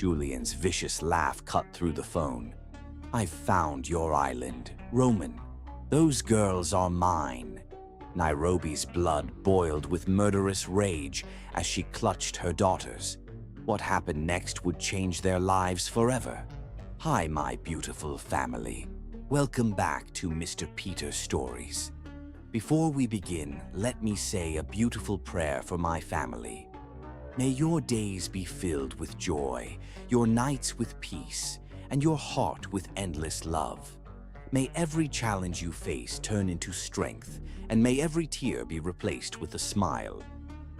Julian's vicious laugh cut through the phone. "I've found your island, Roman. Those girls are mine." Nairobi's blood boiled with murderous rage as she clutched her daughters. What happened next would change their lives forever. Hi, my beautiful family. Welcome back to Mr. Peter Stories. Before we begin, let me say a beautiful prayer for my family. May your days be filled with joy, your nights with peace, and your heart with endless love. May every challenge you face turn into strength, and may every tear be replaced with a smile.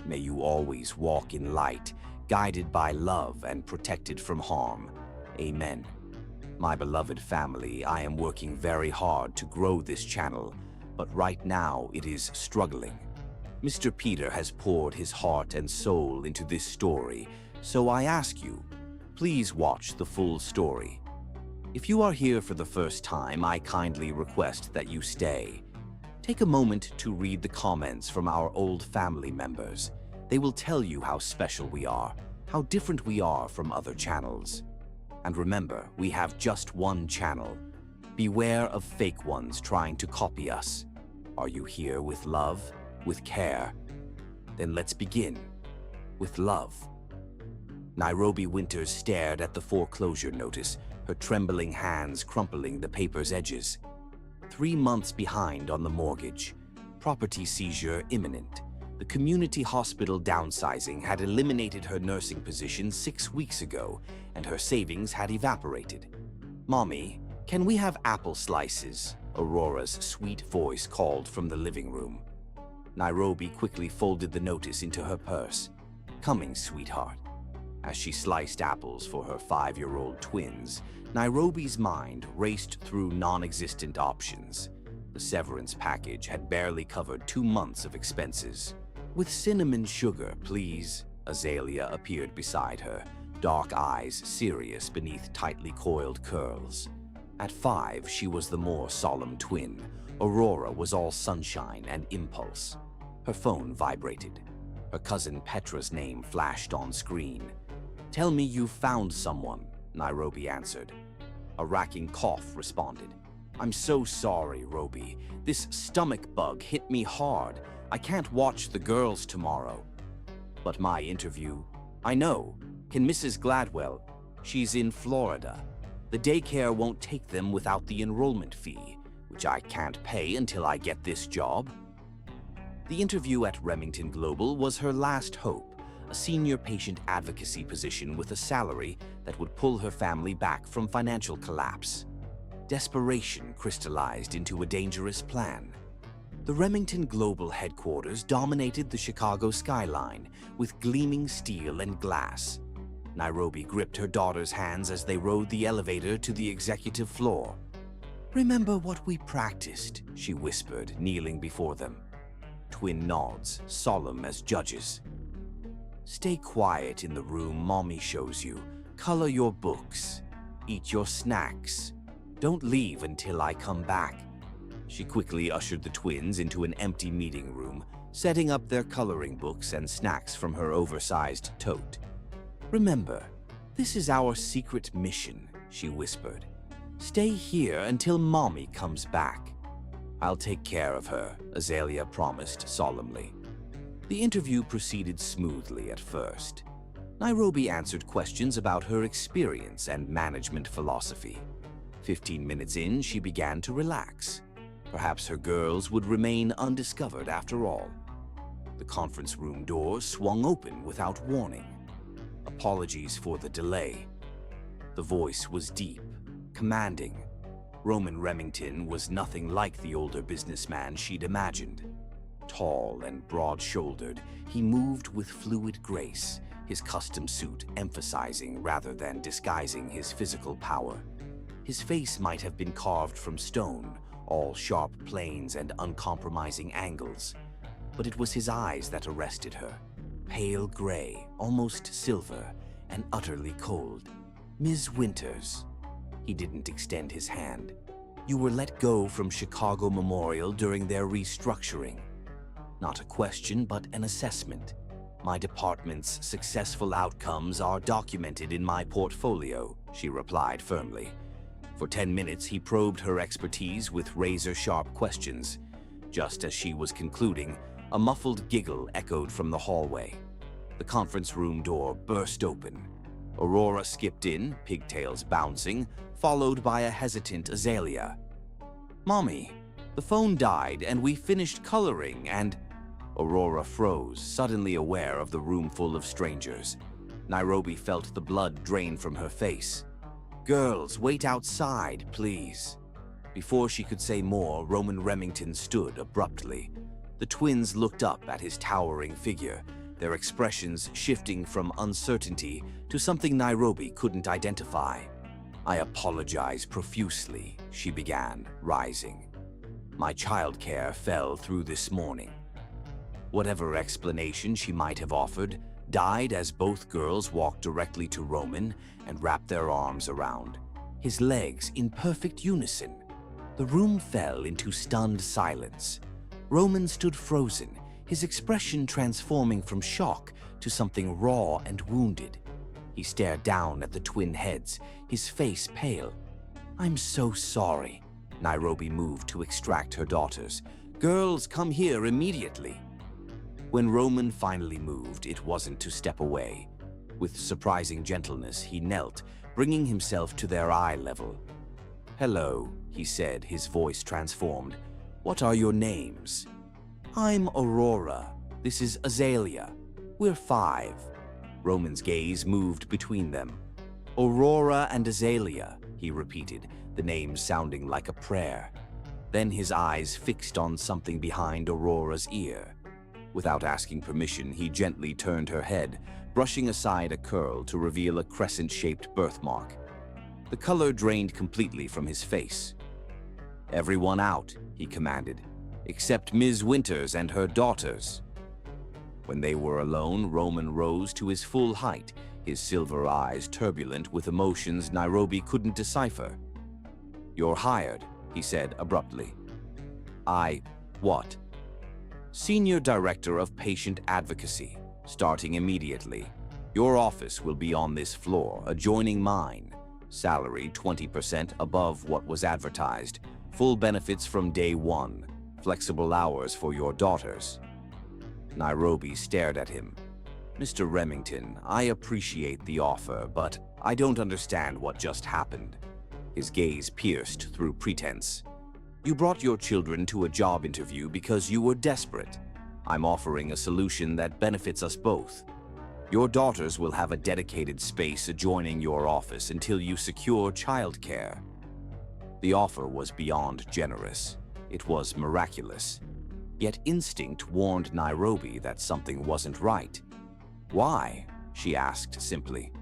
May you always walk in light, guided by love and protected from harm. Amen. My beloved family, I am working very hard to grow this channel, but right now it is struggling. Mr. Peter has poured his heart and soul into this story, so I ask you, please watch the full story. If you are here for the first time, I kindly request that you stay. Take a moment to read the comments from our old family members. They will tell you how special we are, how different we are from other channels. And remember, we have just one channel. Beware of fake ones trying to copy us. Are you here with love, with care? Then let's begin. With love. Nairobi Winters stared at the foreclosure notice, her trembling hands crumpling the paper's edges. 3 months behind on the mortgage. Property seizure imminent. The community hospital downsizing had eliminated her nursing position 6 weeks ago, and her savings had evaporated. "Mommy, can we have apple slices?" Aurora's sweet voice called from the living room. Nairobi quickly folded the notice into her purse. "Coming, sweetheart." As she sliced apples for her 5-year-old twins, Nairobi's mind raced through non-existent options. The severance package had barely covered 2 months of expenses. "With cinnamon sugar, please." Azalea appeared beside her, dark eyes serious beneath tightly coiled curls. At 5, she was the more solemn twin. Aurora was all sunshine and impulse. Her phone vibrated. Her cousin Petra's name flashed on screen. "Tell me you found someone," Nairobi answered. A racking cough responded. "I'm so sorry, Roby. This stomach bug hit me hard. I can't watch the girls tomorrow." "But my interview—" "I know. Can Mrs. Gladwell? She's in Florida. The daycare won't take them without the enrollment fee, which I can't pay until I get this job." The interview at Remington Global was her last hope, a senior patient advocacy position with a salary that would pull her family back from financial collapse. Desperation crystallized into a dangerous plan. The Remington Global headquarters dominated the Chicago skyline with gleaming steel and glass. Nairobi gripped her daughter's hands as they rode the elevator to the executive floor. "Remember what we practiced," she whispered, kneeling before them. Twin nods, solemn as judges. "Stay quiet in the room Mommy shows you. Color your books. Eat your snacks. Don't leave until I come back." She quickly ushered the twins into an empty meeting room, setting up their coloring books and snacks from her oversized tote. "Remember, this is our secret mission," she whispered. "Stay here until Mommy comes back." "I'll take care of her," Azalea promised solemnly. The interview proceeded smoothly at first. Nairobi answered questions about her experience and management philosophy. 15 minutes in, she began to relax. Perhaps her girls would remain undiscovered after all. The conference room doors swung open without warning. "Apologies for the delay." The voice was deep, commanding. Roman Remington was nothing like the older businessman she'd imagined. Tall and broad-shouldered, he moved with fluid grace, his custom suit emphasizing rather than disguising his physical power. His face might have been carved from stone, all sharp planes and uncompromising angles. But it was his eyes that arrested her. Pale gray, almost silver, and utterly cold. "Ms. Winters." He didn't extend his hand. "You were let go from Chicago Memorial during their restructuring." Not a question, but an assessment. My department's successful outcomes are documented in my portfolio, she replied firmly. For 10 minutes, he probed her expertise with razor-sharp questions. Just as she was concluding, a muffled giggle echoed from the hallway. The conference room door burst open. Aurora skipped in, pigtails bouncing, followed by a hesitant Azalea. "Mommy, the phone died and we finished coloring and—" Aurora froze, suddenly aware of the room full of strangers. Nairobi felt the blood drain from her face. "Girls, wait outside, please." Before she could say more, Roman Remington stood abruptly. The twins looked up at his towering figure, their expressions shifting from uncertainty to something Nairobi couldn't identify. "I apologize profusely," she began, rising. "My childcare fell through this morning." Whatever explanation she might have offered died as both girls walked directly to Roman and wrapped their arms around his legs in perfect unison. The room fell into stunned silence. Roman stood frozen, his expression transforming from shock to something raw and wounded. He stared down at the twin heads, his face pale. "I'm so sorry." Nairobi moved to extract her daughters. "Girls, come here immediately." When Roman finally moved, it wasn't to step away. With surprising gentleness, he knelt, bringing himself to their eye level. "Hello," he said, his voice transformed. "What are your names?" "I'm Aurora. This is Azalea. We're 5. Roman's gaze moved between them. "Aurora and Azalea," he repeated, the names sounding like a prayer. Then his eyes fixed on something behind Aurora's ear. Without asking permission, he gently turned her head, brushing aside a curl to reveal a crescent-shaped birthmark. The color drained completely from his face. "Everyone out," he commanded, "except Ms. Winters and her daughters." When they were alone, Roman rose to his full height, his silver eyes turbulent with emotions Nairobi couldn't decipher. "You're hired," he said abruptly. What?" "Senior Director of Patient Advocacy, starting immediately. Your office will be on this floor, adjoining mine. Salary 20% above what was advertised. Full benefits from day one. Flexible hours for your daughters." Nairobi stared at him. "Mr. Remington, I appreciate the offer, but I don't understand what just happened." His gaze pierced through pretense. "You brought your children to a job interview because you were desperate. I'm offering a solution that benefits us both. Your daughters will have a dedicated space adjoining your office until you secure childcare." The offer was beyond generous. It was miraculous. Yet instinct warned Nairobi that something wasn't right. "Why?" she asked simply.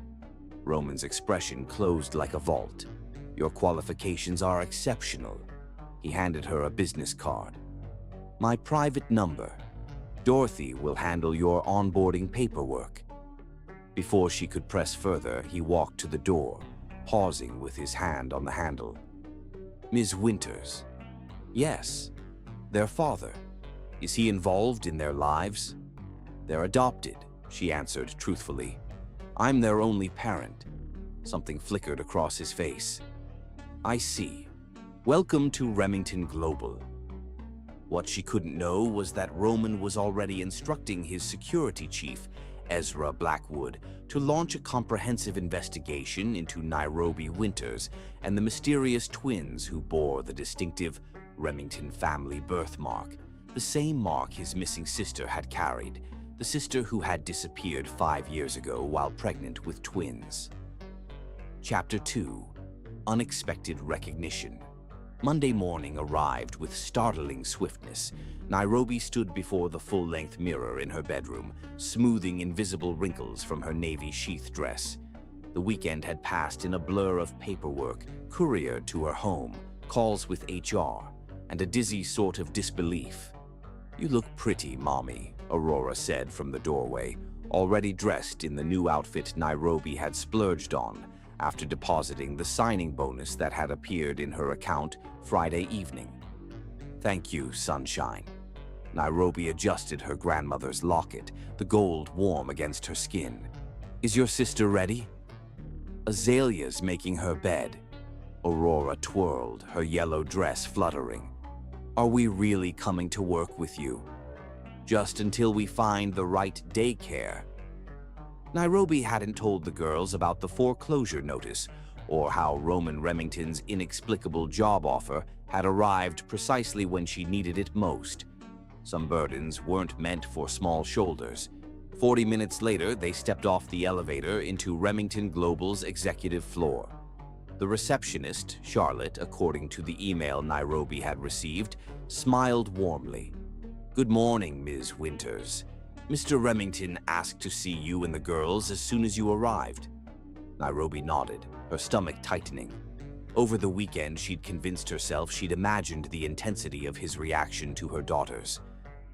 Roman's expression closed like a vault. "Your qualifications are exceptional." He handed her a business card. "My private number. Dorothy will handle your onboarding paperwork." Before she could press further, he walked to the door, pausing with his hand on the handle. "Ms. Winters." "Yes. Their father. Is he involved in their lives?" "They're adopted," she answered truthfully. "I'm their only parent." Something flickered across his face. "I see. Welcome to Remington Global." What she couldn't know was that Roman was already instructing his security chief, Ezra Blackwood, to launch a comprehensive investigation into Nairobi Winters and the mysterious twins who bore the distinctive Remington family birthmark, the same mark his missing sister had carried, the sister who had disappeared 5 years ago while pregnant with twins. Chapter 2. Unexpected Recognition. Monday morning arrived with startling swiftness. Nairobi stood before the full-length mirror in her bedroom, smoothing invisible wrinkles from her navy sheath dress. The weekend had passed in a blur of paperwork, couriered to her home, calls with HR, and a dizzy sort of disbelief. "You look pretty, Mommy," Aurora said from the doorway, already dressed in the new outfit Nairobi had splurged on after depositing the signing bonus that had appeared in her account Friday evening. "Thank you, sunshine." Nairobi adjusted her grandmother's locket, the gold warm against her skin. Is your sister ready? Azalea's making her bed. Aurora twirled, her yellow dress fluttering. Are we really coming to work with you? Just until we find the right daycare. Nairobi hadn't told the girls about the foreclosure notice or how Roman Remington's inexplicable job offer had arrived precisely when she needed it most. Some burdens weren't meant for small shoulders. 40 minutes later, they stepped off the elevator into Remington Global's executive floor. The receptionist, Charlotte, according to the email Nairobi had received, smiled warmly. Good morning, Ms. Winters. Mr. Remington asked to see you and the girls as soon as you arrived. Nairobi nodded, her stomach tightening. Over the weekend, she'd convinced herself she'd imagined the intensity of his reaction to her daughters.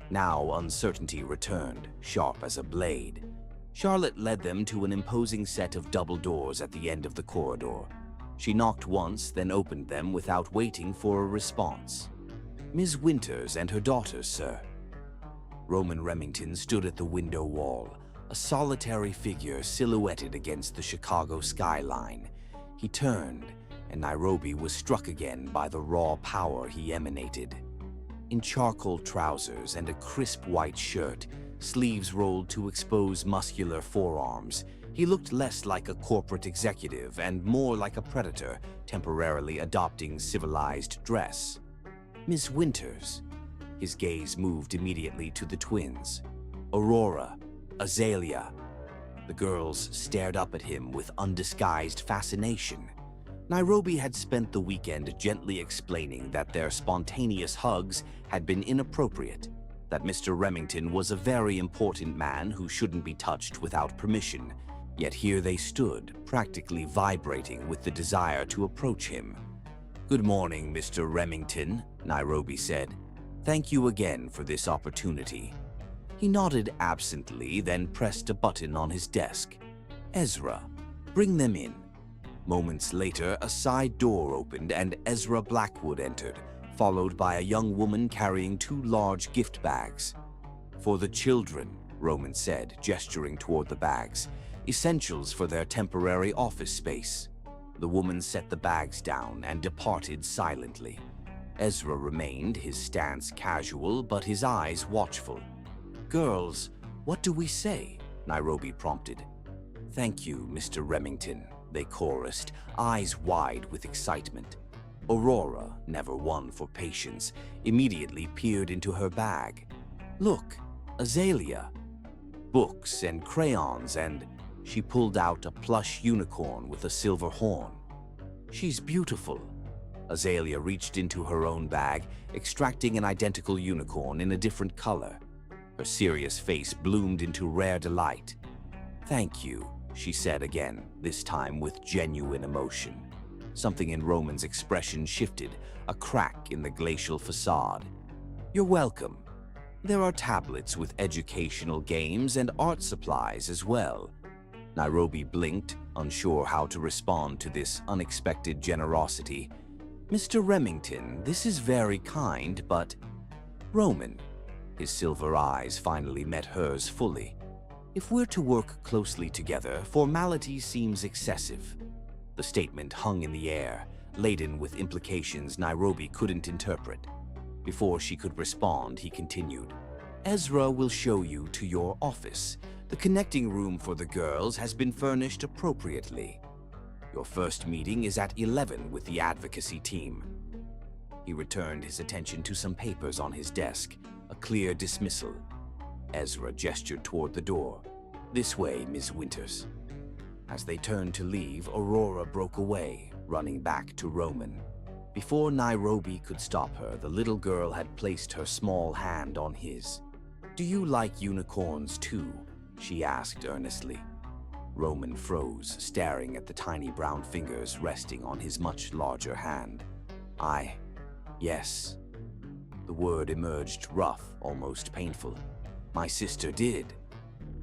Now uncertainty returned, sharp as a blade. Charlotte led them to an imposing set of double doors at the end of the corridor. She knocked once, then opened them without waiting for a response. Ms. Winters and her daughters, sir. Roman Remington stood at the window wall, a solitary figure silhouetted against the Chicago skyline. He turned, and Nairobi was struck again by the raw power he emanated. In charcoal trousers and a crisp white shirt, sleeves rolled to expose muscular forearms, he looked less like a corporate executive and more like a predator, temporarily adopting civilized dress. Miss Winters. His gaze moved immediately to the twins. Aurora, Azalea. The girls stared up at him with undisguised fascination. Nairobi had spent the weekend gently explaining that their spontaneous hugs had been inappropriate, that Mr. Remington was a very important man who shouldn't be touched without permission, yet here they stood, practically vibrating with the desire to approach him. Good morning, Mr. Remington, Nairobi said. Thank you again for this opportunity. He nodded absently, then pressed a button on his desk. Ezra, bring them in. Moments later, a side door opened and Ezra Blackwood entered, followed by a young woman carrying 2 large gift bags. For the children, Roman said, gesturing toward the bags, essentials for their temporary office space. The woman set the bags down and departed silently. Ezra remained, his stance casual, but his eyes watchful. Girls, what do we say? Nairobi prompted. Thank you, Mr. Remington, they chorused, eyes wide with excitement. Aurora, never one for patience, immediately peered into her bag. Look, Azalea. Books and crayons and... She pulled out a plush unicorn with a silver horn. She's beautiful. Azalea reached into her own bag, extracting an identical unicorn in a different color. Her serious face bloomed into rare delight. Thank you, she said again, this time with genuine emotion. Something in Roman's expression shifted, a crack in the glacial facade. You're welcome. There are tablets with educational games and art supplies as well. Nairobi blinked, unsure how to respond to this unexpected generosity. Mr. Remington, this is very kind, but... Roman. His silver eyes finally met hers fully. If we're to work closely together, formality seems excessive. The statement hung in the air, laden with implications Nairobi couldn't interpret. Before she could respond, he continued. Ezra will show you to your office. The connecting room for the girls has been furnished appropriately. Your first meeting is at 11 with the advocacy team. He returned his attention to some papers on his desk, a clear dismissal. Ezra gestured toward the door. This way, Ms. Winters. As they turned to leave, Aurora broke away, running back to Roman. Before Nairobi could stop her, the little girl had placed her small hand on his. Do you like unicorns too? She asked earnestly. Roman froze, staring at the tiny brown fingers resting on his much larger hand. Yes. The word emerged rough, almost painful. My sister did.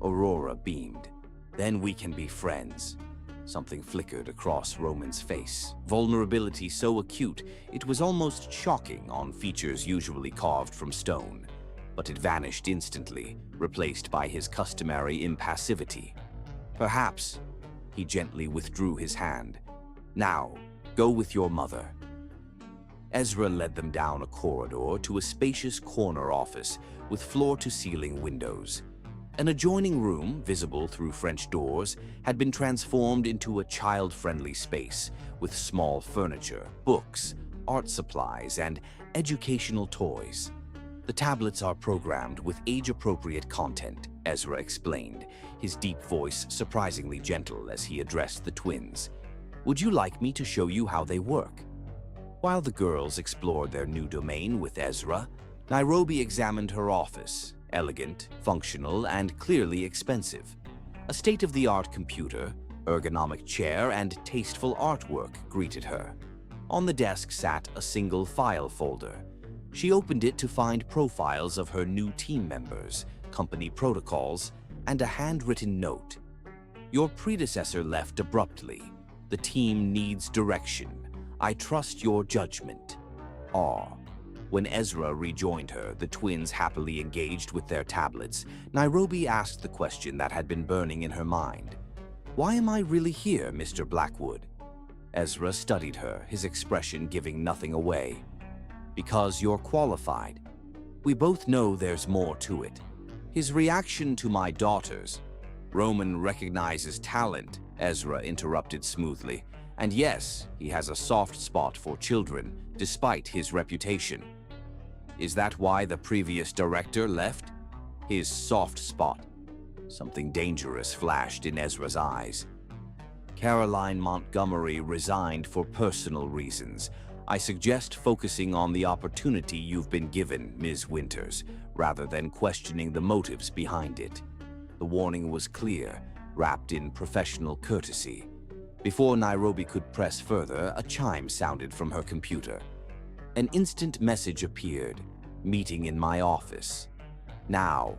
Aurora beamed. Then we can be friends. Something flickered across Roman's face. Vulnerability so acute, it was almost shocking on features usually carved from stone. but it vanished instantly, replaced by his customary impassivity. Perhaps, he gently withdrew his hand. Now, go with your mother. Ezra led them down a corridor to a spacious corner office with floor-to-ceiling windows. An adjoining room, visible through French doors, had been transformed into a child-friendly space with small furniture, books, art supplies, and educational toys. The tablets are programmed with age-appropriate content, Ezra explained, his deep voice surprisingly gentle as he addressed the twins. Would you like me to show you how they work? While the girls explored their new domain with Ezra, Nairobi examined her office, elegant, functional, and clearly expensive. A state-of-the-art computer, ergonomic chair, and tasteful artwork greeted her. On the desk sat a single file folder. She opened it to find profiles of her new team members, company protocols, and a handwritten note. Your predecessor left abruptly. The team needs direction. I trust your judgment. R. When Ezra rejoined her, the twins happily engaged with their tablets. Nairobi asked the question that had been burning in her mind. Why am I really here, Mr. Blackwood? Ezra studied her, his expression giving nothing away. Because you're qualified. We both know there's more to it. His reaction to my daughters. Roman recognizes talent, Ezra interrupted smoothly. And yes, he has a soft spot for children, despite his reputation. Is that why the previous director left? His soft spot. Something dangerous flashed in Ezra's eyes. Caroline Montgomery resigned for personal reasons. I suggest focusing on the opportunity you've been given, Ms. Winters, rather than questioning the motives behind it. The warning was clear, wrapped in professional courtesy. Before Nairobi could press further, a chime sounded from her computer. An instant message appeared. Meeting in my office. Now,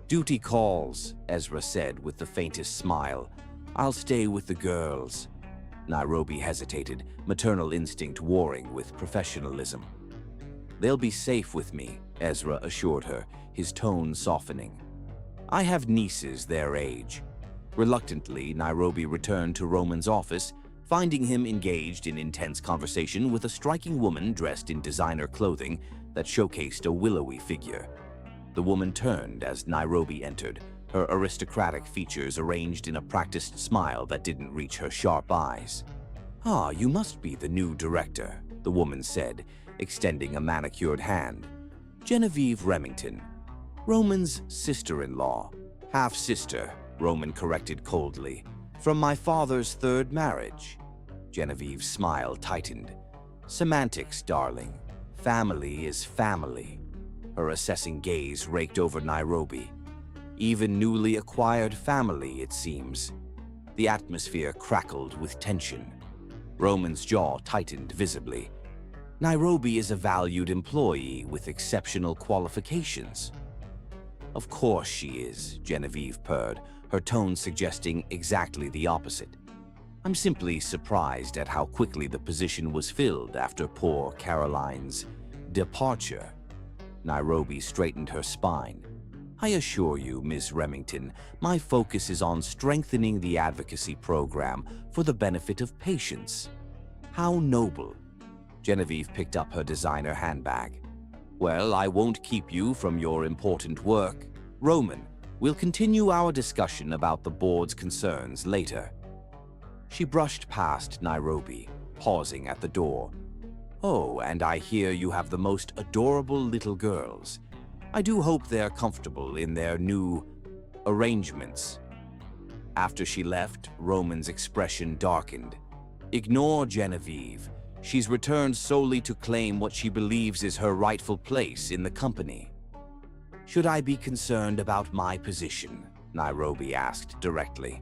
duty calls, Ezra said with the faintest smile. I'll stay with the girls. Nairobi hesitated, maternal instinct warring with professionalism. They'll be safe with me, Ezra assured her, his tone softening. I have nieces their age. Reluctantly, Nairobi returned to Roman's office, finding him engaged in intense conversation with a striking woman dressed in designer clothing that showcased a willowy figure. The woman turned as Nairobi entered, her aristocratic features arranged in a practiced smile that didn't reach her sharp eyes. Ah, you must be the new director, the woman said, extending a manicured hand. Genevieve Remington, Roman's sister-in-law. Half-sister, Roman corrected coldly. From my father's third marriage. Genevieve's smile tightened. Semantics, darling. Family is family. Her assessing gaze raked over Nairobi. Even newly acquired family, it seems. The atmosphere crackled with tension. Roman's jaw tightened visibly. Nairobi is a valued employee with exceptional qualifications. Of course she is, Genevieve purred, her tone suggesting exactly the opposite. I'm simply surprised at how quickly the position was filled after poor Caroline's departure. Nairobi straightened her spine. I assure you, Ms. Remington, my focus is on strengthening the advocacy program for the benefit of patients. How noble. Genevieve picked up her designer handbag. Well, I won't keep you from your important work. Roman, we'll continue our discussion about the board's concerns later. She brushed past Nairobi, pausing at the door. Oh, and I hear you have the most adorable little girls. I do hope they're comfortable in their new arrangements. After she left, Roman's expression darkened. Ignore Genevieve. She's returned solely to claim what she believes is her rightful place in the company. Should I be concerned about my position? Nairobi asked directly.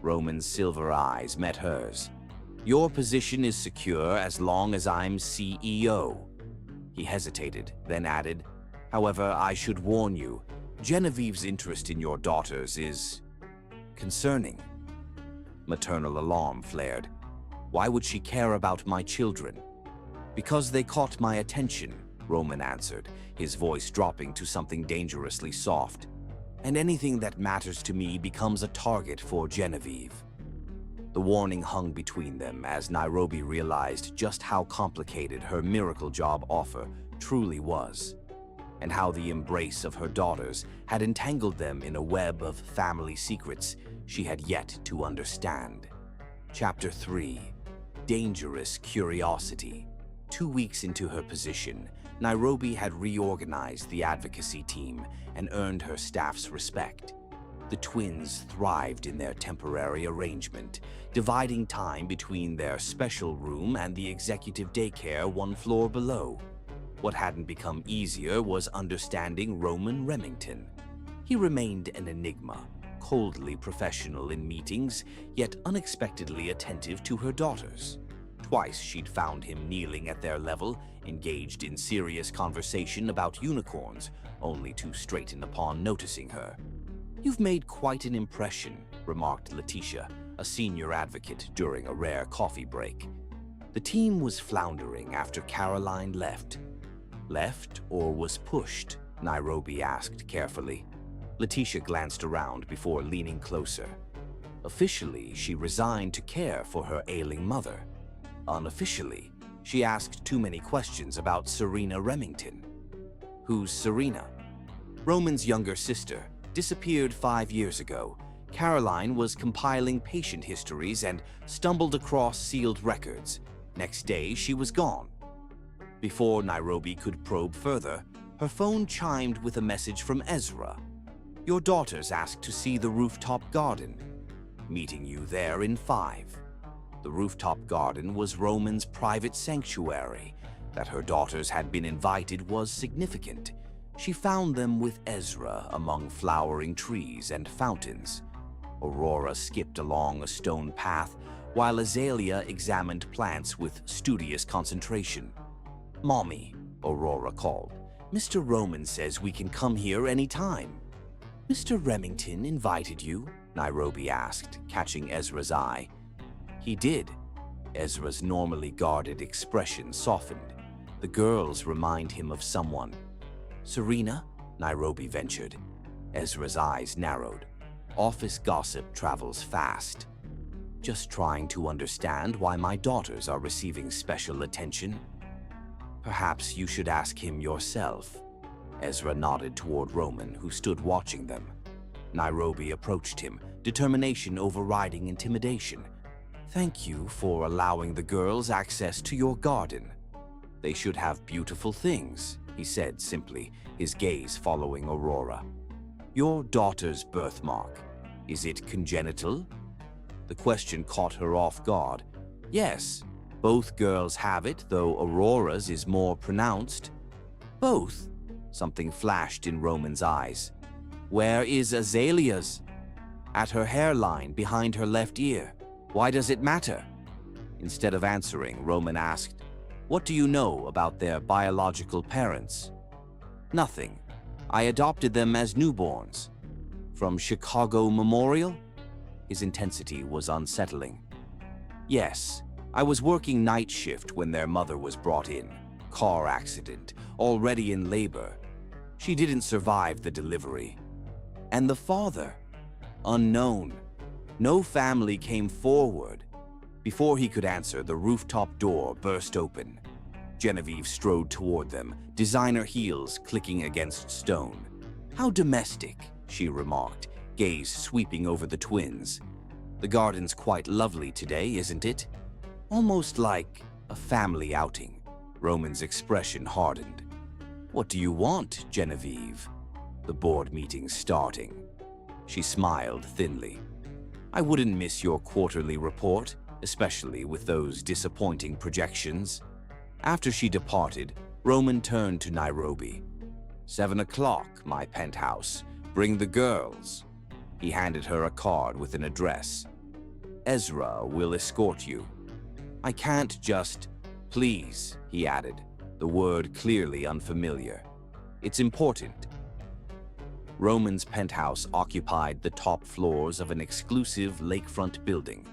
Roman's silver eyes met hers. Your position is secure as long as I'm CEO. He hesitated, then added, however, I should warn you, Genevieve's interest in your daughters is concerning. Maternal alarm flared. Why would she care about my children? Because they caught my attention, Roman answered, his voice dropping to something dangerously soft. And anything that matters to me becomes a target for Genevieve. The warning hung between them as Nairobi realized just how complicated her miracle job offer truly was, and how the embrace of her daughters had entangled them in a web of family secrets she had yet to understand. Chapter 3. Dangerous Curiosity. 2 weeks into her position, Nairobi had reorganized the advocacy team and earned her staff's respect. The twins thrived in their temporary arrangement, dividing time between their special room and the executive daycare 1 floor below. What hadn't become easier was understanding Roman Remington. He remained an enigma, coldly professional in meetings, yet unexpectedly attentive to her daughters. Twice she'd found him kneeling at their level, engaged in serious conversation about unicorns, only to straighten upon noticing her. "You've made quite an impression," remarked Letitia, a senior advocate, during a rare coffee break. The team was floundering after Caroline left. Left or was pushed? Nairobi asked carefully. Letitia glanced around before leaning closer. Officially, she resigned to care for her ailing mother. Unofficially, she asked too many questions about Serena Remington. Who's Serena? Roman's younger sister. Disappeared 5 years ago. Caroline was compiling patient histories and stumbled across sealed records. Next day, she was gone. Before Nairobi could probe further, her phone chimed with a message from Ezra. "Your daughters asked to see the rooftop garden. Meeting you there in 5. The rooftop garden was Roman's private sanctuary. That her daughters had been invited was significant. She found them with Ezra among flowering trees and fountains. Aurora skipped along a stone path, while Azalea examined plants with studious concentration. "Mommy," Aurora called, "Mr. Roman says we can come here any time." "Mr. Remington invited you?" Nairobi asked, catching Ezra's eye. "He did." Ezra's normally guarded expression softened. "The girls remind him of someone." "Serena?" Nairobi ventured. Ezra's eyes narrowed. "Office gossip travels fast." "Just trying to understand why my daughters are receiving special attention." "Perhaps you should ask him yourself." Ezra nodded toward Roman, who stood watching them. Nairobi approached him, determination overriding intimidation. "Thank you for allowing the girls access to your garden. They should have beautiful things," he said simply, his gaze following Aurora. "Your daughter's birthmark, is it congenital?" The question caught her off guard. "Yes, both girls have it, though Aurora's is more pronounced." "Both?" Something flashed in Roman's eyes. "Where is Azalea's?" "At her hairline behind her left ear. Why does it matter?" Instead of answering, Roman asked, "What do you know about their biological parents?" "Nothing. I adopted them as newborns." "From Chicago Memorial?" His intensity was unsettling. "Yes. I was working night shift when their mother was brought in. Car accident, already in labor. She didn't survive the delivery." "And the father?" "Unknown. No family came forward." Before he could answer, the rooftop door burst open. Genevieve strode toward them, designer heels clicking against stone. "How domestic," she remarked, gaze sweeping over the twins. "The garden's quite lovely today, isn't it?" "Almost like a family outing." Roman's expression hardened. "What do you want, Genevieve?" "The board meeting's starting." She smiled thinly. "I wouldn't miss your quarterly report, especially with those disappointing projections." After she departed, Roman turned to Nairobi. 7 o'clock, my penthouse. Bring the girls." He handed her a card with an address. "Ezra will escort you." "I can't just—" "Please," he added, the word clearly unfamiliar. "It's important." Roman's penthouse occupied the top floors of an exclusive lakefront building.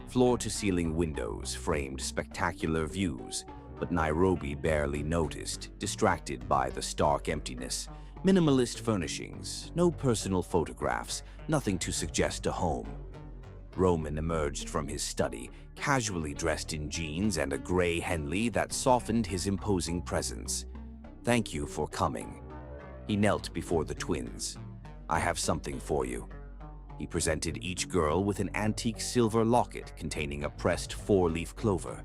Floor-to-ceiling windows framed spectacular views, But Nairobi barely noticed, distracted by the stark emptiness. Minimalist furnishings, no personal photographs, nothing to suggest a home. Roman emerged from his study, casually dressed in jeans and a gray Henley that softened his imposing presence. "Thank you for coming." He knelt before the twins. "I have something for you." He presented each girl with an antique silver locket containing a pressed four-leaf clover.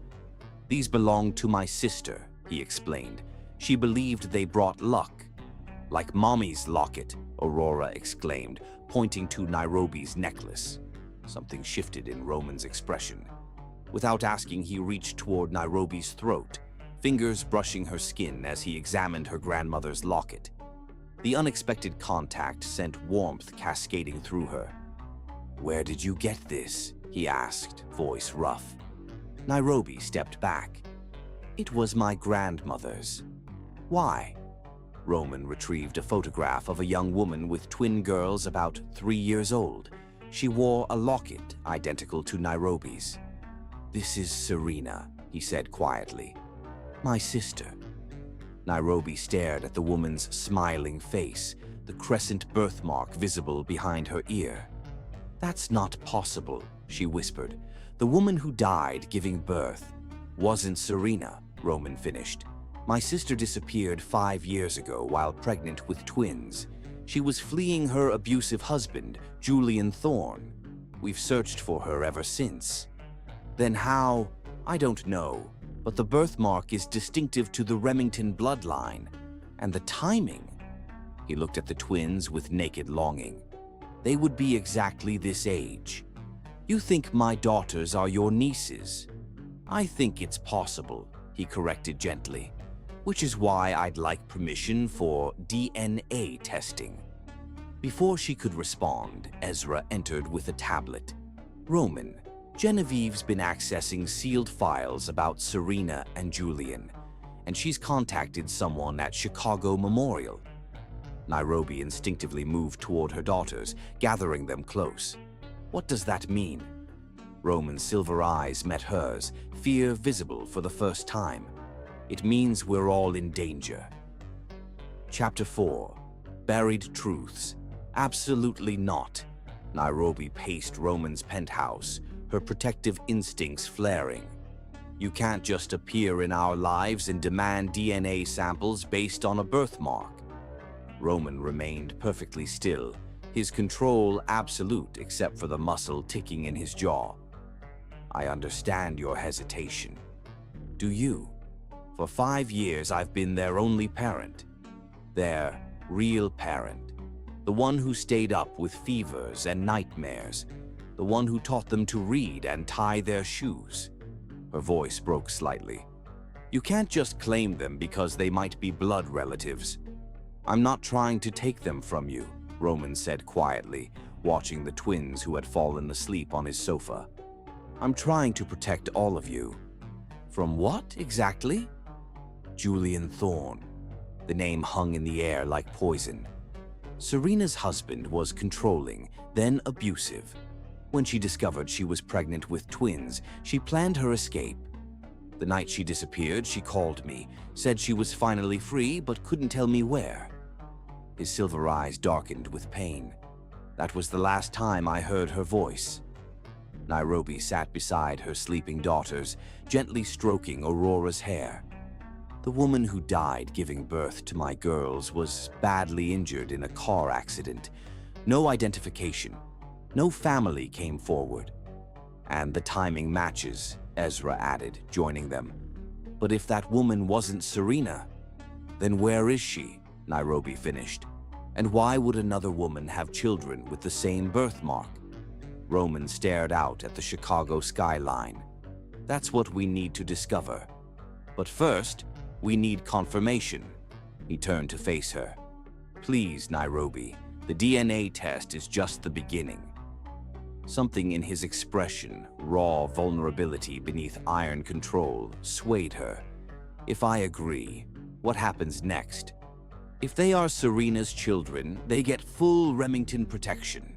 "These belong to my sister," he explained. "She believed they brought luck." "Like Mommy's locket," Aurora exclaimed, pointing to Nairobi's necklace. Something shifted in Roman's expression. Without asking, he reached toward Nairobi's throat, fingers brushing her skin as he examined her grandmother's locket. The unexpected contact sent warmth cascading through her. "Where did you get this?" he asked, voice rough. Nairobi stepped back. "It was my grandmother's." "Why?" Roman retrieved a photograph of a young woman with twin girls about 3 years old. She wore a locket identical to Nairobi's. "This is Serena," he said quietly. "My sister." Nairobi stared at the woman's smiling face, the crescent birthmark visible behind her ear. "That's not possible," she whispered. "The woman who died giving birth wasn't Serena," Roman finished. "My sister disappeared 5 years ago while pregnant with twins. She was fleeing her abusive husband, Julian Thorne. We've searched for her ever since." "Then how? I don't know. But the birthmark is distinctive to the Remington bloodline. And the timing." He looked at the twins with naked longing. "They would be exactly this age. You think my daughters are your nieces?" "I think it's possible," he corrected gently. "Which is why I'd like permission for DNA testing." Before she could respond, Ezra entered with a tablet. "Roman, Genevieve's been accessing sealed files about Serena and Julian, and she's contacted someone at Chicago Memorial." Nairobi instinctively moved toward her daughters, gathering them close. "What does that mean?" Roman's silver eyes met hers, fear visible for the first time. "It means we're all in danger." Chapter 4. Buried Truths. Absolutely not. Nairobi paced Roman's penthouse, her protective instincts flaring. "You can't just appear in our lives and demand DNA samples based on a birthmark." Roman remained perfectly still, his control absolute except for the muscle ticking in his jaw. "I understand your hesitation. Do you? For 5 years I've been their only parent. Their real parent. The one who stayed up with fevers and nightmares. The one who taught them to read and tie their shoes." Her voice broke slightly. "You can't just claim them because they might be blood relatives." "I'm not trying to take them from you," Roman said quietly, watching the twins who had fallen asleep on his sofa. "I'm trying to protect all of you." "From what exactly?" "Julian Thorne." The name hung in the air like poison. Serena's husband was controlling, then abusive. When she discovered she was pregnant with twins, she planned her escape. The night she disappeared, she called me, said she was finally free but couldn't tell me where. His silver eyes darkened with pain. That was the last time I heard her voice. Nairobi sat beside her sleeping daughters, gently stroking Aurora's hair. "The woman who died giving birth to my girls was badly injured in a car accident. No identification. No family came forward. And the timing matches," Ezra added, joining them. "But if that woman wasn't Serena, then where is she?" Nairobi finished. "And why would another woman have children with the same birthmark?" Roman stared out at the Chicago skyline. "That's what we need to discover. But first, we need confirmation." He turned to face her. "Please, Nairobi, the DNA test is just the beginning." Something in his expression, raw vulnerability beneath iron control, swayed her. "If I agree, what happens next?" "If they are Serena's children, they get full Remington protection."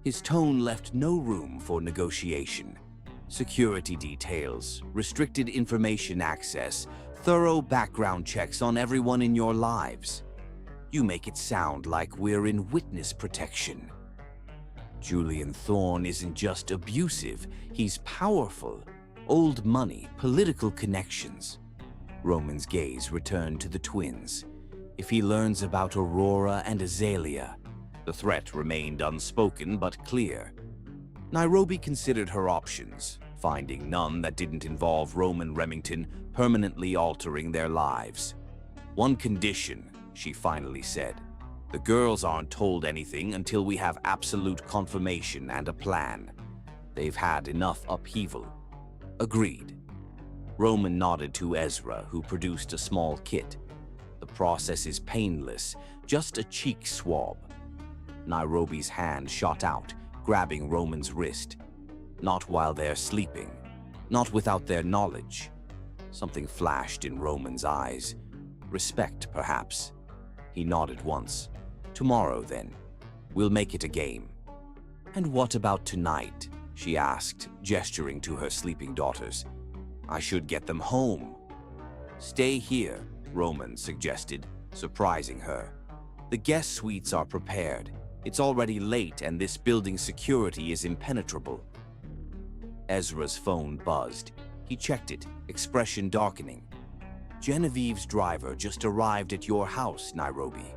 His tone left no room for negotiation. Security details, restricted information access, thorough background checks on everyone in your lives. You make it sound like we're in witness protection. Julian Thorne isn't just abusive, he's powerful. Old money, political connections. Roman's gaze returned to the twins. If he learns about Aurora and Azalea, the threat remained unspoken but clear. Nairobi considered her options, finding none that didn't involve Roman Remington permanently altering their lives. One condition, she finally said. The girls aren't told anything until we have absolute confirmation and a plan. They've had enough upheaval. Agreed. Roman nodded to Ezra, who produced a small kit. The process is painless, just a cheek swab. Nairobi's hand shot out, grabbing Roman's wrist. Not while they're sleeping. Not without their knowledge. Something flashed in Roman's eyes. Respect, perhaps. He nodded once. Tomorrow, then. We'll make it a game. And what about tonight? She asked, gesturing to her sleeping daughters. I should get them home. Stay here, Roman suggested, surprising her. The guest suites are prepared. It's already late and this building's security is impenetrable. Ezra's phone buzzed. He checked it, expression darkening. Genevieve's driver just arrived at your house, Nairobi.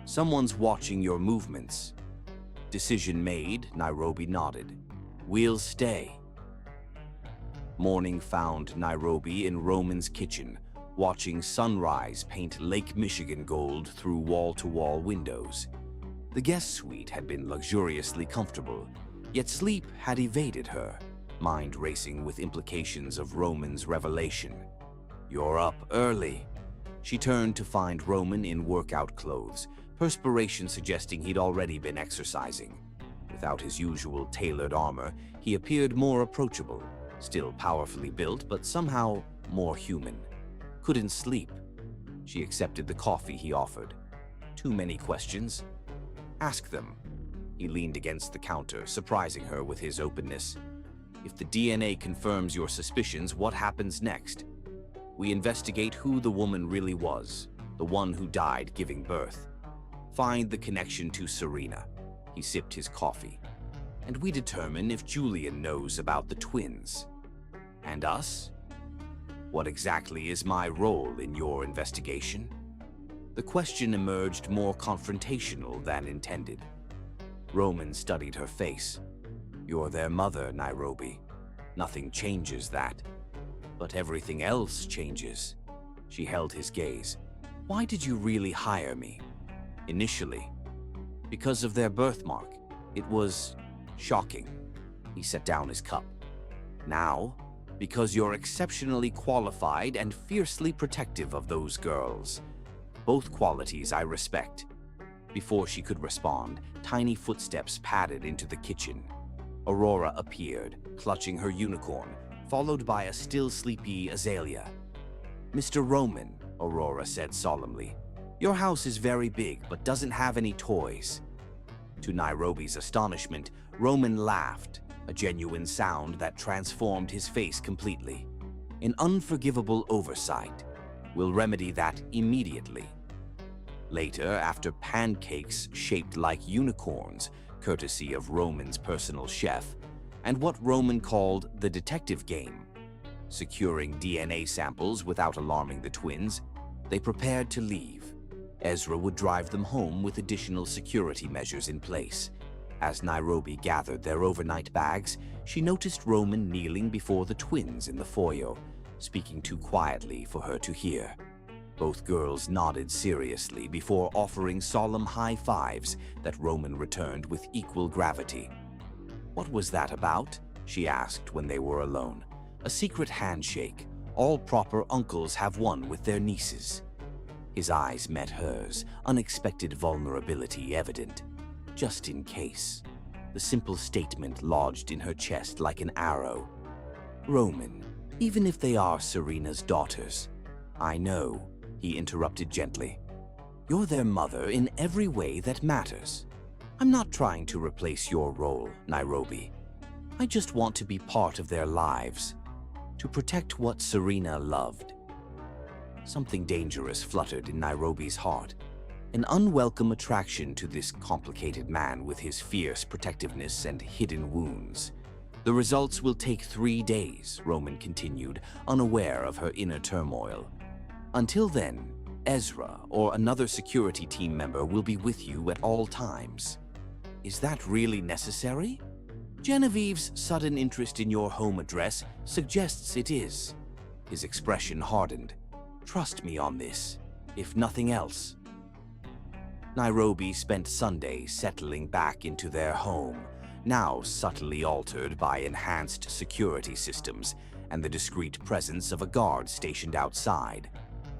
Someone's watching your movements. Decision made, Nairobi nodded. We'll stay. Morning found Nairobi in Roman's kitchen, watching sunrise paint Lake Michigan gold through wall-to-wall windows. The guest suite had been luxuriously comfortable, yet sleep had evaded her, mind racing with implications of Roman's revelation. You're up early. She turned to find Roman in workout clothes, perspiration suggesting he'd already been exercising. Without his usual tailored armor, he appeared more approachable, still powerfully built, but somehow more human. Couldn't sleep. She accepted the coffee he offered. Too many questions? Ask them. He leaned against the counter, surprising her with his openness. If the DNA confirms your suspicions, what happens next? We investigate who the woman really was, the one who died giving birth. Find the connection to Serena. He sipped his coffee. And we determine if Julian knows about the twins. And us? What exactly is my role in your investigation? The question emerged more confrontational than intended. Roman studied her face. You're their mother, Nairobi. Nothing changes that. But everything else changes. She held his gaze. Why did you really hire me? Initially, because of their birthmark. It was shocking. He set down his cup. Now, because you're exceptionally qualified and fiercely protective of those girls. Both qualities I respect. Before she could respond, tiny footsteps padded into the kitchen. Aurora appeared, clutching her unicorn, followed by a still sleepy Azalea. Mr. Roman, Aurora said solemnly, your house is very big but doesn't have any toys. To Nairobi's astonishment, Roman laughed, a genuine sound that transformed his face completely. An unforgivable oversight. We'll remedy that immediately. Later, after pancakes shaped like unicorns, courtesy of Roman's personal chef, and what Roman called the detective game, securing DNA samples without alarming the twins, they prepared to leave. Ezra would drive them home with additional security measures in place. As Nairobi gathered their overnight bags, she noticed Roman kneeling before the twins in the foyer, speaking too quietly for her to hear. Both girls nodded seriously before offering solemn high fives that Roman returned with equal gravity. What was that about? She asked when they were alone. A secret handshake. All proper uncles have one with their nieces. His eyes met hers, unexpected vulnerability evident. Just in case. The simple statement lodged in her chest like an arrow. Roman, even if they are Serena's daughters. I know, he interrupted gently. You're their mother in every way that matters. I'm not trying to replace your role, Nairobi. I just want to be part of their lives, to protect what Serena loved. Something dangerous fluttered in Nairobi's heart, an unwelcome attraction to this complicated man with his fierce protectiveness and hidden wounds. The results will take 3 days, Roman continued, unaware of her inner turmoil. Until then, Ezra or another security team member will be with you at all times. Is that really necessary? Genevieve's sudden interest in your home address suggests it is. His expression hardened. Trust me on this, if nothing else. Nairobi spent Sunday settling back into their home, now subtly altered by enhanced security systems and the discreet presence of a guard stationed outside.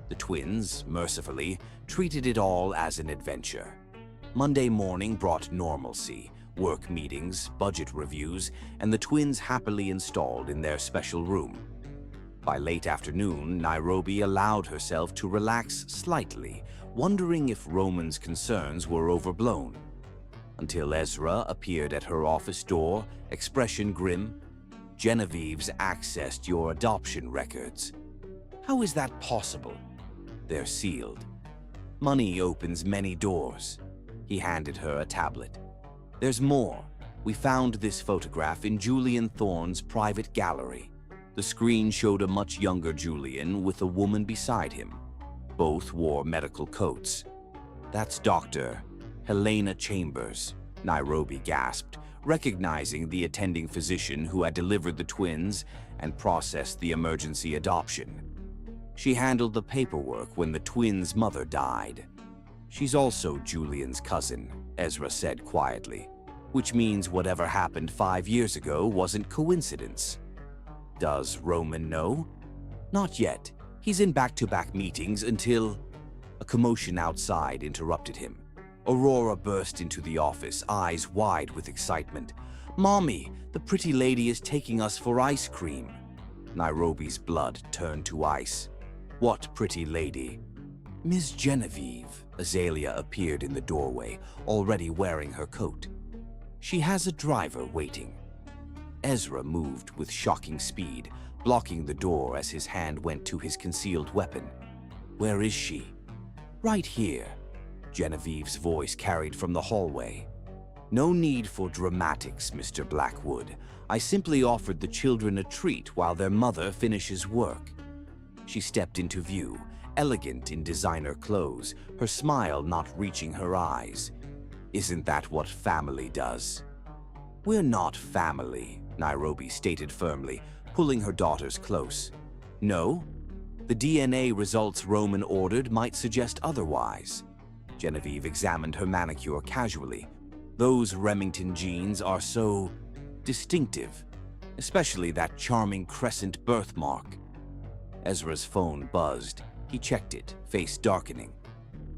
The twins, mercifully, treated it all as an adventure. Monday morning brought normalcy, work meetings, budget reviews, and the twins happily installed in their special room. By late afternoon, Nairobi allowed herself to relax slightly, wondering if Roman's concerns were overblown. Until Ezra appeared at her office door, expression grim. Genevieve's accessed your adoption records. How is that possible? They're sealed. Money opens many doors. He handed her a tablet. There's more. We found this photograph in Julian Thorne's private gallery. The screen showed a much younger Julian with a woman beside him. Both wore medical coats. That's Dr. Helena Chambers, Nairobi gasped, recognizing the attending physician who had delivered the twins and processed the emergency adoption. She handled the paperwork when the twins' mother died. She's also Julian's cousin, Ezra said quietly, which means whatever happened 5 years ago wasn't coincidence. Does Roman know? Not yet. He's in back-to-back meetings until... A commotion outside interrupted him. Aurora burst into the office, eyes wide with excitement. "Mommy, the pretty lady is taking us for ice cream." Nairobi's blood turned to ice. What pretty lady? Miss Genevieve. Azalea appeared in the doorway, already wearing her coat. She has a driver waiting. Ezra moved with shocking speed, blocking the door as his hand went to his concealed weapon. Where is she? Right here. Genevieve's voice carried from the hallway. No need for dramatics, Mr. Blackwood. I simply offered the children a treat while their mother finishes work. She stepped into view, elegant in designer clothes, her smile not reaching her eyes. Isn't that what family does? We're not family, Nairobi stated firmly, pulling her daughters close. No? The DNA results Roman ordered might suggest otherwise. Genevieve examined her manicure casually. Those Remington genes are so distinctive, especially that charming crescent birthmark. Ezra's phone buzzed. He checked it, face darkening.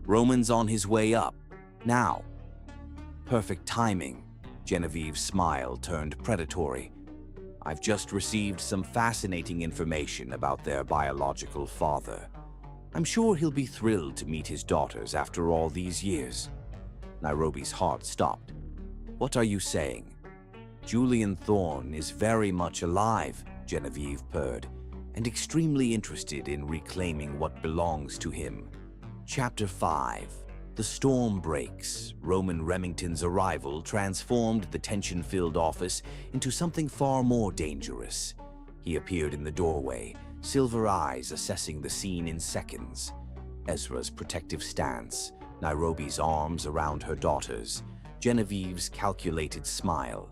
Roman's on his way up. Now. Perfect timing. Genevieve's smile turned predatory. I've just received some fascinating information about their biological father. I'm sure he'll be thrilled to meet his daughters after all these years. Nairobi's heart stopped. What are you saying? Julian Thorne is very much alive, Genevieve purred, and extremely interested in reclaiming what belongs to him. Chapter 5. The storm breaks. Roman Remington's arrival transformed the tension-filled office into something far more dangerous. He appeared in the doorway, silver eyes assessing the scene in seconds. Ezra's protective stance, Nairobi's arms around her daughters, Genevieve's calculated smile.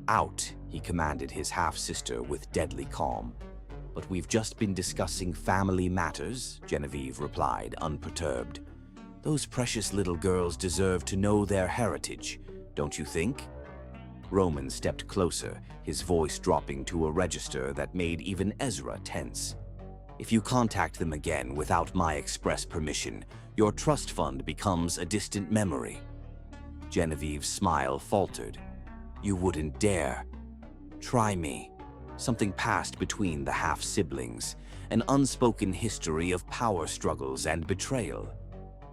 Out, he commanded his half-sister with deadly calm. But we've just been discussing family matters, Genevieve replied, unperturbed. Those precious little girls deserve to know their heritage, don't you think? Roman stepped closer, his voice dropping to a register that made even Ezra tense. If you contact them again without my express permission, your trust fund becomes a distant memory. Genevieve's smile faltered. You wouldn't dare. Try me. Something passed between the half-siblings, an unspoken history of power struggles and betrayal.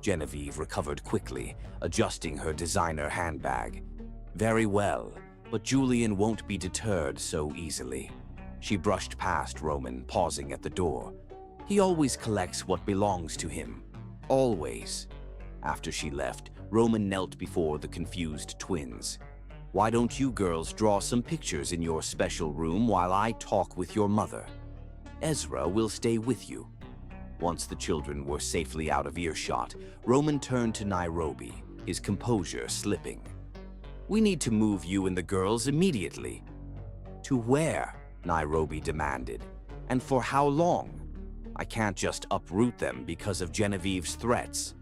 Genevieve recovered quickly, adjusting her designer handbag. Very well. But Julian won't be deterred so easily. She brushed past Roman, pausing at the door. He always collects what belongs to him. Always. After she left, Roman knelt before the confused twins. Why don't you girls draw some pictures in your special room while I talk with your mother? Ezra will stay with you. Once the children were safely out of earshot, Roman turned to Nairobi, his composure slipping. We need to move you and the girls immediately. To where? Nairobi demanded. And for how long? I can't just uproot them because of Genevieve's threats.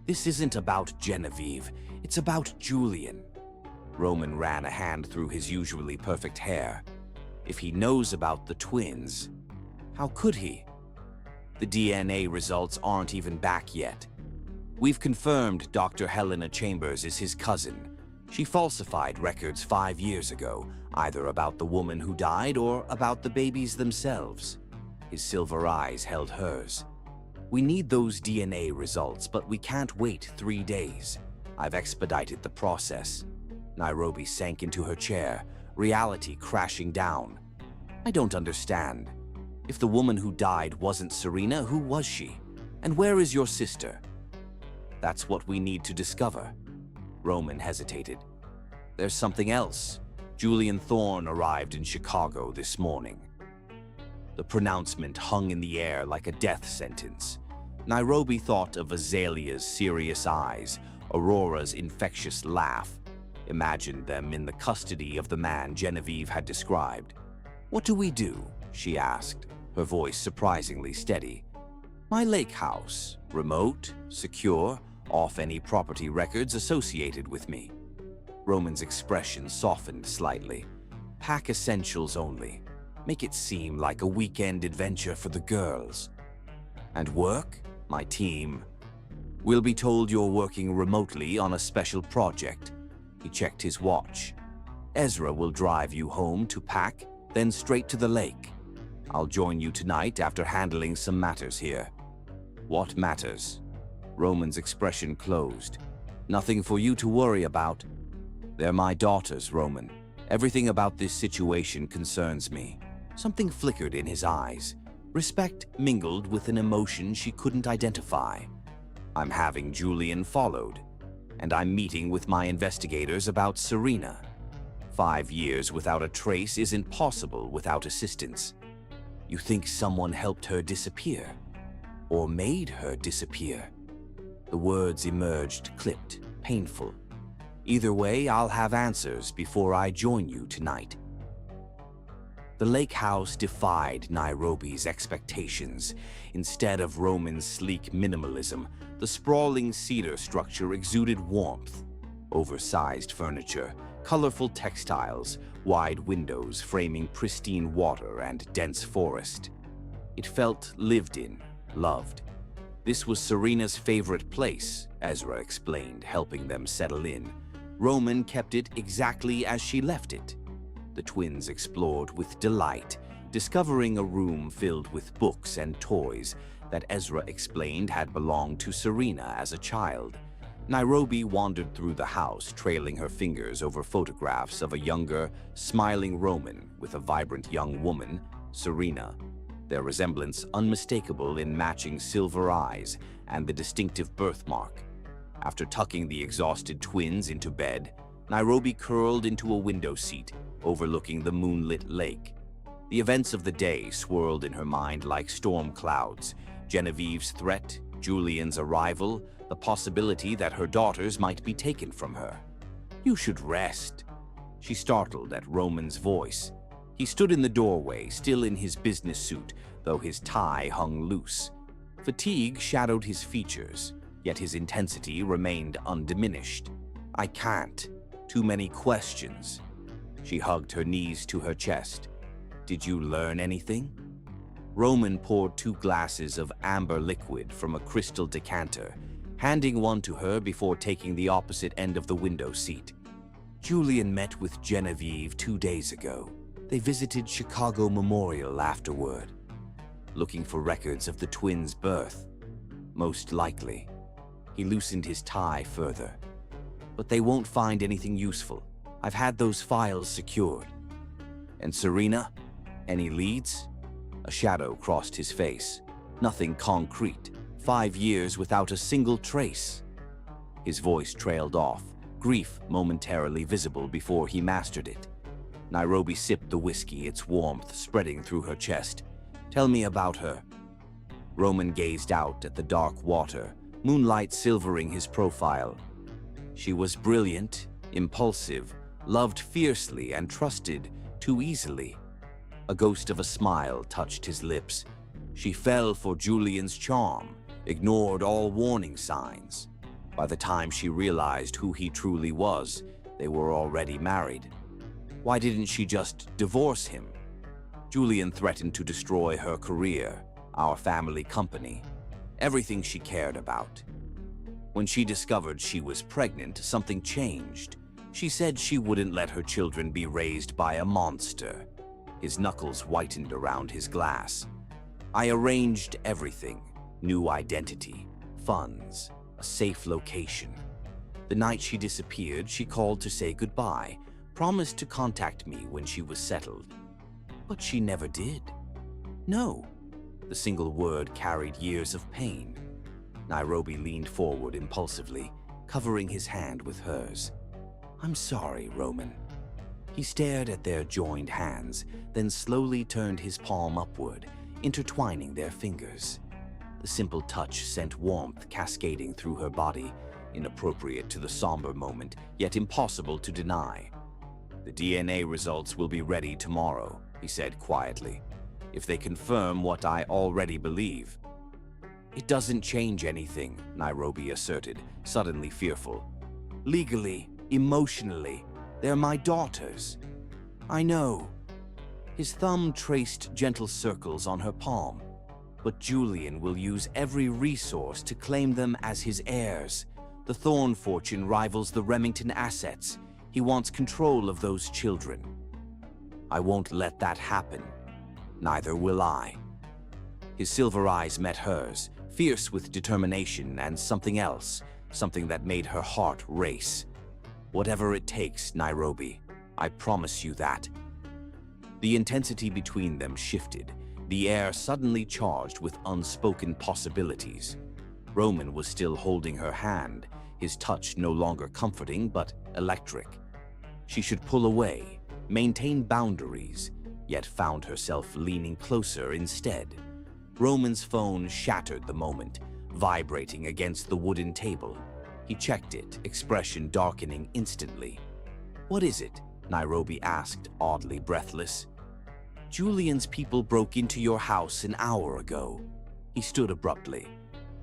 This isn't about Genevieve, it's about Julian. Roman ran a hand through his usually perfect hair. If he knows about the twins, how could he? The DNA results aren't even back yet. We've confirmed Dr. Helena Chambers is his cousin. She falsified records 5 years ago, either about the woman who died or about the babies themselves. His silver eyes held hers. We need those DNA results, but we can't wait 3 days. I've expedited the process. Nairobi sank into her chair, reality crashing down. I don't understand. If the woman who died wasn't Serena, who was she? And where is your sister? That's what we need to discover. Roman hesitated. There's something else. Julian Thorne arrived in Chicago this morning. The pronouncement hung in the air like a death sentence. Nairobi thought of Azalea's serious eyes, Aurora's infectious laugh, imagined them in the custody of the man Genevieve had described. What do we do? She asked, her voice surprisingly steady. My lake house, remote, secure, off any property records associated with me. Roman's expression softened slightly. Pack essentials only. Make it seem like a weekend adventure for the girls. And work? My team. We'll be told you're working remotely on a special project. He checked his watch. Ezra will drive you home to pack, then straight to the lake. I'll join you tonight after handling some matters here. What matters? Roman's expression closed. Nothing for you to worry about. They're my daughters, Roman. Everything about this situation concerns me. Something flickered in his eyes. Respect mingled with an emotion she couldn't identify. I'm having Julian followed, and I'm meeting with my investigators about Serena. 5 years without a trace isn't possible without assistance. You think someone helped her disappear? Or made her disappear? The words emerged clipped, painful. Either way, I'll have answers before I join you tonight. The lake house defied Nairobi's expectations. Instead of Roman's sleek minimalism, the sprawling cedar structure exuded warmth. Oversized furniture, colorful textiles, wide windows framing pristine water and dense forest. It felt lived in, loved. This was Serena's favorite place, Ezra explained, helping them settle in. Roman kept it exactly as she left it. The twins explored with delight, discovering a room filled with books and toys that Ezra explained had belonged to Serena as a child. Nairobi wandered through the house, trailing her fingers over photographs of a younger, smiling Roman with a vibrant young woman, Serena, their resemblance unmistakable in matching silver eyes and the distinctive birthmark. After tucking the exhausted twins into bed, Nairobi curled into a window seat, overlooking the moonlit lake. The events of the day swirled in her mind like storm clouds. Genevieve's threat, Julian's arrival, the possibility that her daughters might be taken from her. You should rest. She startled at Roman's voice. He stood in the doorway, still in his business suit, though his tie hung loose. Fatigue shadowed his features, yet his intensity remained undiminished. I can't. Too many questions. She hugged her knees to her chest. Did you learn anything? Roman poured 2 glasses of amber liquid from a crystal decanter, handing one to her before taking the opposite end of the window seat. Julian met with Genevieve 2 days ago. They visited Chicago Memorial afterward, looking for records of the twins' birth. Most likely. He loosened his tie further. But they won't find anything useful. I've had those files secured. And Serena? Any leads? A shadow crossed his face. Nothing concrete. 5 years without a single trace. His voice trailed off, grief momentarily visible before he mastered it. Nairobi sipped the whiskey, its warmth spreading through her chest. Tell me about her. Roman gazed out at the dark water, moonlight silvering his profile. She was brilliant, impulsive, loved fiercely, and trusted too easily. A ghost of a smile touched his lips. She fell for Julian's charm, ignored all warning signs. By the time she realized who he truly was, they were already married. Why didn't she just divorce him? Julian threatened to destroy her career, our family company, everything she cared about. When she discovered she was pregnant, something changed. She said she wouldn't let her children be raised by a monster. His knuckles whitened around his glass. I arranged everything. New identity, funds, a safe location. The night she disappeared, she called to say goodbye, promised to contact me when she was settled. But she never did. No. The single word carried years of pain. Nairobi leaned forward impulsively, covering his hand with hers. I'm sorry, Roman. He stared at their joined hands, then slowly turned his palm upward, intertwining their fingers. The simple touch sent warmth cascading through her body, inappropriate to the somber moment, yet impossible to deny. The DNA results will be ready tomorrow, he said quietly, if they confirm what I already believe. It doesn't change anything, Nairobi asserted, suddenly fearful. Legally, emotionally, they're my daughters. I know. His thumb traced gentle circles on her palm. But Julian will use every resource to claim them as his heirs. The Thorne fortune rivals the Remington assets. He wants control of those children. I won't let that happen. Neither will I. His silver eyes met hers, fierce with determination and something else, something that made her heart race. Whatever it takes, Nairobi, I promise you that. The intensity between them shifted, the air suddenly charged with unspoken possibilities. Roman was still holding her hand, his touch no longer comforting but electric. She should pull away, maintain boundaries, yet found herself leaning closer instead. Roman's phone shattered the moment, vibrating against the wooden table. He checked it, expression darkening instantly. What is it? Nairobi asked, oddly breathless. Julian's people broke into your house an hour ago. He stood abruptly.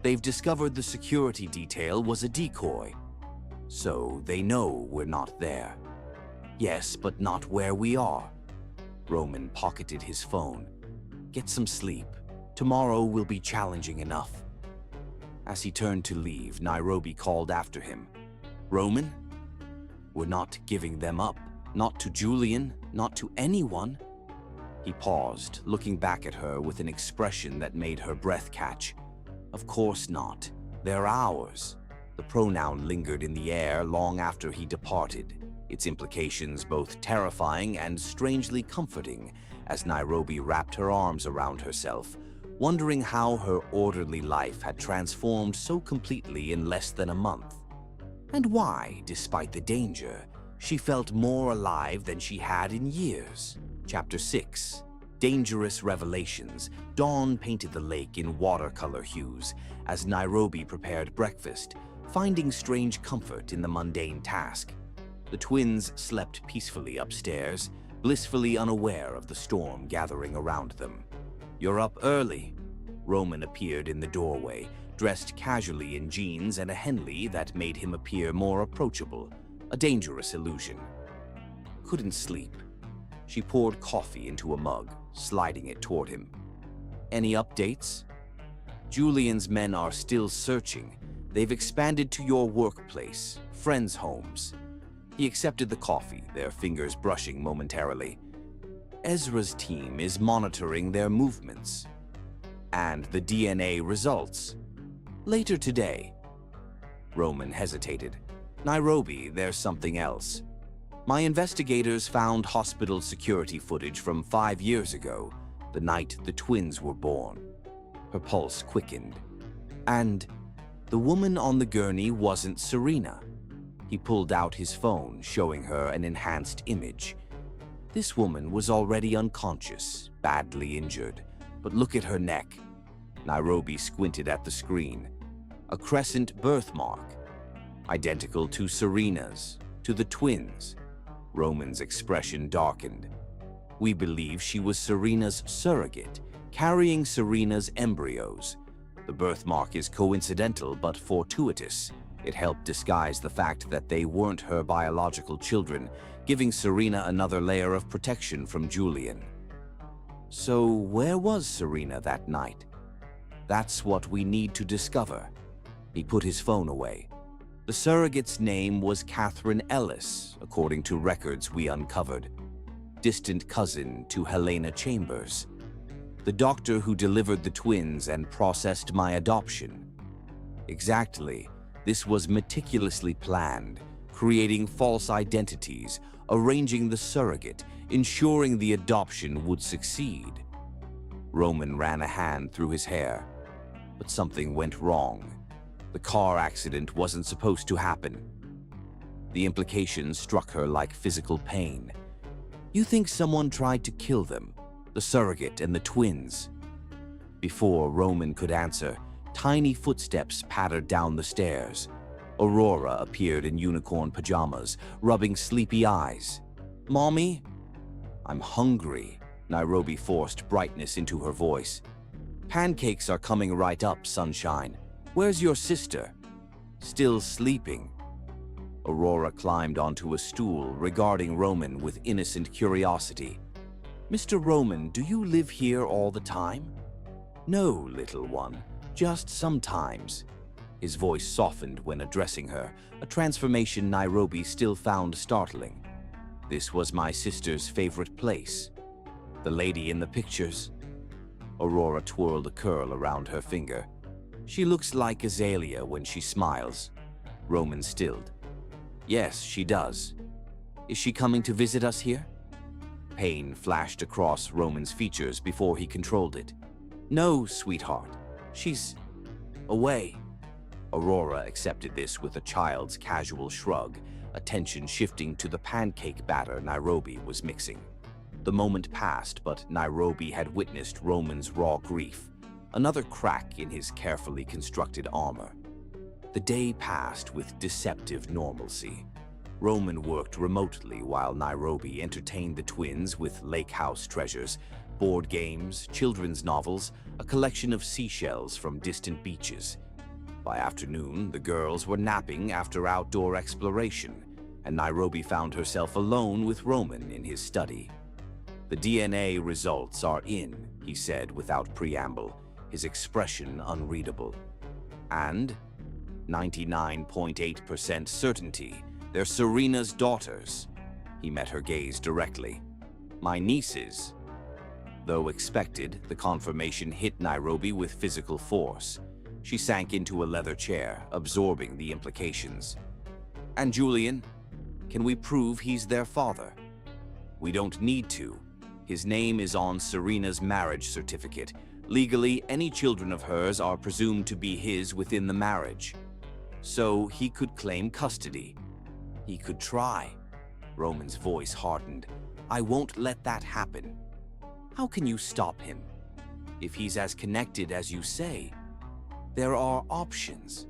They've discovered the security detail was a decoy. So they know we're not there. Yes, but not where we are. Roman pocketed his phone. Get some sleep. Tomorrow will be challenging enough. As he turned to leave, Nairobi called after him. Roman? We're not giving them up. Not to Julian, not to anyone. He paused, looking back at her with an expression that made her breath catch. Of course not. They're ours. The pronoun lingered in the air long after he departed, its implications both terrifying and strangely comforting as Nairobi wrapped her arms around herself, wondering how her orderly life had transformed so completely in less than a month. And why, despite the danger, she felt more alive than she had in years. Chapter 6. Dangerous Revelations. Dawn painted the lake in watercolor hues as Nairobi prepared breakfast, finding strange comfort in the mundane task. The twins slept peacefully upstairs, blissfully unaware of the storm gathering around them. You're up early. Roman appeared in the doorway, dressed casually in jeans and a Henley that made him appear more approachable, a dangerous illusion. Couldn't sleep. She poured coffee into a mug, sliding it toward him. Any updates? Julian's men are still searching. They've expanded to your workplace, friends' homes. He accepted the coffee, their fingers brushing momentarily. Ezra's team is monitoring their movements. And the DNA results. Later today. Roman hesitated. Nairobi, there's something else. My investigators found hospital security footage from 5 years ago, the night the twins were born. Her pulse quickened. And the woman on the gurney wasn't Serena. He pulled out his phone, showing her an enhanced image. This woman was already unconscious, badly injured. But look at her neck. Nairobi squinted at the screen. A crescent birthmark, identical to Serena's, to the twins. Roman's expression darkened. We believe she was Serena's surrogate, carrying Serena's embryos. The birthmark is coincidental but fortuitous. It helped disguise the fact that they weren't her biological children, giving Serena another layer of protection from Julian. So where was Serena that night? That's what we need to discover. He put his phone away. The surrogate's name was Catherine Ellis, according to records we uncovered. Distant cousin to Helena Chambers, the doctor who delivered the twins and processed my adoption. Exactly, this was meticulously planned, creating false identities, arranging the surrogate, ensuring the adoption would succeed. Roman ran a hand through his hair, but something went wrong. The car accident wasn't supposed to happen. The implications struck her like physical pain. You think someone tried to kill them, the surrogate and the twins? Before Roman could answer, tiny footsteps pattered down the stairs. Aurora appeared in unicorn pajamas, rubbing sleepy eyes. "Mommy?" "I'm hungry," Nairobi forced brightness into her voice. "Pancakes are coming right up, sunshine. Where's your sister?" "Still sleeping." Aurora climbed onto a stool, regarding Roman with innocent curiosity. "Mr. Roman, do you live here all the time?" "No, little one, just sometimes." His voice softened when addressing her, a transformation Nairobi still found startling. "This was my sister's favorite place." "The lady in the pictures?" Aurora twirled a curl around her finger. "She looks like Azalea when she smiles." Roman stilled. "Yes, she does. Is she coming to visit us here?" Pain flashed across Roman's features before he controlled it. "No, sweetheart. She's away." Aurora accepted this with a child's casual shrug, attention shifting to the pancake batter Nairobi was mixing. The moment passed, but Nairobi had witnessed Roman's raw grief, another crack in his carefully constructed armor. The day passed with deceptive normalcy. Roman worked remotely while Nairobi entertained the twins with lake house treasures, board games, children's novels, a collection of seashells from distant beaches. By afternoon, the girls were napping after outdoor exploration, and Nairobi found herself alone with Roman in his study. "The DNA results are in," he said without preamble, his expression unreadable. "And 99.8% certainty, they're Serena's daughters." He met her gaze directly. "My nieces." Though expected, the confirmation hit Nairobi with physical force. She sank into a leather chair, absorbing the implications. "And Julian? Can we prove he's their father?" "We don't need to. His name is on Serena's marriage certificate. Legally, any children of hers are presumed to be his within the marriage. So he could claim custody." "He could try." Roman's voice hardened. "I won't let that happen." "How can you stop him? If he's as connected as you say?" "There are options."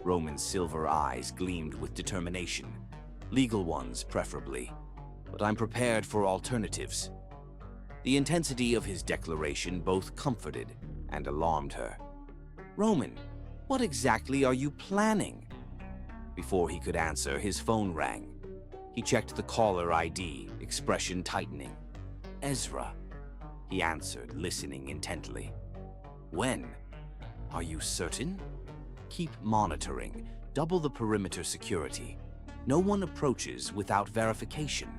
Roman's silver eyes gleamed with determination. "Legal ones, preferably. But I'm prepared for alternatives." The intensity of his declaration both comforted and alarmed her. "Roman, what exactly are you planning?" Before he could answer, his phone rang. He checked the caller ID, expression tightening. "Ezra," he answered, listening intently. "When? Are you certain?" "Keep monitoring. Double the perimeter security. No one approaches without verification."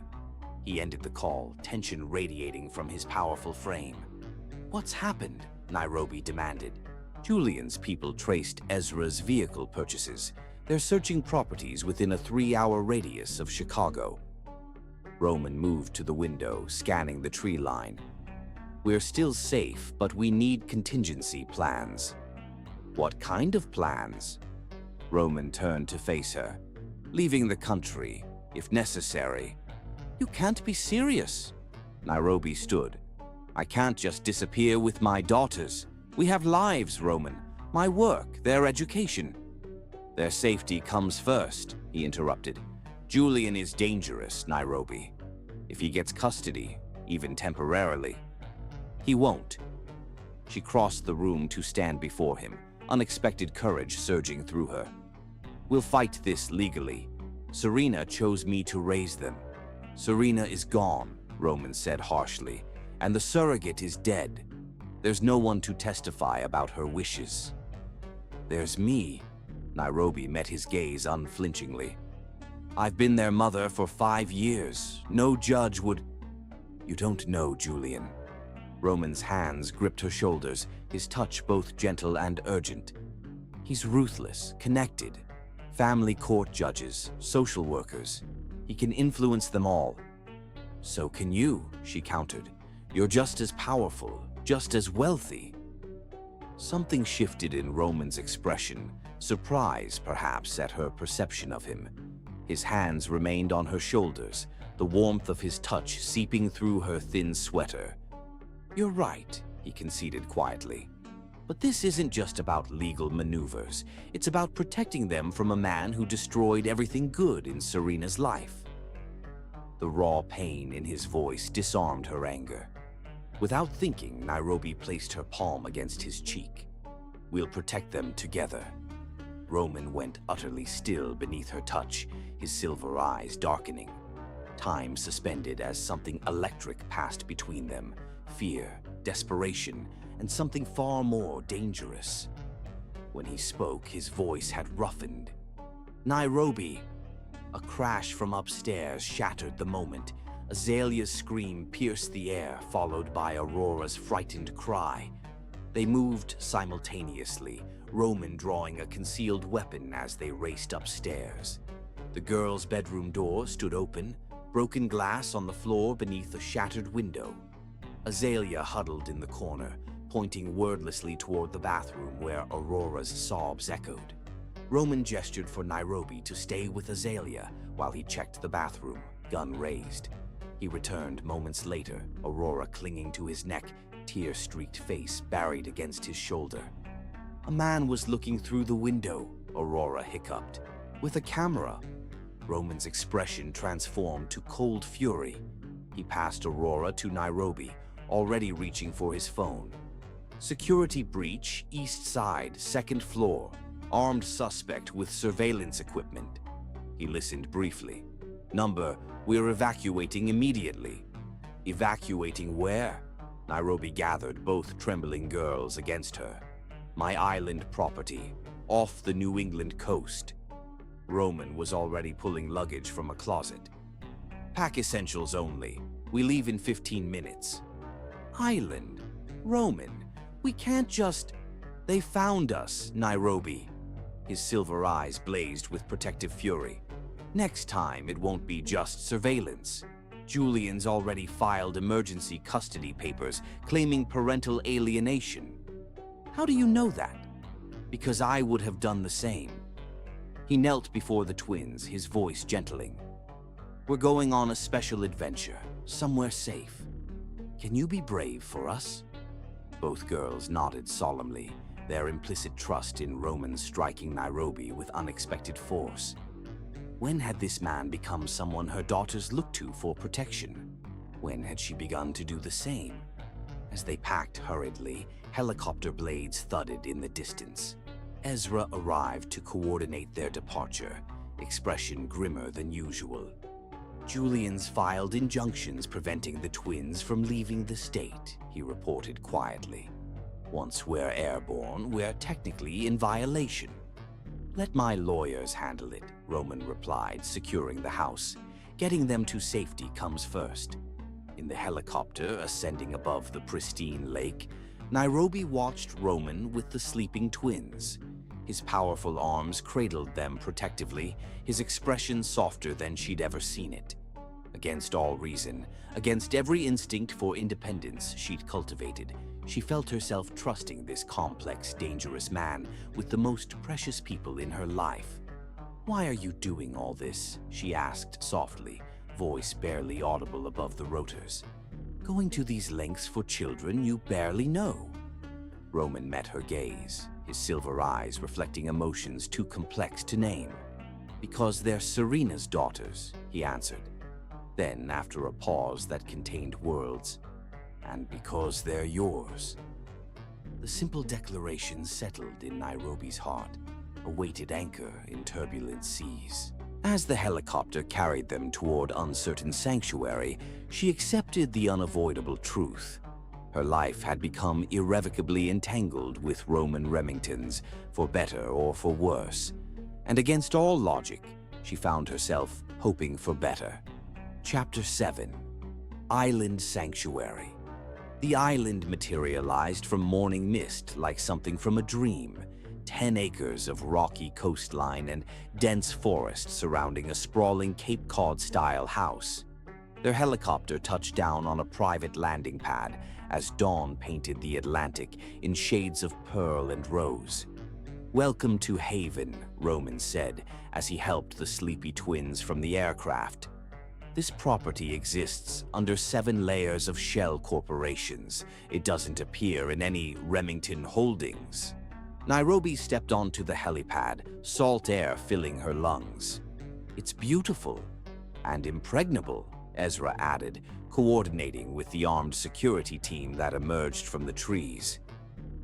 He ended the call, tension radiating from his powerful frame. "What's happened?" Nairobi demanded. "Julian's people traced Ezra's vehicle purchases. They're searching properties within a 3-hour radius of Chicago." Roman moved to the window, scanning the tree line. We're still safe, but we need contingency plans. What kind of plans? Roman turned to face her. Leaving the country, if necessary. You can't be serious. Nairobi stood. I can't just disappear with my daughters. We have lives, Roman. My work, their education. Their safety comes first, he interrupted. Julian is dangerous, Nairobi. If he gets custody, even temporarily. He won't. She crossed the room to stand before him, unexpected courage surging through her. We'll fight this legally. Serena chose me to raise them. Serena is gone, Roman said harshly, and the surrogate is dead. There's no one to testify about her wishes. There's me. Nairobi met his gaze unflinchingly. I've been their mother for 5 years. No judge would... You don't know, Julian. Roman's hands gripped her shoulders, his touch both gentle and urgent. He's ruthless, connected. Family court judges, social workers. He can influence them all. So can you, she countered. You're just as powerful, just as wealthy. Something shifted in Roman's expression, surprise perhaps at her perception of him. His hands remained on her shoulders, the warmth of his touch seeping through her thin sweater. You're right, he conceded quietly. But this isn't just about legal maneuvers. It's about protecting them from a man who destroyed everything good in Serena's life. The raw pain in his voice disarmed her anger. Without thinking, Nairobi placed her palm against his cheek. We'll protect them together. Roman went utterly still beneath her touch, his silver eyes darkening. Time suspended as something electric passed between them. Fear, desperation, and something far more dangerous. When he spoke, his voice had roughened. Nairobi! A crash from upstairs shattered the moment. Azalea's scream pierced the air, followed by Aurora's frightened cry. They moved simultaneously, Roman drawing a concealed weapon as they raced upstairs. The girl's bedroom door stood open, broken glass on the floor beneath a shattered window. Azalea huddled in the corner, pointing wordlessly toward the bathroom where Aurora's sobs echoed. Roman gestured for Nairobi to stay with Azalea while he checked the bathroom, gun raised. He returned moments later, Aurora clinging to his neck, tear-streaked face buried against his shoulder. A man was looking through the window, Aurora hiccuped. With a camera. Roman's expression transformed to cold fury. He passed Aurora to Nairobi, already reaching for his phone. Security breach, east side, 2nd floor. Armed suspect with surveillance equipment. He listened briefly. Number, we're evacuating immediately. Evacuating where? Nairobi gathered both trembling girls against her. My island property, off the New England coast. Roman was already pulling luggage from a closet. Pack essentials only. We leave in 15 minutes. Island? Roman, we can't just... They found us, Nairobi. His silver eyes blazed with protective fury. Next time, it won't be just surveillance. Julian's already filed emergency custody papers claiming parental alienation. How do you know that? Because I would have done the same. He knelt before the twins, his voice gentling. We're going on a special adventure, somewhere safe. Can you be brave for us? Both girls nodded solemnly, their implicit trust in Roman striking Nairobi with unexpected force. When had this man become someone her daughters looked to for protection? When had she begun to do the same? As they packed hurriedly, helicopter blades thudded in the distance. Ezra arrived to coordinate their departure, expression grimmer than usual. Julian's filed injunctions preventing the twins from leaving the state, he reported quietly. Once we're airborne, we're technically in violation. Let my lawyers handle it, Roman replied, securing the house. Getting them to safety comes first. In the helicopter ascending above the pristine lake, Nairobi watched Roman with the sleeping twins. His powerful arms cradled them protectively, his expression softer than she'd ever seen it. Against all reason, against every instinct for independence she'd cultivated, she felt herself trusting this complex, dangerous man with the most precious people in her life. "Why are you doing all this?" she asked softly, voice barely audible above the rotors. "Going to these lengths for children you barely know." Roman met her gaze, his silver eyes reflecting emotions too complex to name. "Because they're Serena's daughters," he answered. Then, after a pause that contained words, "And because they're yours." The simple declaration settled in Nairobi's heart, a weighted anchor in turbulent seas. As the helicopter carried them toward uncertain sanctuary, she accepted the unavoidable truth. Her life had become irrevocably entangled with Roman Remingtons, for better or for worse. And against all logic, she found herself hoping for better. Chapter 7. Island Sanctuary. The island materialized from morning mist like something from a dream. 10 acres of rocky coastline and dense forest surrounding a sprawling Cape Cod-style house. Their helicopter touched down on a private landing pad as dawn painted the Atlantic in shades of pearl and rose. "Welcome to Haven," Roman said as he helped the sleepy twins from the aircraft. "This property exists under 7 layers of shell corporations. It doesn't appear in any Remington holdings." Nairobi stepped onto the helipad, salt air filling her lungs. "It's beautiful and impregnable," Ezra added, coordinating with the armed security team that emerged from the trees.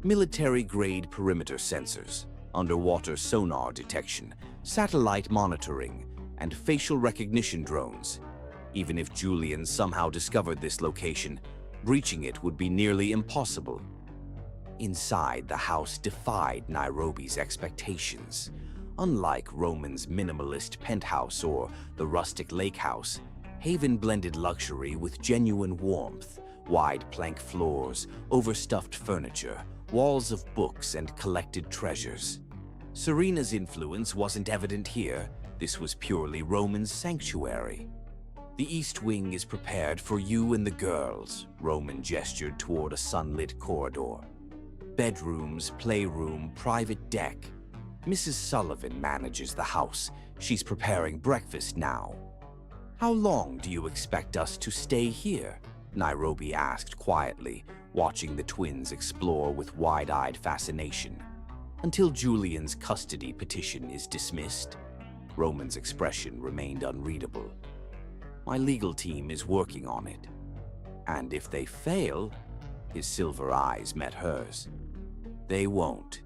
Military-grade perimeter sensors, underwater sonar detection, satellite monitoring, and facial recognition drones. Even if Julian somehow discovered this location, breaching it would be nearly impossible. Inside, the house defied Nairobi's expectations. Unlike Roman's minimalist penthouse or the rustic lake house, Haven blended luxury with genuine warmth, wide plank floors, overstuffed furniture, walls of books and collected treasures. Serena's influence wasn't evident here. This was purely Roman's sanctuary. "The East Wing is prepared for you and the girls," Roman gestured toward a sunlit corridor. "Bedrooms, playroom, private deck. Mrs. Sullivan manages the house. She's preparing breakfast now." "How long do you expect us to stay here?" Nairobi asked quietly, watching the twins explore with wide-eyed fascination. "Until Julian's custody petition is dismissed." Roman's expression remained unreadable. "My legal team is working on it. And if they fail," his silver eyes met hers. "They won't."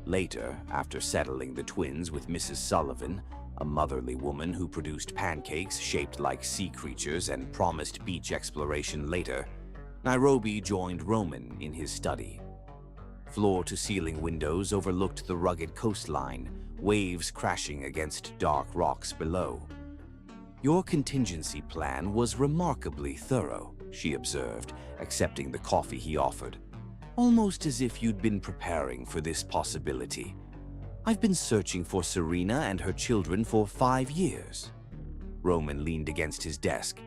Later, after settling the twins with Mrs. Sullivan, a motherly woman who produced pancakes shaped like sea creatures and promised beach exploration later, Nairobi joined Roman in his study. Floor-to-ceiling windows overlooked the rugged coastline, waves crashing against dark rocks below. "Your contingency plan was remarkably thorough," she observed, accepting the coffee he offered. "Almost as if you'd been preparing for this possibility. I've been searching for Serena and her children for 5 years." Roman leaned against his desk.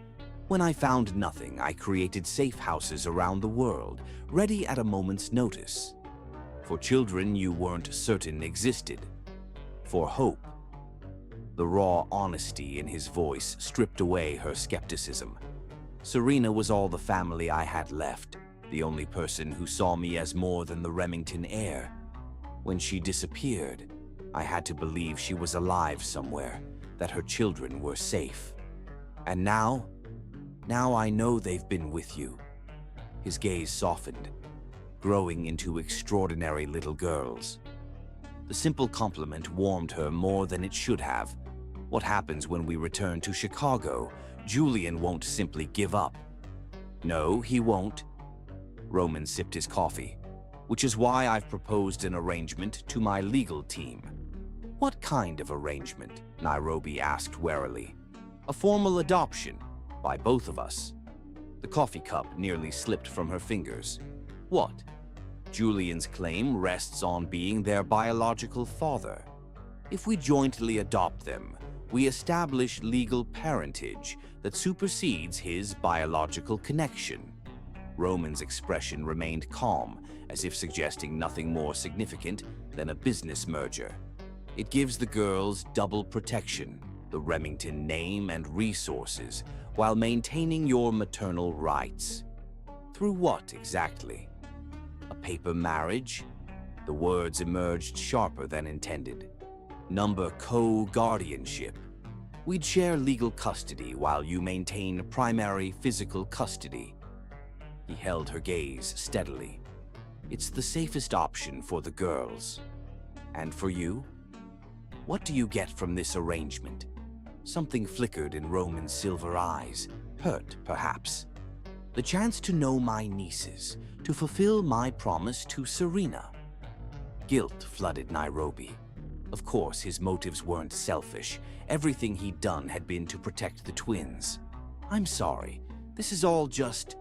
"When I found nothing, I created safe houses around the world, ready at a moment's notice. For children you weren't certain existed. For hope." The raw honesty in his voice stripped away her skepticism. "Serena was all the family I had left, the only person who saw me as more than the Remington heir. When she disappeared, I had to believe she was alive somewhere, that her children were safe. And now I know they've been with you." His gaze softened, growing into extraordinary little girls. The simple compliment warmed her more than it should have. "What happens when we return to Chicago? Julian won't simply give up." "No, he won't." Roman sipped his coffee. "Which is why I've proposed an arrangement to my legal team." "What kind of arrangement?" Nairobi asked warily. "A formal adoption, by both of us." The coffee cup nearly slipped from her fingers. "What?" "Julian's claim rests on being their biological father. If we jointly adopt them, we establish legal parentage that supersedes his biological connection. Roman's expression remained calm, as if suggesting nothing more significant than a business merger. It gives the girls double protection, the Remington name and resources, while maintaining your maternal rights. Through what exactly? A paper marriage? The words emerged sharper than intended. Number co-guardianship. We'd share legal custody while you maintain primary physical custody. He held her gaze steadily. It's the safest option for the girls. And for you? What do you get from this arrangement? Something flickered in Roman's silver eyes, hurt perhaps. The chance to know my nieces, to fulfill my promise to Serena. Guilt flooded Nairobi. Of course, his motives weren't selfish. Everything he'd done had been to protect the twins. I'm sorry, this is all just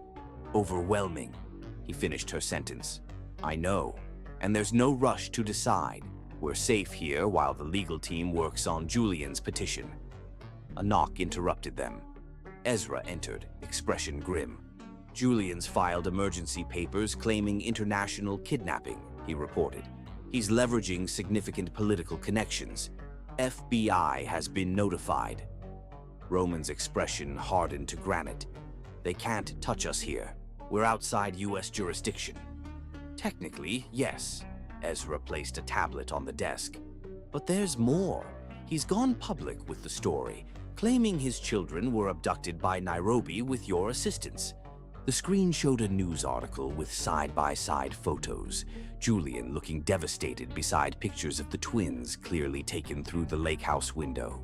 overwhelming, he finished her sentence. I know, and there's no rush to decide. We're safe here while the legal team works on Julian's petition. A knock interrupted them. Ezra entered, expression grim. Julian's filed emergency papers claiming international kidnapping, he reported. He's leveraging significant political connections. FBI has been notified. Roman's expression hardened to granite. They can't touch us here. We're outside U.S. jurisdiction. Technically, yes. Ezra placed a tablet on the desk. But there's more. He's gone public with the story, claiming his children were abducted by Nairobi with your assistance. The screen showed a news article with side-by-side photos, Julian looking devastated beside pictures of the twins clearly taken through the lake house window.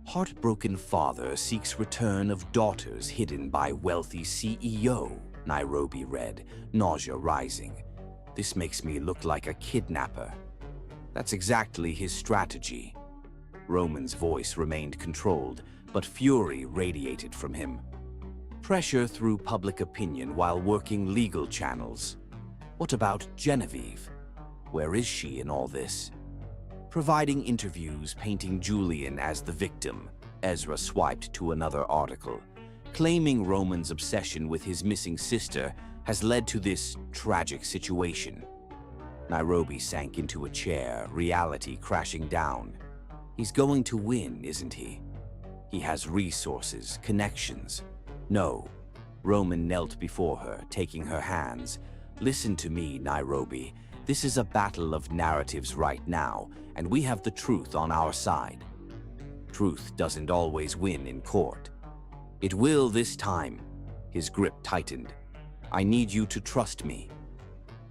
Heartbroken father seeks return of daughters hidden by wealthy CEO, Nairobi read, nausea rising. This makes me look like a kidnapper. That's exactly his strategy. Roman's voice remained controlled, but fury radiated from him. Pressure through public opinion while working legal channels. What about Genevieve? Where is she in all this? Providing interviews painting Julian as the victim, Ezra swiped to another article. Claiming Roman's obsession with his missing sister has led to this tragic situation. Nairobi sank into a chair, reality crashing down. He's going to win, isn't he? He has resources, connections. No. Roman knelt before her, taking her hands. Listen to me, Nairobi. This is a battle of narratives right now, and we have the truth on our side. Truth doesn't always win in court. It will this time. His grip tightened. I need you to trust me.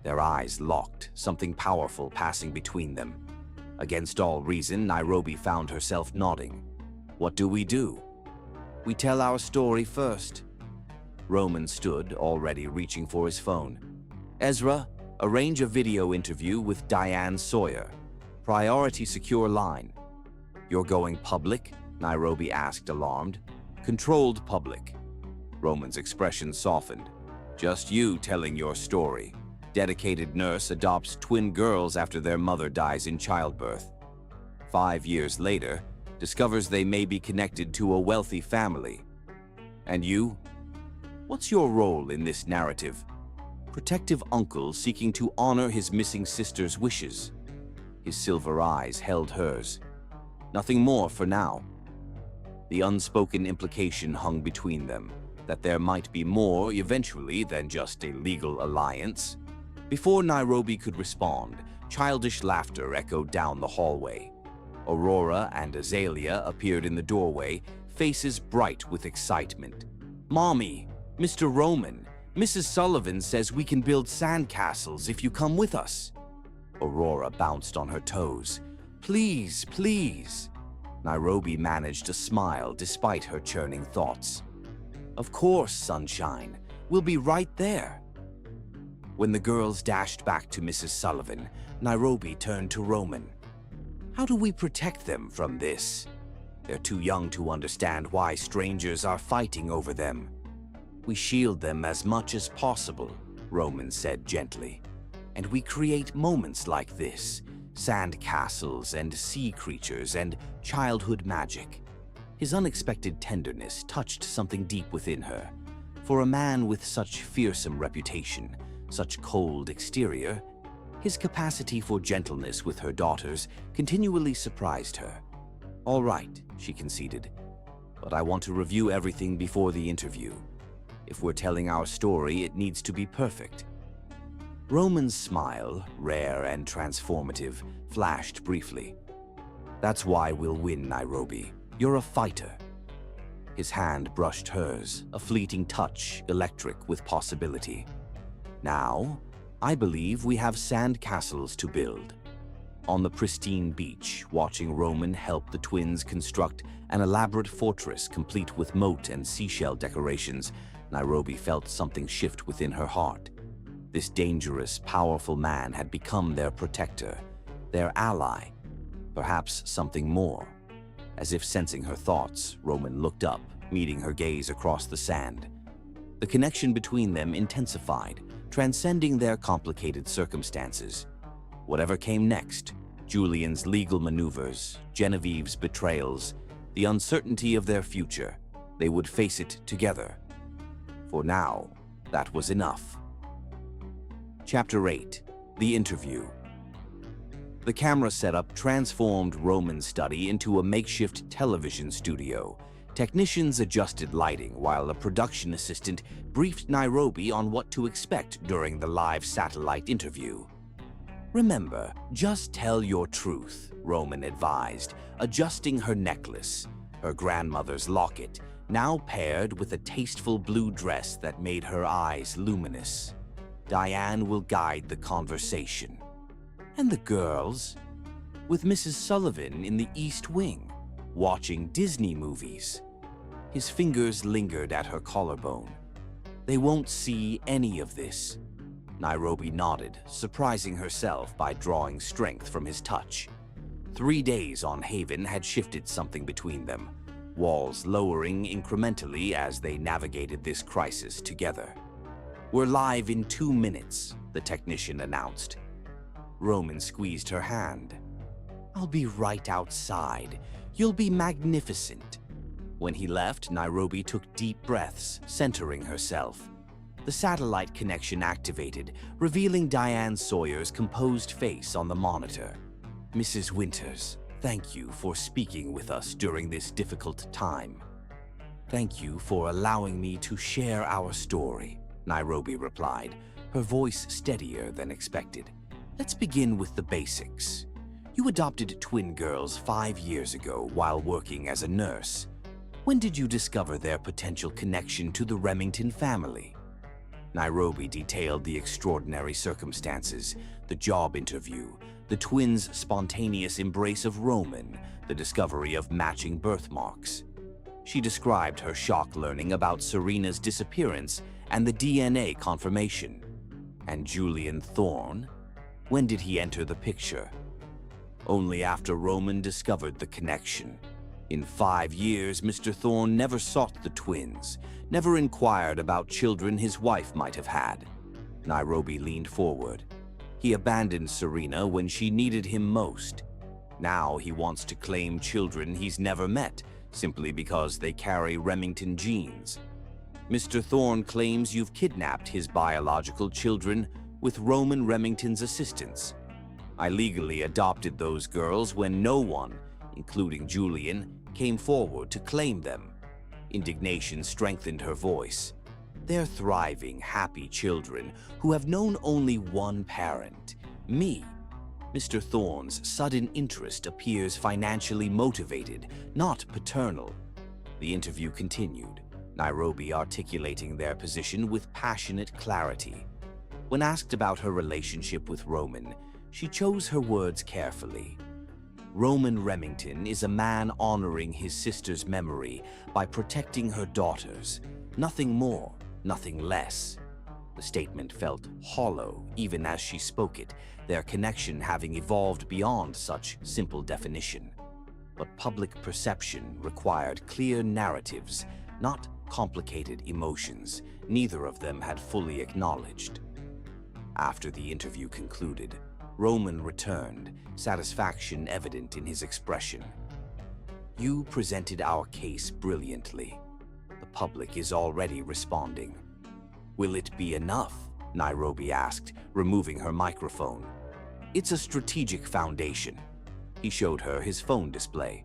Their eyes locked, something powerful passing between them. Against all reason, Nairobi found herself nodding. What do? We tell our story first. Roman stood, already reaching for his phone. Ezra, arrange a video interview with Diane Sawyer. Priority secure line. You're going public? Nairobi asked, alarmed. Controlled public. Roman's expression softened. Just you telling your story. Dedicated nurse adopts twin girls after their mother dies in childbirth. 5 years later, discovers they may be connected to a wealthy family. And you? What's your role in this narrative? Protective uncle seeking to honor his missing sister's wishes. His silver eyes held hers. Nothing more for now. The unspoken implication hung between them, that there might be more eventually than just a legal alliance. Before Nairobi could respond, childish laughter echoed down the hallway. Aurora and Azalea appeared in the doorway, faces bright with excitement. Mommy, Mr. Roman, Mrs. Sullivan says we can build sandcastles if you come with us. Aurora bounced on her toes. Please, please. Nairobi managed a smile despite her churning thoughts. Of course, sunshine. We'll be right there. When the girls dashed back to Mrs. Sullivan, Nairobi turned to Roman. How do we protect them from this? They're too young to understand why strangers are fighting over them. We shield them as much as possible, Roman said gently. And we create moments like this, sand castles and sea creatures and childhood magic. His unexpected tenderness touched something deep within her. For a man with such fearsome reputation, such cold exterior, his capacity for gentleness with her daughters continually surprised her. "All right," she conceded, "but I want to review everything before the interview. If we're telling our story, it needs to be perfect." Roman's smile, rare and transformative, flashed briefly. "That's why we'll win, Nairobi. You're a fighter." His hand brushed hers, a fleeting touch, electric with possibility. "Now, I believe we have sand castles to build." On the pristine beach, watching Roman help the twins construct an elaborate fortress complete with moat and seashell decorations, Nairobi felt something shift within her heart. This dangerous, powerful man had become their protector, their ally, perhaps something more. As if sensing her thoughts, Roman looked up, meeting her gaze across the sand. The connection between them intensified, transcending their complicated circumstances. Whatever came next, Julian's legal maneuvers, Genevieve's betrayals, the uncertainty of their future, they would face it together. For now, that was enough. Chapter 8. The Interview. The camera setup transformed Roman's study into a makeshift television studio. Technicians adjusted lighting while a production assistant briefed Nairobi on what to expect during the live satellite interview. "Remember, just tell your truth," Roman advised, adjusting her necklace, her grandmother's locket, now paired with a tasteful blue dress that made her eyes luminous. "Diane will guide the conversation." "And the girls?" "With Mrs. Sullivan in the East Wing, watching Disney movies." His fingers lingered at her collarbone. "They won't see any of this." Nairobi nodded, surprising herself by drawing strength from his touch. 3 days on Haven had shifted something between them, walls lowering incrementally as they navigated this crisis together. "We're live in 2 minutes," the technician announced. Roman squeezed her hand. "I'll be right outside. You'll be magnificent." When he left, Nairobi took deep breaths, centering herself. The satellite connection activated, revealing Diane Sawyer's composed face on the monitor. "Mrs. Winters, thank you for speaking with us during this difficult time." "Thank you for allowing me to share our story," Nairobi replied, her voice steadier than expected. "Let's begin with the basics. You adopted twin girls 5 years ago while working as a nurse. When did you discover their potential connection to the Remington family?" Nairobi detailed the extraordinary circumstances, the job interview, the twins' spontaneous embrace of Roman, the discovery of matching birthmarks. She described her shock learning about Serena's disappearance and the DNA confirmation. And Julian Thorne? When did he enter the picture? Only after Roman discovered the connection. In 5 years, Mr. Thorne never sought the twins, never inquired about children his wife might have had. Nairobi leaned forward. He abandoned Serena when she needed him most. Now he wants to claim children he's never met, simply because they carry Remington genes. Mr. Thorne claims you've kidnapped his biological children with Roman Remington's assistance. I legally adopted those girls when no one, including Julian, came forward to claim them. Indignation strengthened her voice. They're thriving, happy children who have known only one parent, me. Mr. Thorne's sudden interest appears financially motivated, not paternal. The interview continued, Nairobi articulating their position with passionate clarity. When asked about her relationship with Roman, she chose her words carefully. Roman Remington is a man honoring his sister's memory by protecting her daughters. Nothing more, nothing less. The statement felt hollow even as she spoke it, their connection having evolved beyond such simple definition. But public perception required clear narratives, not complicated emotions. Neither of them had fully acknowledged. After the interview concluded, Roman returned, satisfaction evident in his expression. You presented our case brilliantly. The public is already responding. Will it be enough? Nairobi asked, removing her microphone. It's a strategic foundation. He showed her his phone display.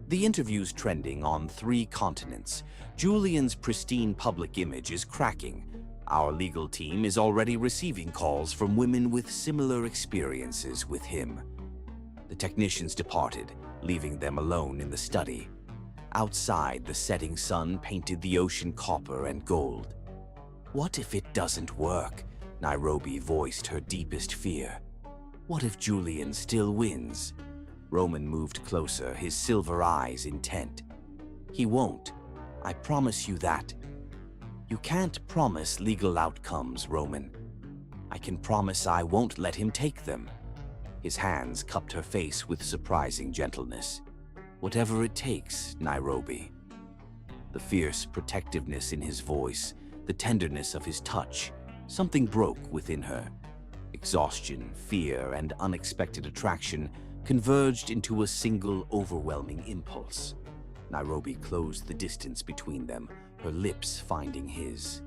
The interview's trending on 3 continents. Julian's pristine public image is cracking. Our legal team is already receiving calls from women with similar experiences with him. The technicians departed, leaving them alone in the study. Outside, the setting sun painted the ocean copper and gold. What if it doesn't work? Nairobi voiced her deepest fear. What if Julian still wins? Roman moved closer, his silver eyes intent. He won't. I promise you that. You can't promise legal outcomes, Roman. I can promise I won't let him take them. His hands cupped her face with surprising gentleness. Whatever it takes, Nairobi. The fierce protectiveness in his voice, the tenderness of his touch, something broke within her. Exhaustion, fear, and unexpected attraction converged into a single overwhelming impulse. Nairobi closed the distance between them, her lips finding his.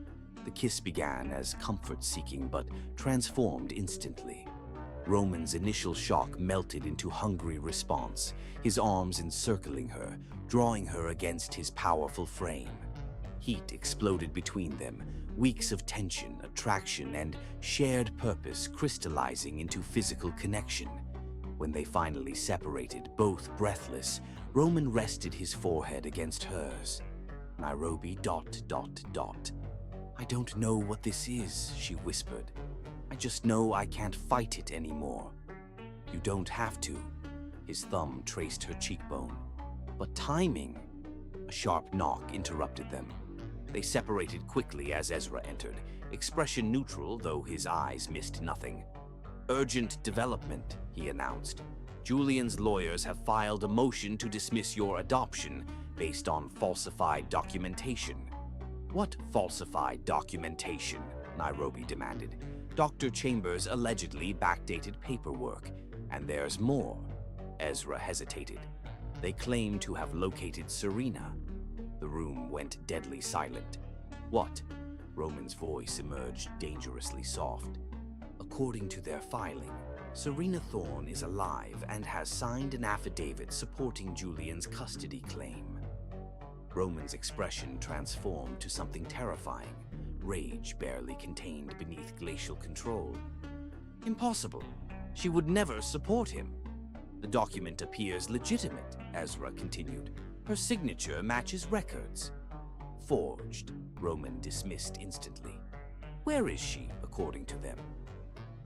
The kiss began as comfort-seeking but transformed instantly. Roman's initial shock melted into hungry response, his arms encircling her, drawing her against his powerful frame. Heat exploded between them, weeks of tension, attraction, and shared purpose crystallizing into physical connection. When they finally separated, both breathless, Roman rested his forehead against hers. Nairobi ... I don't know what this is, she whispered. I just know I can't fight it anymore. You don't have to. His thumb traced her cheekbone. But timing... A sharp knock interrupted them. They separated quickly as Ezra entered, expression neutral though his eyes missed nothing. Urgent development, he announced. Julian's lawyers have filed a motion to dismiss your adoption based on falsified documentation. What falsified documentation? Nairobi demanded. Dr. Chambers allegedly backdated paperwork, and there's more. Ezra hesitated. They claim to have located Serena. The room went deadly silent. What? Roman's voice emerged dangerously soft. According to their filing, Serena Thorne is alive and has signed an affidavit supporting Julian's custody claim. Roman's expression transformed to something terrifying, rage barely contained beneath glacial control. Impossible. She would never support him. The document appears legitimate, Ezra continued. Her signature matches records. Forged, Roman dismissed instantly. Where is she, according to them?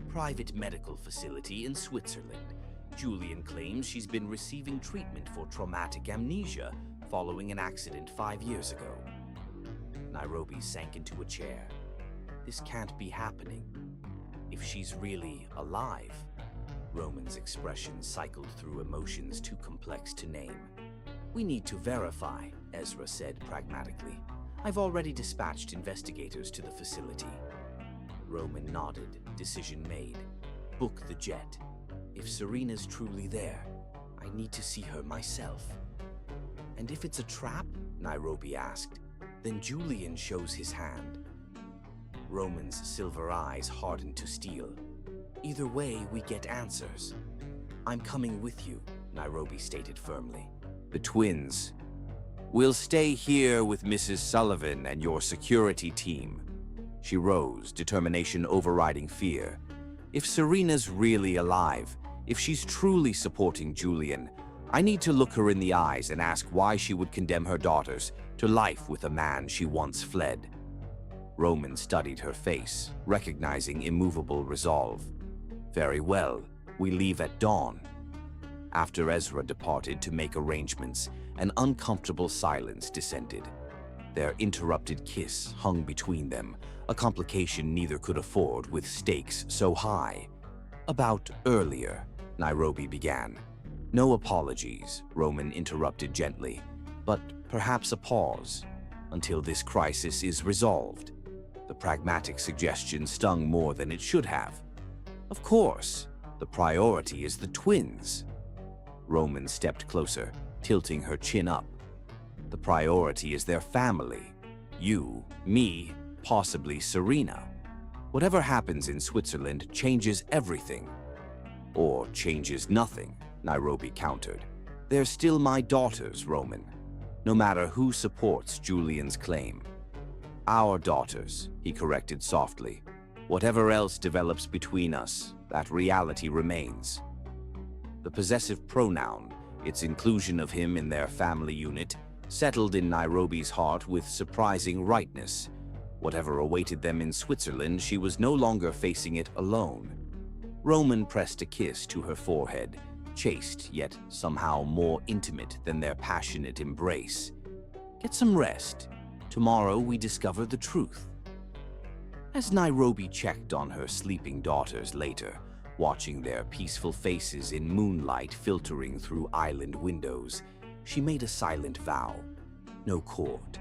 Private medical facility in Switzerland. Julian claims she's been receiving treatment for traumatic amnesia following an accident 5 years ago. Nairobi sank into a chair. This can't be happening. If she's really alive. Roman's expression cycled through emotions too complex to name. We need to verify, Ezra said pragmatically. I've already dispatched investigators to the facility. Roman nodded, decision made. Book the jet. If Serena's truly there, I need to see her myself. And if it's a trap? Nairobi asked. Then Julian shows his hand. Roman's silver eyes hardened to steel. Either way, we get answers. I'm coming with you, Nairobi stated firmly. The twins. We'll stay here with Mrs. Sullivan and your security team. She rose, determination overriding fear. If Serena's really alive, if she's truly supporting Julian, I need to look her in the eyes and ask why she would condemn her daughters to life with a man she once fled. Roman studied her face, recognizing immovable resolve. Very well, we leave at dawn. After Ezra departed to make arrangements, an uncomfortable silence descended. Their interrupted kiss hung between them, a complication neither could afford with stakes so high. About earlier, Nairobi began. No apologies, Roman interrupted gently, but perhaps a pause, until this crisis is resolved. The pragmatic suggestion stung more than it should have. Of course, the priority is the twins. Roman stepped closer, tilting her chin up. The priority is their family. You, me, possibly Serena. Whatever happens in Switzerland changes everything. Or changes nothing, Nairobi countered. They're still my daughters, Roman, no matter who supports Julian's claim. Our daughters, he corrected softly. Whatever else develops between us, that reality remains. The possessive pronoun, its inclusion of him in their family unit, settled in Nairobi's heart with surprising rightness. Whatever awaited them in Switzerland, she was no longer facing it alone. Roman pressed a kiss to her forehead, chaste yet somehow more intimate than their passionate embrace. Get some rest. Tomorrow we discover the truth. As Nairobi checked on her sleeping daughters later, watching their peaceful faces in moonlight filtering through island windows, she made a silent vow. No court,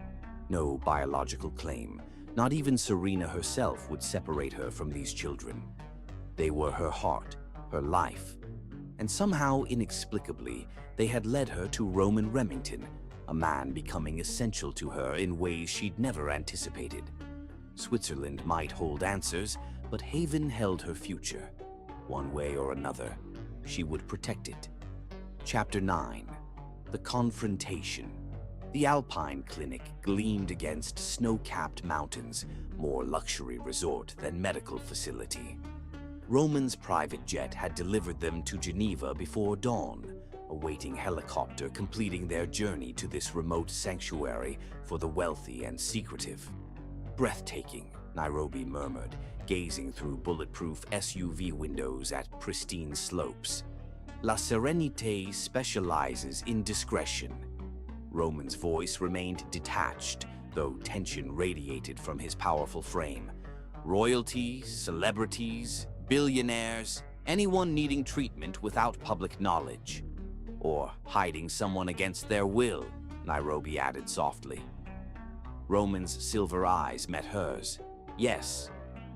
no biological claim, not even Serena herself would separate her from these children. They were her heart, her life, and somehow, inexplicably, they had led her to Roman Remington, a man becoming essential to her in ways she'd never anticipated. Switzerland might hold answers, but Haven held her future. One way or another, she would protect it. Chapter 9. The Confrontation. The Alpine Clinic gleamed against snow-capped mountains, more luxury resort than medical facility. Roman's private jet had delivered them to Geneva before dawn, a waiting helicopter completing their journey to this remote sanctuary for the wealthy and secretive. Breathtaking, Nairobi murmured, gazing through bulletproof SUV windows at pristine slopes. La Serenité specializes in discretion. Roman's voice remained detached, though tension radiated from his powerful frame. Royalty, celebrities, billionaires, anyone needing treatment without public knowledge. Or hiding someone against their will, Nairobi added softly. Roman's silver eyes met hers. Yes,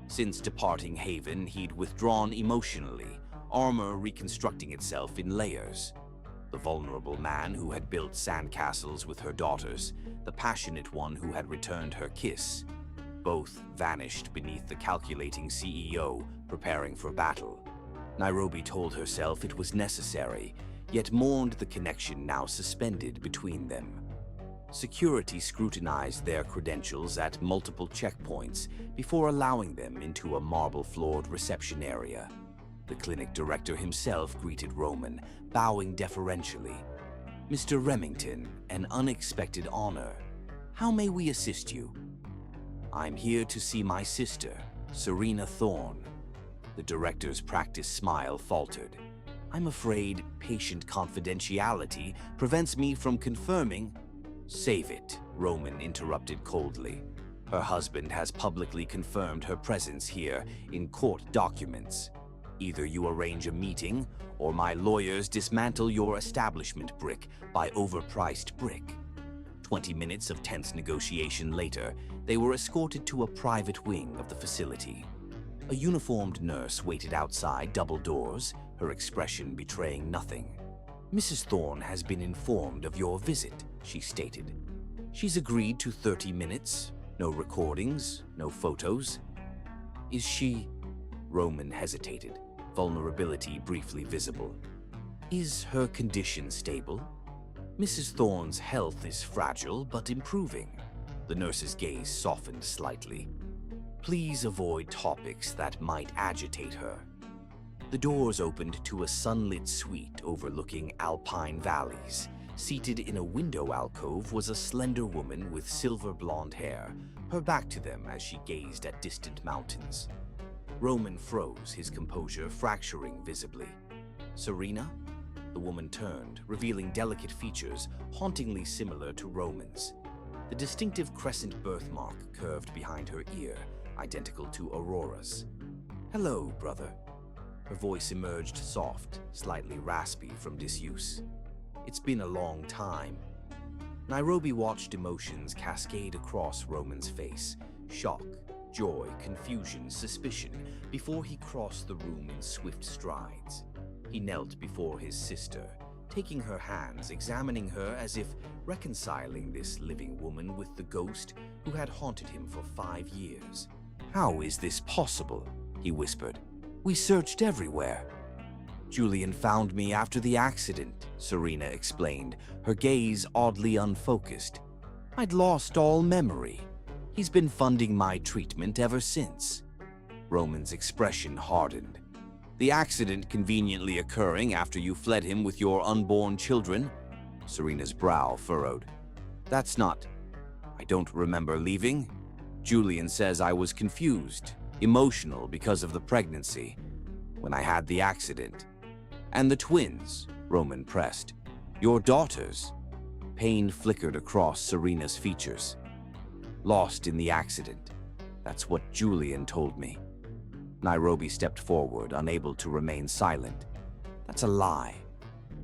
since departing Haven, he'd withdrawn emotionally, armor reconstructing itself in layers. The vulnerable man who had built sandcastles with her daughters, the passionate one who had returned her kiss. Both vanished beneath the calculating CEO, preparing for battle. Nairobi told herself it was necessary, yet mourned the connection now suspended between them. Security scrutinized their credentials at multiple checkpoints before allowing them into a marble-floored reception area. The clinic director himself greeted Roman, bowing deferentially. "Mr. Remington, an unexpected honor. How may we assist you?" "I'm here to see my sister, Serena Thorne." The director's practiced smile faltered. "I'm afraid patient confidentiality prevents me from confirming." "Save it," Roman interrupted coldly. "Her husband has publicly confirmed her presence here in court documents. Either you arrange a meeting, or my lawyers dismantle your establishment brick by overpriced brick." 20 minutes of tense negotiation later, they were escorted to a private wing of the facility. A uniformed nurse waited outside double doors, her expression betraying nothing. "Mrs. Thorne has been informed of your visit," she stated. "She's agreed to 30 minutes, no recordings, no photos." "Is she—" Roman hesitated, vulnerability briefly visible. "Is her condition stable?" "Mrs. Thorne's health is fragile but improving." The nurse's gaze softened slightly. "Please avoid topics that might agitate her." The doors opened to a sunlit suite overlooking alpine valleys. Seated in a window alcove was a slender woman with silver blonde hair, her back to them as she gazed at distant mountains. Roman froze, his composure fracturing visibly. "Serena?" The woman turned, revealing delicate features hauntingly similar to Roman's. The distinctive crescent birthmark curved behind her ear, identical to Aurora's. "Hello, brother." Her voice emerged soft, slightly raspy from disuse. "It's been a long time." Nairobi watched emotions cascade across Roman's face. Shock, joy, confusion, suspicion, before he crossed the room in swift strides. He knelt before his sister, taking her hands, examining her as if reconciling this living woman with the ghost who had haunted him for 5 years. "How is this possible?" he whispered. "We searched everywhere." "Julian found me after the accident," Serena explained, her gaze oddly unfocused. "I'd lost all memory. He's been funding my treatment ever since." Roman's expression hardened. "The accident conveniently occurring after you fled him with your unborn children?" Serena's brow furrowed. "That's not... I don't remember leaving. Julian says I was confused, emotional because of the pregnancy, when I had the accident. And the twins," Roman pressed. "Your daughters." Pain flickered across Serena's features. "Lost in the accident. That's what Julian told me." Nairobi stepped forward, unable to remain silent. "That's a lie.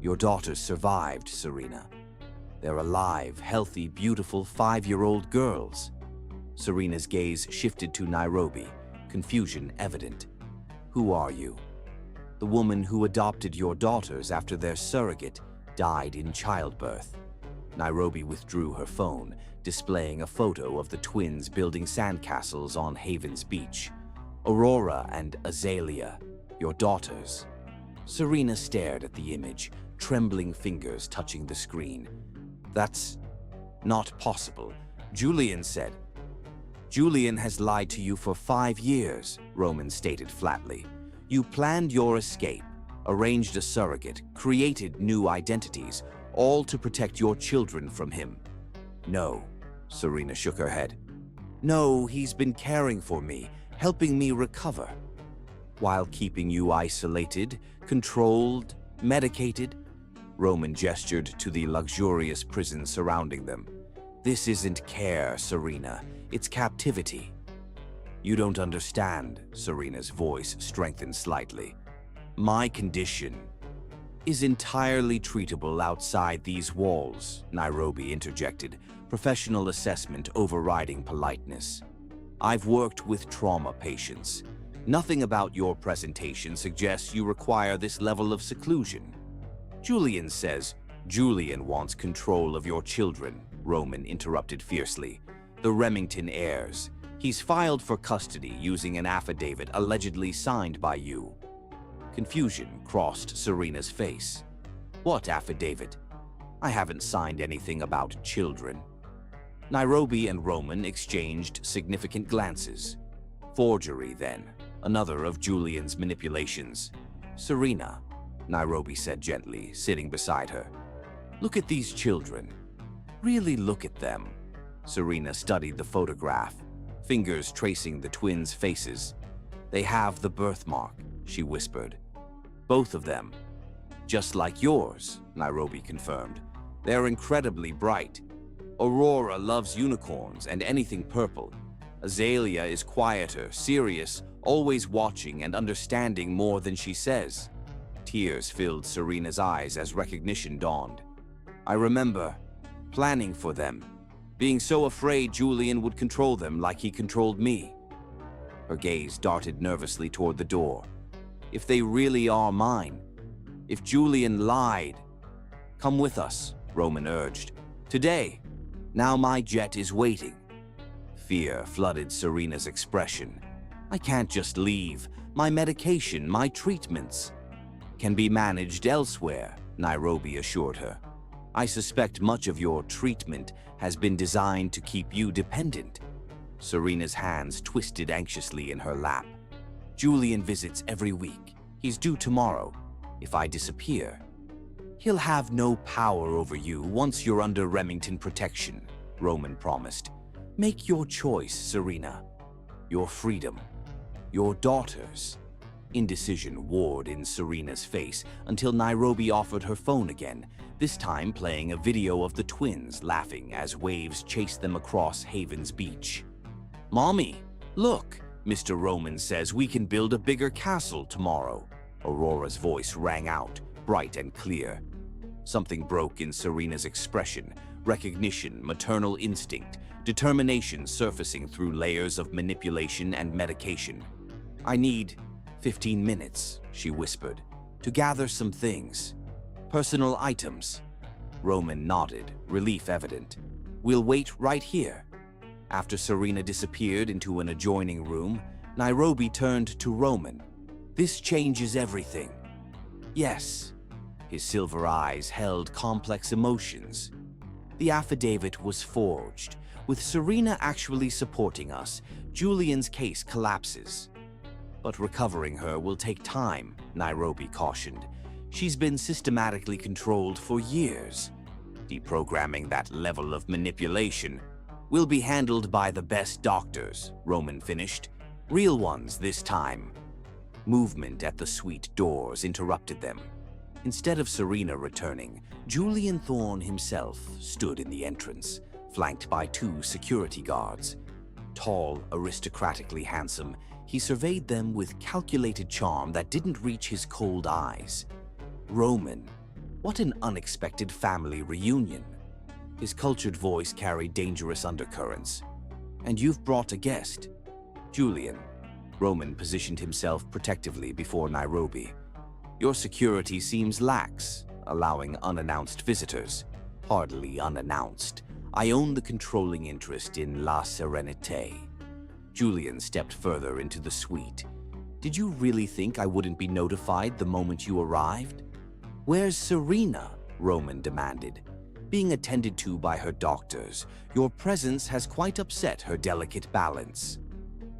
Your daughters survived, Serena. They're alive, healthy, beautiful 5-year-old girls." Serena's gaze shifted to Nairobi, confusion evident. "Who are you?" "The woman who adopted your daughters after their surrogate died in childbirth." Nairobi withdrew her phone, displaying a photo of the twins building sandcastles on Havens Beach. "Aurora and Azalea, your daughters." Serena stared at the image, trembling fingers touching the screen. "That's not possible," Julian said. "Julian has lied to you for 5 years," Roman stated flatly. "You planned your escape, arranged a surrogate, created new identities, all to protect your children from him." "No," Serena shook her head. "No, he's been caring for me, helping me recover, while keeping you isolated, controlled, medicated." Roman gestured to the luxurious prison surrounding them. "This isn't care, Serena. It's captivity." "You don't understand," Serena's voice strengthened slightly. "My condition is entirely treatable outside these walls," Nairobi interjected, professional assessment overriding politeness. "I've worked with trauma patients. Nothing about your presentation suggests you require this level of seclusion." "Julian says Julian wants control of your children," Roman interrupted fiercely. "The Remington heirs. He's filed for custody using an affidavit allegedly signed by you." Confusion crossed Serena's face. "What affidavit? I haven't signed anything about children." Nairobi and Roman exchanged significant glances. "Forgery, then. Another of Julian's manipulations." "Serena," Nairobi said gently, sitting beside her. "Look at these children. Really look at them." Serena studied the photograph, fingers tracing the twins' faces. "They have the birthmark," she whispered. "Both of them. Just like yours," Nairobi confirmed. "They're incredibly bright. Aurora loves unicorns and anything purple. Azalea is quieter, serious, always watching and understanding more than she says." Tears filled Serena's eyes as recognition dawned. "I remember planning for them, being so afraid Julian would control them like he controlled me." Her gaze darted nervously toward the door. "If they really are mine, if Julian lied..." "Come with us," Roman urged. "Today. Now my jet is waiting." Fear flooded Serena's expression. "I can't just leave. My medication, my treatments can be managed elsewhere," Nairobi assured her. "I suspect much of your treatment has been designed to keep you dependent." Serena's hands twisted anxiously in her lap. "Julian visits every week. He's due tomorrow. If I disappear, he'll have no power over you once you're under Remington protection," Roman promised. "Make your choice, Serena. Your freedom. Your daughters." Indecision warred in Serena's face until Nairobi offered her phone again, this time playing a video of the twins laughing as waves chased them across Havens Beach. "Mommy, look, Mr. Roman says we can build a bigger castle tomorrow." Aurora's voice rang out, bright and clear. Something broke in Serena's expression, recognition, maternal instinct, determination surfacing through layers of manipulation and medication. "I need 15 minutes, she whispered, "to gather some things." Personal items. Roman nodded, relief evident. We'll wait right here. After Serena disappeared into an adjoining room, Nairobi turned to Roman. This changes everything. Yes. His silver eyes held complex emotions. The affidavit was forged. With Serena actually supporting us, Julian's case collapses. But recovering her will take time, Nairobi cautioned. She's been systematically controlled for years. Deprogramming that level of manipulation will be handled by the best doctors, Roman finished. Real ones this time. Movement at the suite doors interrupted them. Instead of Serena returning, Julian Thorne himself stood in the entrance, flanked by 2 security guards. Tall, aristocratically handsome, he surveyed them with calculated charm that didn't reach his cold eyes. Roman, what an unexpected family reunion. His cultured voice carried dangerous undercurrents. And you've brought a guest. Julian. Roman positioned himself protectively before Nairobi. Your security seems lax, allowing unannounced visitors. Hardly unannounced. I own the controlling interest in La Serenité. Julian stepped further into the suite. Did you really think I wouldn't be notified the moment you arrived? Where's Serena? Roman demanded. Being attended to by her doctors, your presence has quite upset her delicate balance.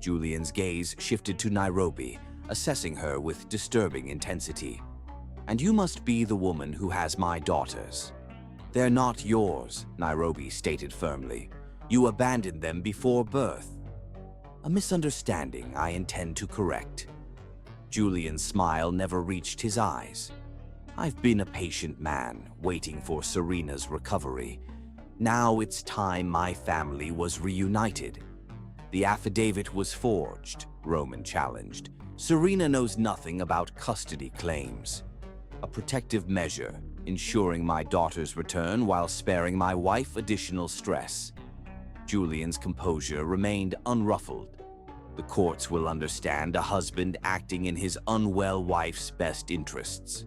Julian's gaze shifted to Nairobi, assessing her with disturbing intensity. And you must be the woman who has my daughters. They're not yours, Nairobi stated firmly. You abandoned them before birth. A misunderstanding I intend to correct. Julian's smile never reached his eyes. I've been a patient man, waiting for Serena's recovery. Now it's time my family was reunited. The affidavit was forged, Roman challenged. Serena knows nothing about custody claims. A protective measure, ensuring my daughter's return while sparing my wife additional stress. Julian's composure remained unruffled. The courts will understand a husband acting in his unwell wife's best interests.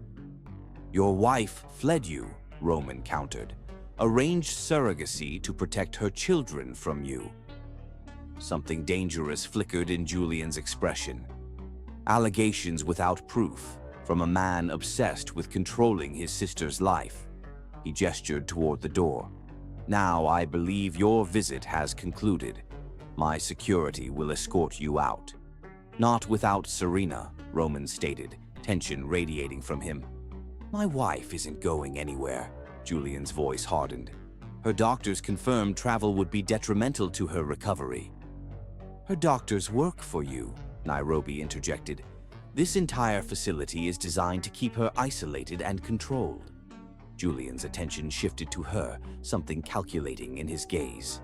Your wife fled you, Roman countered. Arranged surrogacy to protect her children from you. Something dangerous flickered in Julian's expression. Allegations without proof, from a man obsessed with controlling his sister's life. He gestured toward the door. Now I believe your visit has concluded. My security will escort you out. Not without Serena, Roman stated, tension radiating from him. My wife isn't going anywhere, Julian's voice hardened. Her doctors confirmed travel would be detrimental to her recovery. Her doctors work for you, Nairobi interjected. This entire facility is designed to keep her isolated and controlled. Julian's attention shifted to her, something calculating in his gaze.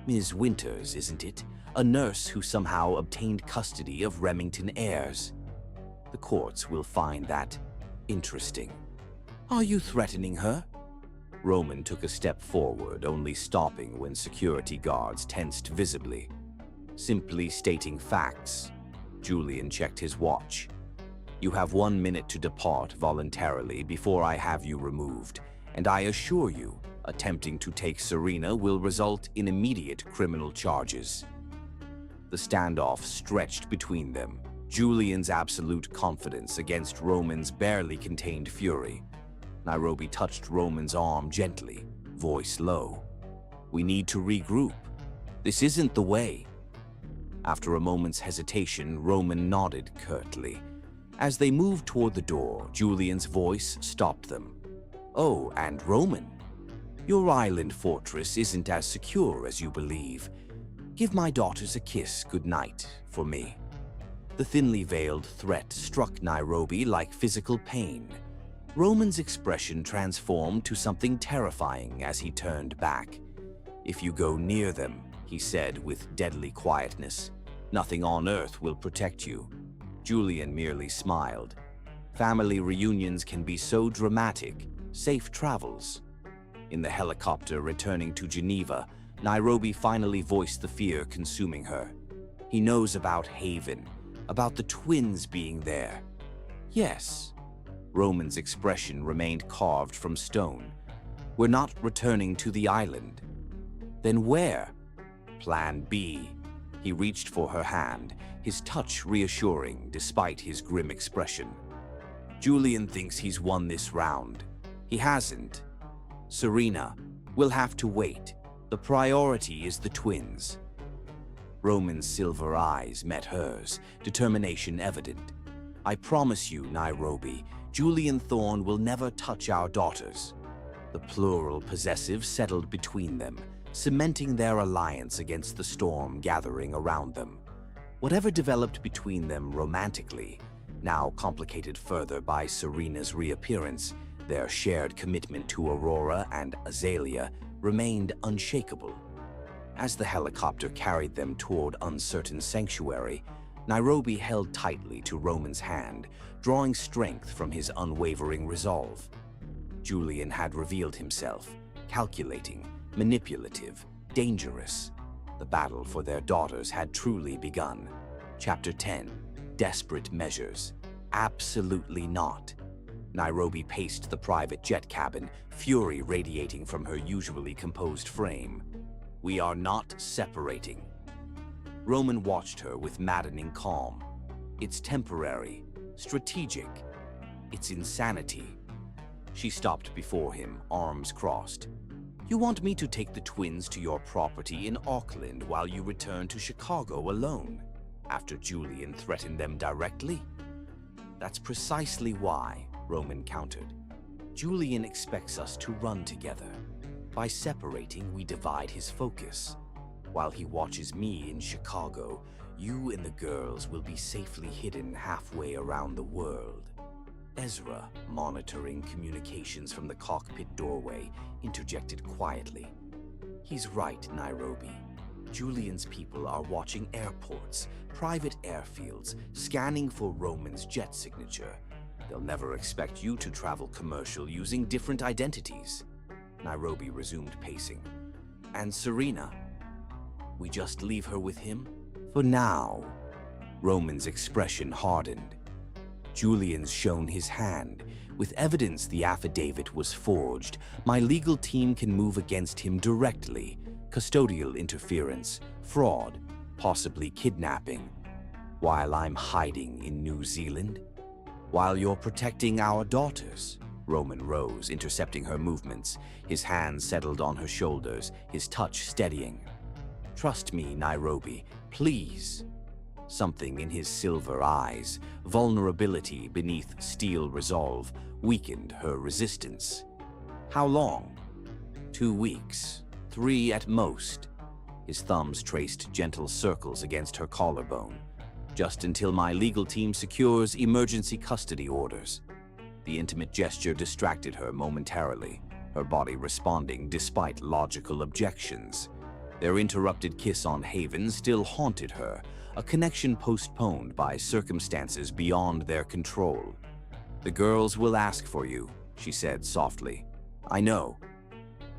Ms. Winters, isn't it? A nurse who somehow obtained custody of Remington heirs. The courts will find that interesting. Are you threatening her? Roman took a step forward, only stopping when security guards tensed visibly. Simply stating facts. Julian checked his watch. You have 1 minute to depart voluntarily before I have you removed, and I assure you, attempting to take Serena will result in immediate criminal charges. The standoff stretched between them, Julian's absolute confidence against Roman's barely contained fury. Nairobi touched Roman's arm gently, voice low. We need to regroup. This isn't the way. After a moment's hesitation, Roman nodded curtly. As they moved toward the door, Julian's voice stopped them. Oh, and Roman, your island fortress isn't as secure as you believe. Give my daughters a kiss goodnight for me. The thinly veiled threat struck Nairobi like physical pain. Roman's expression transformed to something terrifying as he turned back. If you go near them, he said with deadly quietness, nothing on earth will protect you. Julian merely smiled. Family reunions can be so dramatic. Safe travels. In the helicopter returning to Geneva, Nairobi finally voiced the fear consuming her. He knows about Haven, about the twins being there. Yes. Roman's expression remained carved from stone. "We're not returning to the island." "Then where?" "Plan B." He reached for her hand, his touch reassuring despite his grim expression. "Julian thinks he's won this round. He hasn't. Serena, we'll have to wait. The priority is the twins." Roman's silver eyes met hers, determination evident. "I promise you, Nairobi, Julian Thorne will never touch our daughters." The plural possessive settled between them, cementing their alliance against the storm gathering around them. Whatever developed between them romantically, now complicated further by Serena's reappearance, their shared commitment to Aurora and Azalea remained unshakable. As the helicopter carried them toward uncertain sanctuary, Nairobi held tightly to Roman's hand, drawing strength from his unwavering resolve. Julian had revealed himself, calculating, manipulative, dangerous. The battle for their daughters had truly begun. Chapter 10. Desperate Measures. Absolutely not. Nairobi paced the private jet cabin, fury radiating from her usually composed frame. "We are not separating." Roman watched her with maddening calm. "It's temporary, strategic. It's insanity." She stopped before him, arms crossed. "You want me to take the twins to your property in Auckland while you return to Chicago alone, after Julian threatened them directly?" "That's precisely why," Roman countered. "Julian expects us to run together. By separating, we divide his focus. While he watches me in Chicago, you and the girls will be safely hidden halfway around the world." Ezra, monitoring communications from the cockpit doorway, interjected quietly. "He's right, Nairobi. Julian's people are watching airports, private airfields, scanning for Roman's jet signature. They'll never expect you to travel commercial using different identities." Nairobi resumed pacing. "And Serena? We just leave her with him?" "For now." Roman's expression hardened. "Julian's shown his hand. With evidence the affidavit was forged, my legal team can move against him directly. Custodial interference, fraud, possibly kidnapping. While I'm hiding in New Zealand? While you're protecting our daughters?" Roman rose, intercepting her movements. His hands settled on her shoulders, his touch steadying. "Trust me, Nairobi, please." Something in his silver eyes, vulnerability beneath steel resolve, weakened her resistance. "How long?" 2 weeks, 3 at most." His thumbs traced gentle circles against her collarbone. "Just until my legal team secures emergency custody orders." The intimate gesture distracted her momentarily, her body responding despite logical objections. Their interrupted kiss on Haven still haunted her, a connection postponed by circumstances beyond their control. "The girls will ask for you," she said softly. "I know."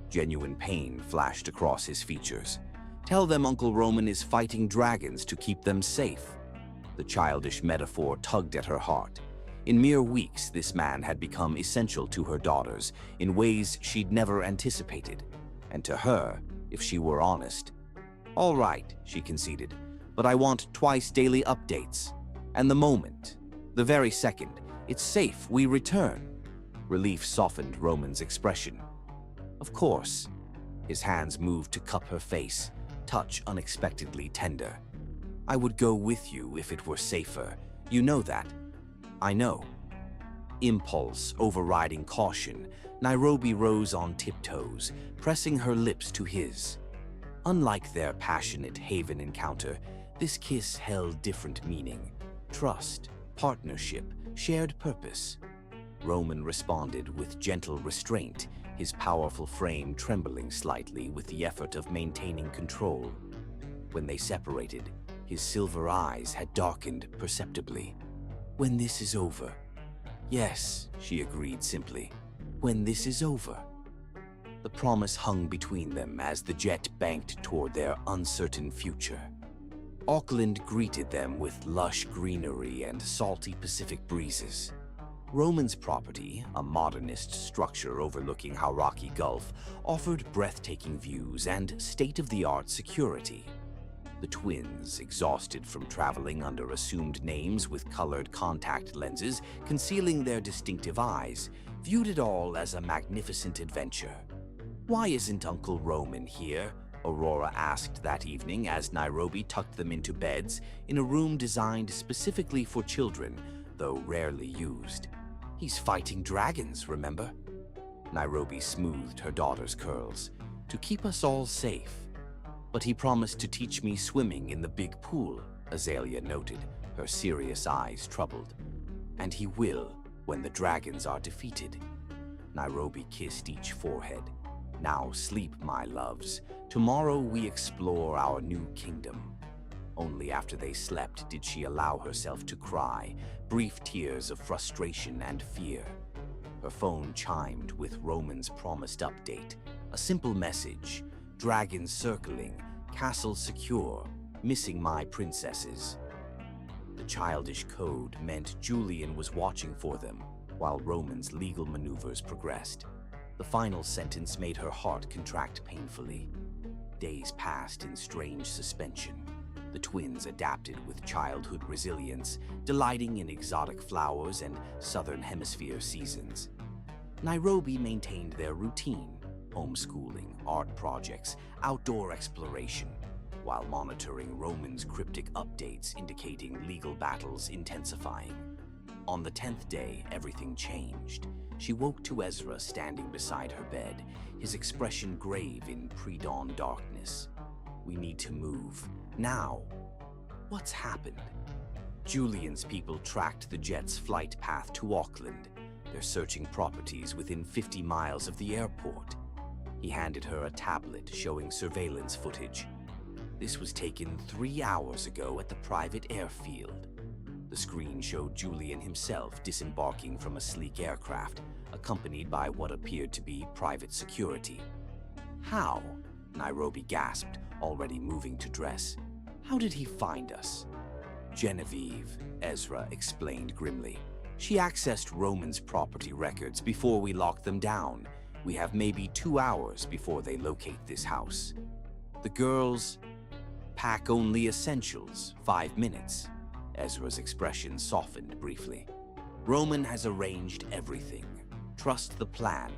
Genuine pain flashed across his features. "Tell them Uncle Roman is fighting dragons to keep them safe." The childish metaphor tugged at her heart. In mere weeks, this man had become essential to her daughters in ways she'd never anticipated. And to her, if she were honest. "All right," she conceded, "but I want twice daily updates. And the moment, the very second, it's safe, we return." Relief softened Roman's expression. "Of course." His hands moved to cup her face, touch unexpectedly tender. "I would go with you if it were safer. You know that." "I know." Impulse overriding caution, Nairobi rose on tiptoes, pressing her lips to his. Unlike their passionate Haven encounter, this kiss held different meaning. Trust, partnership, shared purpose. Roman responded with gentle restraint, his powerful frame trembling slightly with the effort of maintaining control. When they separated, his silver eyes had darkened perceptibly. "When this is over." "Yes," she agreed simply. "When this is over." The promise hung between them as the jet banked toward their uncertain future. Auckland greeted them with lush greenery and salty Pacific breezes. Roman's property, a modernist structure overlooking Hauraki Gulf, offered breathtaking views and state-of-the-art security. The twins, exhausted from traveling under assumed names with colored contact lenses concealing their distinctive eyes, viewed it all as a magnificent adventure. "Why isn't Uncle Roman here?" Aurora asked that evening as Nairobi tucked them into beds in a room designed specifically for children, though rarely used. "He's fighting dragons, remember?" Nairobi smoothed her daughter's curls. "To keep us all safe. But he promised to teach me swimming in the big pool," Azalea noted, her serious eyes troubled. "And he will when the dragons are defeated." Nairobi kissed each forehead. "Now sleep, my loves. Tomorrow we explore our new kingdom." Only after they slept did she allow herself to cry, brief tears of frustration and fear. Her phone chimed with Roman's promised update. A simple message: "Dragons circling, castle secure, missing my princesses." The childish code meant Julian was watching for them, while Roman's legal maneuvers progressed. The final sentence made her heart contract painfully. Days passed in strange suspension. The twins adapted with childhood resilience, delighting in exotic flowers and southern hemisphere seasons. Nairobi maintained their routine: homeschooling, art projects, outdoor exploration, while monitoring Roman's cryptic updates indicating legal battles intensifying. On the 10th day, everything changed. She woke to Ezra standing beside her bed, his expression grave in pre-dawn darkness. "We need to move. Now." "What's happened?" Julian's people tracked the jet's flight path to Auckland. They're searching properties within 50 miles of the airport. He handed her a tablet showing surveillance footage. "This was taken 3 hours ago at the private airfield." The screen showed Julian himself disembarking from a sleek aircraft, accompanied by what appeared to be private security. "How?" Nairobi gasped, already moving to dress. "How did he find us?" "Genevieve," Ezra explained grimly. "She accessed Roman's property records before we locked them down. We have maybe 2 hours before they locate this house. The girls pack only essentials, 5 minutes." Ezra's expression softened briefly. "Roman has arranged everything. Trust the plan."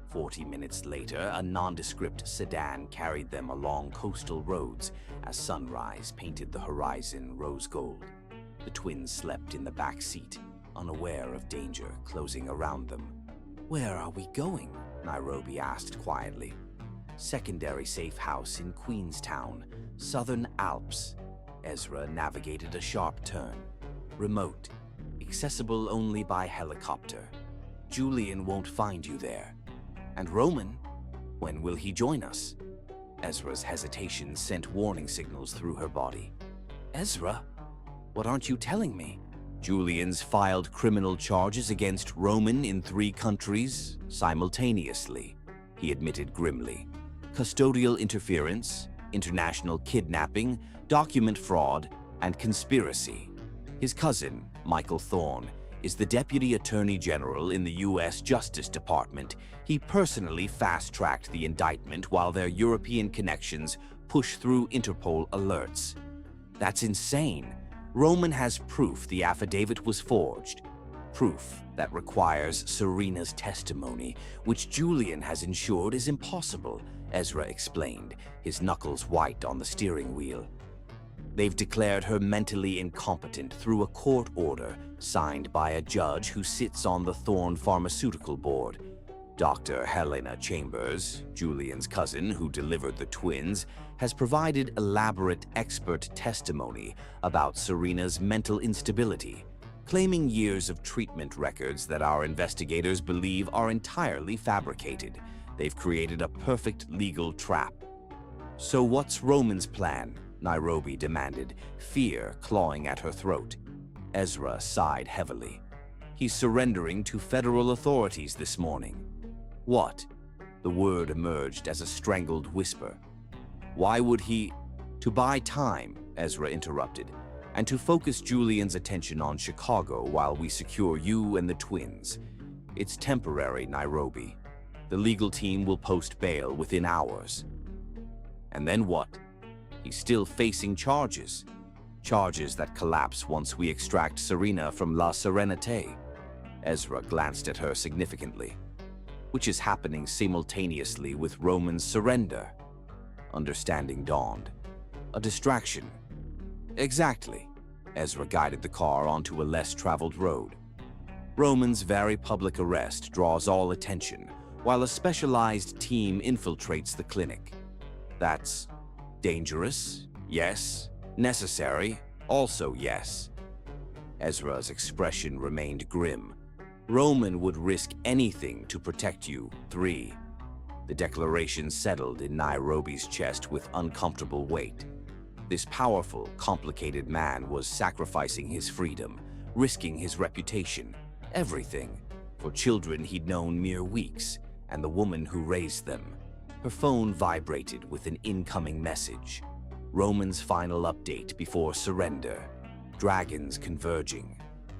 40 minutes later, a nondescript sedan carried them along coastal roads as sunrise painted the horizon rose gold. The twins slept in the back seat, unaware of danger closing around them. "Where are we going?" Nairobi asked quietly. "Secondary safe house in Queenstown, Southern Alps." Ezra navigated a sharp turn. "Remote, accessible only by helicopter. Julian won't find you there. And Roman, when will he join us?" Ezra's hesitation sent warning signals through her body. "Ezra, what aren't you telling me?" "Julian's filed criminal charges against Roman in 3 countries simultaneously," he admitted grimly. "Custodial interference, international kidnapping, document fraud, and conspiracy. His cousin, Michael Thorne, is the Deputy Attorney General in the U.S. Justice Department. He personally fast-tracked the indictment while their European connections push through Interpol alerts." "That's insane. Roman has proof the affidavit was forged. Proof that requires Serena's testimony, which Julian has ensured is impossible," Ezra explained, his knuckles white on the steering wheel. "They've declared her mentally incompetent through a court order signed by a judge who sits on the Thorne Pharmaceutical Board. Dr. Helena Chambers, Julian's cousin who delivered the twins, has provided elaborate expert testimony about Serena's mental instability, claiming years of treatment records that our investigators believe are entirely fabricated. They've created a perfect legal trap." "So what's Roman's plan?" Nairobi demanded, fear clawing at her throat. Ezra sighed heavily. "He's surrendering to federal authorities this morning." "What?" The word emerged as a strangled whisper. "Why would he—" "To buy time," Ezra interrupted. and to focus Julian's attention on Chicago while we secure you and the twins. It's temporary, Nairobi. The legal team will post bail within hours. And then what? He's still facing charges. Charges that collapse once we extract Serena from La Serenité. Ezra glanced at her significantly, which is happening simultaneously with Roman's surrender. Understanding dawned. A distraction. Exactly. Ezra guided the car onto a less traveled road. Roman's very public arrest draws all attention, while a specialized team infiltrates the clinic. That's dangerous, yes. Necessary, also yes. Ezra's expression remained grim. Roman would risk anything to protect you. 3. The declaration settled in Nairobi's chest with uncomfortable weight. This powerful, complicated man was sacrificing his freedom, risking his reputation, everything, for children he'd known mere weeks, and the woman who raised them. Her phone vibrated with an incoming message. Roman's final update before surrender. Dragons converging.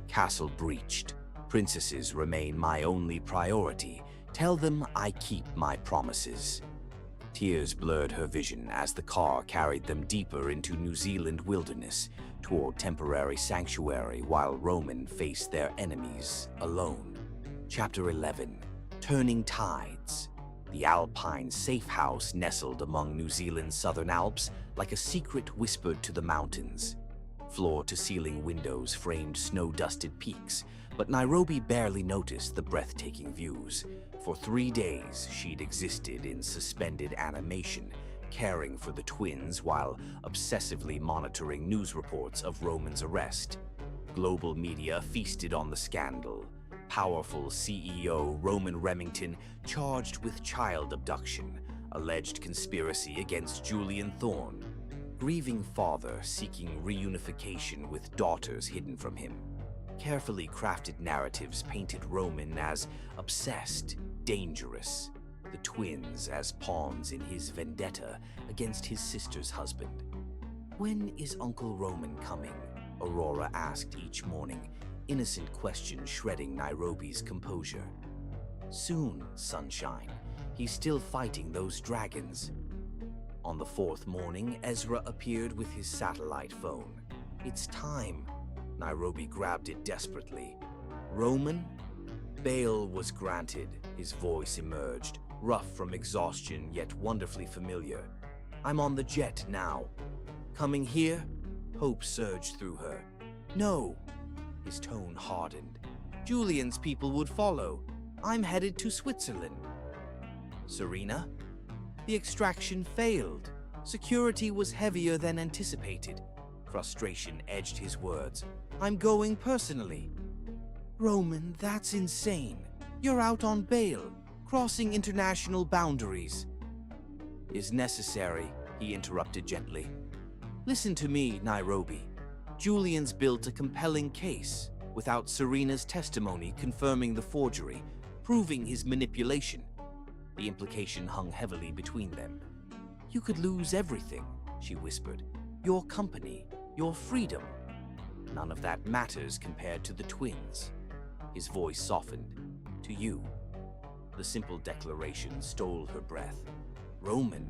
Castle breached. Princesses remain my only priority. Tell them I keep my promises. Tears blurred her vision as the car carried them deeper into New Zealand wilderness, toward temporary sanctuary while Roman faced their enemies alone. Chapter 11. Turning Tides. The Alpine safe house nestled among New Zealand's southern Alps like a secret whispered to the mountains. Floor-to-ceiling windows framed snow-dusted peaks, but Nairobi barely noticed the breathtaking views. For 3 days, she'd existed in suspended animation, caring for the twins while obsessively monitoring news reports of Roman's arrest. Global media feasted on the scandal. Powerful CEO Roman Remington charged with child abduction, alleged conspiracy against Julian Thorne, grieving father seeking reunification with daughters hidden from him. Carefully crafted narratives painted Roman as obsessed, dangerous, the twins as pawns in his vendetta against his sister's husband. "When is Uncle Roman coming?" Aurora asked each morning, innocent question shredding Nairobi's composure. "Soon, sunshine. He's still fighting those dragons." On the 4th morning, Ezra appeared with his satellite phone. "It's time." Nairobi grabbed it desperately. "Roman?" Bail was granted. His voice emerged, rough from exhaustion yet wonderfully familiar. "I'm on the jet now." "Coming here?" Hope surged through her. "No." His tone hardened. "Julian's people would follow. I'm headed to Switzerland." "Serena?" "The extraction failed. Security was heavier than anticipated." Frustration edged his words. "I'm going personally." "Roman, that's insane. You're out on bail, crossing international boundaries." "Is necessary," he interrupted gently. "Listen to me, Nairobi. Julian's built a compelling case, without Serena's testimony confirming the forgery, proving his manipulation. The implication hung heavily between them. "You could lose everything," she whispered. "Your company, your freedom. None of that matters compared to the twins." His voice softened. "To you." The simple declaration stole her breath. "Roman,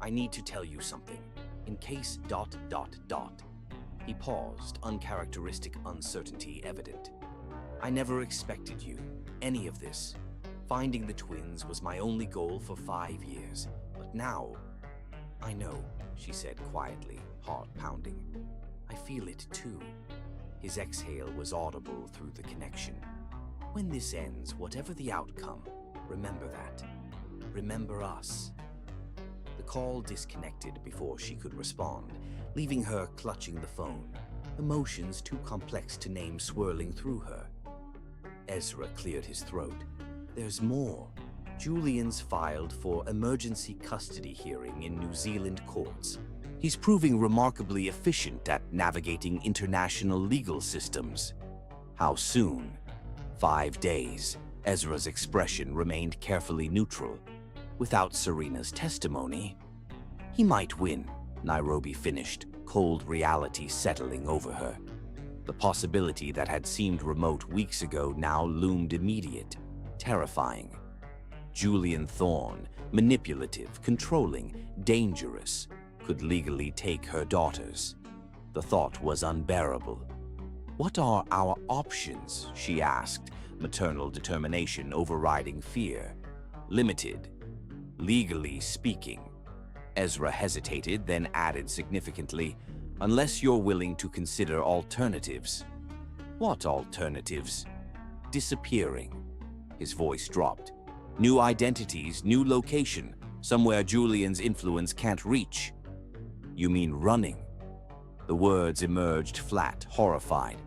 I need to tell you something. In case ... He paused, uncharacteristic uncertainty evident. "I never expected you, any of this. Finding the twins was my only goal for 5 years. But now..." "I know," she said quietly, heart pounding. "I feel it too." His exhale was audible through the connection. "When this ends, whatever the outcome, remember that. Remember us." The call disconnected before she could respond, leaving her clutching the phone, emotions too complex to name swirling through her. Ezra cleared his throat. "There's more. Julian's filed for emergency custody hearing in New Zealand courts. He's proving remarkably efficient at navigating international legal systems." "How soon?" 5 days. Ezra's expression remained carefully neutral. "Without Serena's testimony..." "He might win," Nairobi finished, cold reality settling over her. The possibility that had seemed remote weeks ago now loomed immediate, terrifying. Julian Thorne, manipulative, controlling, dangerous, could legally take her daughters. The thought was unbearable. "What are our options?" she asked, maternal determination overriding fear. "Limited, legally speaking." Ezra hesitated, then added significantly, "Unless you're willing to consider alternatives." "What alternatives?" "Disappearing." His voice dropped. "New identities, new location, somewhere Julian's influence can't reach." "You mean running?" The words emerged flat, horrified.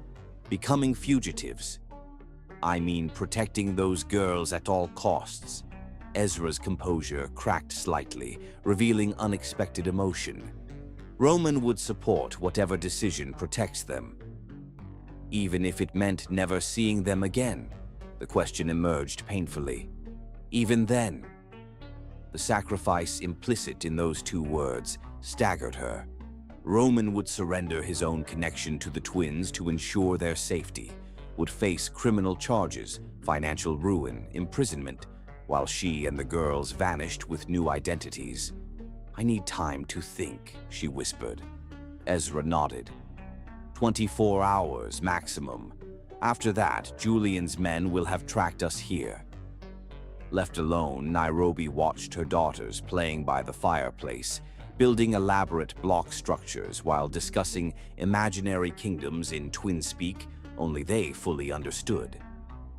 "Becoming fugitives." "I mean protecting those girls at all costs." Ezra's composure cracked slightly, revealing unexpected emotion. Roman would support whatever decision protects them. Even if it meant never seeing them again, the question emerged painfully. Even then, the sacrifice implicit in those two words staggered her. Roman would surrender his own connection to the twins to ensure their safety, would face criminal charges, financial ruin, imprisonment, while she and the girls vanished with new identities. "I need time to think," she whispered. Ezra nodded. 24 hours maximum. After that, Julian's men will have tracked us here." Left alone, Nairobi watched her daughters playing by the fireplace, building elaborate block structures while discussing imaginary kingdoms in twin speak only they fully understood.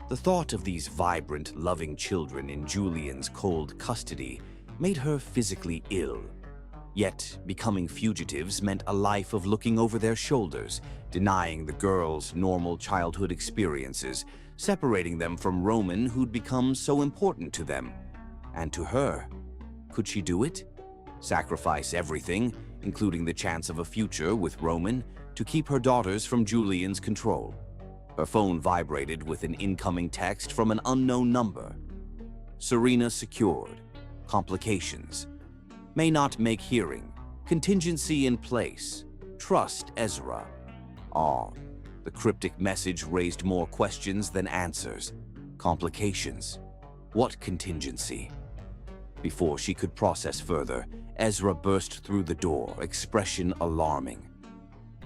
The thought of these vibrant, loving children in Julian's cold custody made her physically ill. Yet, becoming fugitives meant a life of looking over their shoulders, denying the girls' normal childhood experiences, separating them from Roman, who'd become so important to them. And to her. Could she do it? Sacrifice everything, including the chance of a future with Roman, to keep her daughters from Julian's control. Her phone vibrated with an incoming text from an unknown number. "Serena secured. Complications. May not make hearing. Contingency in place. Trust Ezra." The cryptic message raised more questions than answers. Complications. What contingency? Before she could process further, Ezra burst through the door, expression alarming.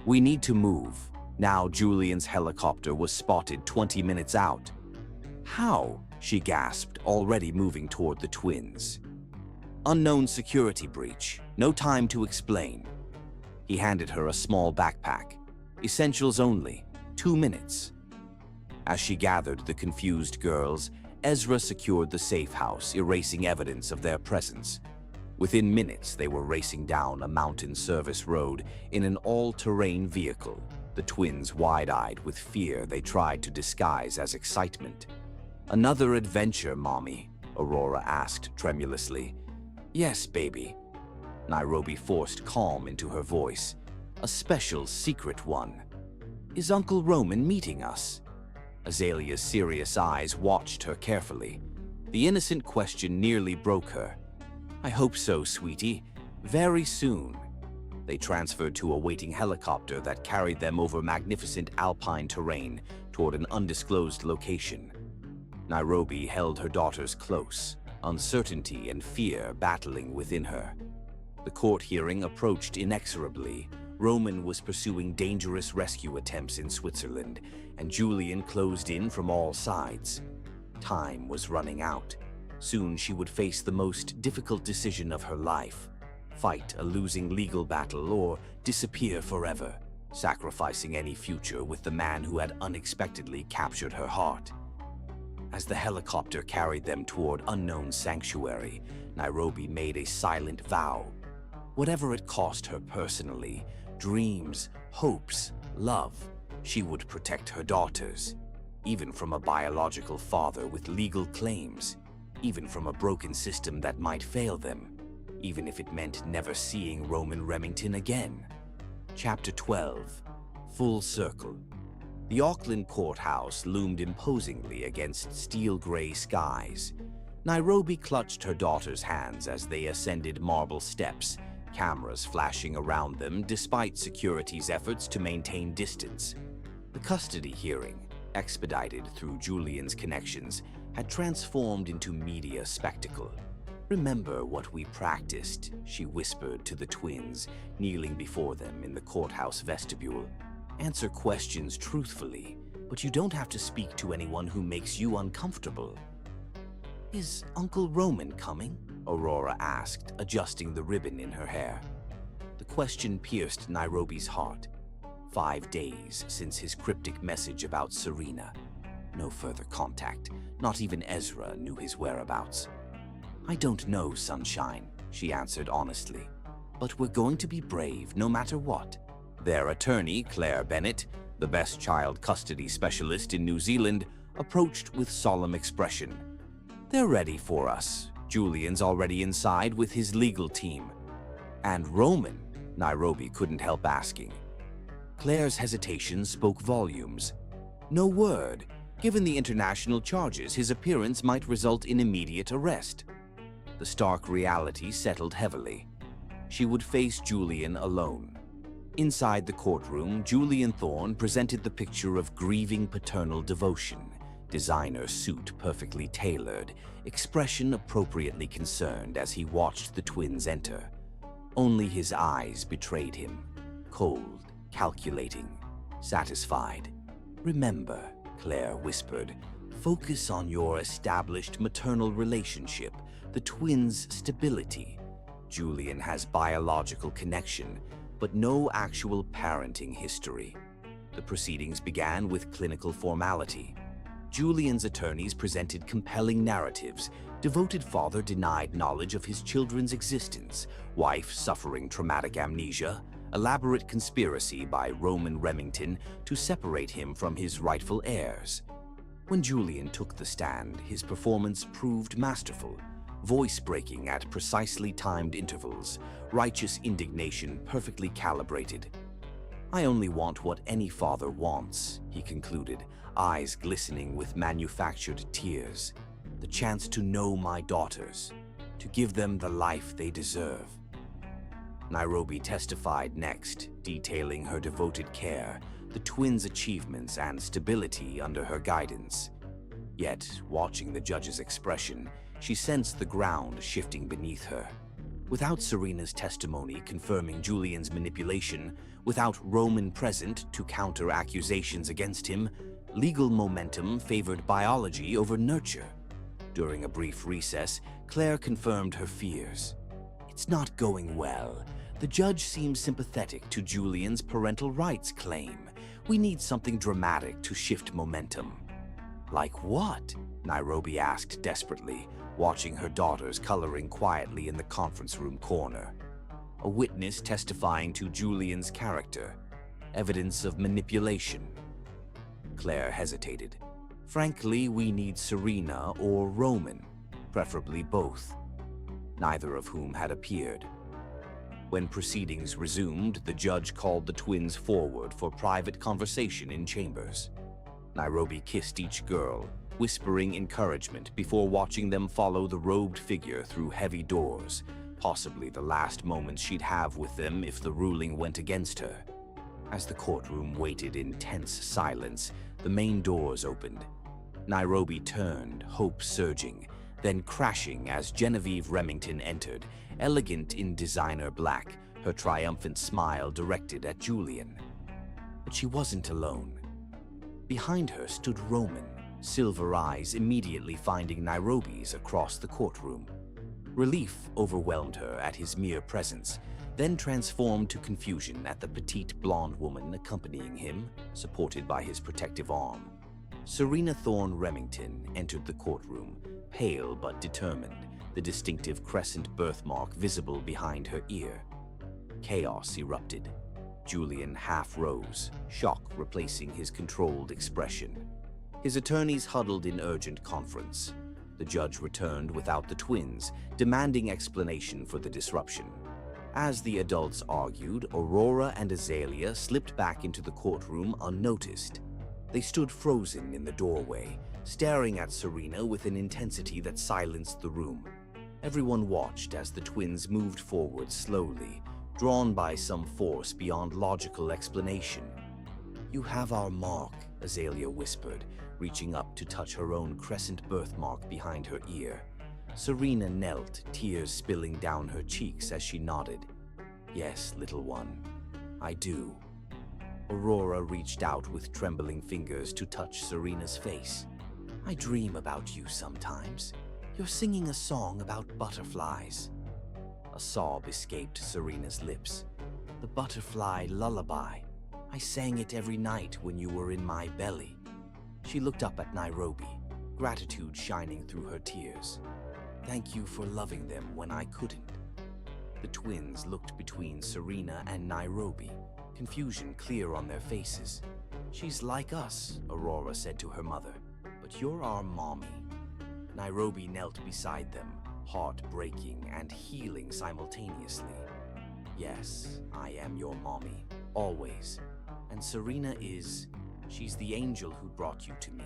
"We need to move." Now Julian's helicopter was spotted 20 minutes out. "How?" she gasped, already moving toward the twins. "Unknown security breach. No time to explain." He handed her a small backpack. "Essentials only. 2 minutes." As she gathered the confused girls, Ezra secured the safe house, erasing evidence of their presence. Within minutes, they were racing down a mountain service road in an all-terrain vehicle, the twins wide-eyed with fear they tried to disguise as excitement. "Another adventure, Mommy?" Aurora asked tremulously. "Yes, baby." Nairobi forced calm into her voice. "A special, secret one." "Is Uncle Roman meeting us?" Azalea's serious eyes watched her carefully. The innocent question nearly broke her. "I hope so, sweetie. Very soon." They transferred to a waiting helicopter that carried them over magnificent alpine terrain toward an undisclosed location. Nairobi held her daughters close, uncertainty and fear battling within her. The court hearing approached inexorably. Roman was pursuing dangerous rescue attempts in Switzerland, and Julian closed in from all sides. Time was running out. Soon she would face the most difficult decision of her life: fight a losing legal battle or disappear forever, sacrificing any future with the man who had unexpectedly captured her heart. As the helicopter carried them toward unknown sanctuary, Nairobi made a silent vow. Whatever it cost her personally, dreams, hopes, love, she would protect her daughters, even from a biological father with legal claims, even from a broken system that might fail them, even if it meant never seeing Roman Remington again. Chapter 12. Full Circle. The Auckland courthouse loomed imposingly against steel-gray skies. Nairobi clutched her daughter's hands as they ascended marble steps, cameras flashing around them despite security's efforts to maintain distance. The custody hearing, expedited through Julian's connections, had transformed into media spectacle. "Remember what we practiced," she whispered to the twins, kneeling before them in the courthouse vestibule. "Answer questions truthfully, but you don't have to speak to anyone who makes you uncomfortable." "Is Uncle Roman coming?" Aurora asked, adjusting the ribbon in her hair. The question pierced Nairobi's heart. 5 days since his cryptic message about Serena. No further contact. Not even Ezra knew his whereabouts. "I don't know, Sunshine," she answered honestly. "But we're going to be brave no matter what." Their attorney, Claire Bennett, the best child custody specialist in New Zealand, approached with solemn expression. "They're ready for us. Julian's already inside with his legal team." "And Roman?" Nairobi couldn't help asking. Claire's hesitation spoke volumes. No word. Given the international charges, his appearance might result in immediate arrest. The stark reality settled heavily. She would face Julian alone. Inside the courtroom, Julian Thorne presented the picture of grieving paternal devotion. Designer suit perfectly tailored, expression appropriately concerned as he watched the twins enter. Only his eyes betrayed him. Cold, calculating, satisfied. "Remember," Claire whispered, "focus on your established maternal relationship, the twins' stability. Julian has biological connection, but no actual parenting history." The proceedings began with clinical formality. Julian's attorneys presented compelling narratives. Devoted father denied knowledge of his children's existence, wife suffering traumatic amnesia, elaborate conspiracy by Roman Remington to separate him from his rightful heirs. When Julian took the stand, his performance proved masterful, voice-breaking at precisely timed intervals, righteous indignation perfectly calibrated. "I only want what any father wants," he concluded, eyes glistening with manufactured tears. "The chance to know my daughters, to give them the life they deserve." Nairobi testified next, detailing her devoted care, the twins' achievements and stability under her guidance. Yet, watching the judge's expression, she sensed the ground shifting beneath her. Without Serena's testimony confirming Julian's manipulation, without Roman present to counter accusations against him, legal momentum favored biology over nurture. During a brief recess, Claire confirmed her fears. "It's not going well. The judge seems sympathetic to Julian's parental rights claim. We need something dramatic to shift momentum." "Like what?" Nairobi asked desperately, watching her daughters coloring quietly in the conference room corner. A witness testifying to Julian's character. Evidence of manipulation. Claire hesitated. "Frankly, we need Serena or Roman, preferably both," neither of whom had appeared. When proceedings resumed, the judge called the twins forward for private conversation in chambers. Nairobi kissed each girl, whispering encouragement before watching them follow the robed figure through heavy doors, possibly the last moments she'd have with them if the ruling went against her. As the courtroom waited in tense silence, the main doors opened. Nairobi turned, hope surging, then crashing as Genevieve Remington entered, elegant in designer black, her triumphant smile directed at Julian. But she wasn't alone. Behind her stood Roman, silver eyes immediately finding Nairobi's across the courtroom. Relief overwhelmed her at his mere presence, then transformed to confusion at the petite blonde woman accompanying him, supported by his protective arm. Serena Thorne Remington entered the courtroom, pale but determined, the distinctive crescent birthmark visible behind her ear. Chaos erupted. Julian half rose, shock replacing his controlled expression. His attorneys huddled in urgent conference. The judge returned without the twins, demanding explanation for the disruption. As the adults argued, Aurora and Azalea slipped back into the courtroom unnoticed. They stood frozen in the doorway, staring at Serena with an intensity that silenced the room. Everyone watched as the twins moved forward slowly, drawn by some force beyond logical explanation. "You have our mark," Azalea whispered, reaching up to touch her own crescent birthmark behind her ear. Serena knelt, tears spilling down her cheeks as she nodded. "Yes, little one, I do." Aurora reached out with trembling fingers to touch Serena's face. "I dream about you sometimes. You're singing a song about butterflies." A sob escaped Serena's lips. "The butterfly lullaby. I sang it every night when you were in my belly." She looked up at Nairobi, gratitude shining through her tears. "Thank you for loving them when I couldn't." The twins looked between Serena and Nairobi, confusion clear on their faces. "She's like us," Aurora said to her mother, "but you're our mommy." Nairobi knelt beside them, heart breaking and healing simultaneously. "Yes, I am your mommy, always. And Serena she's the angel who brought you to me."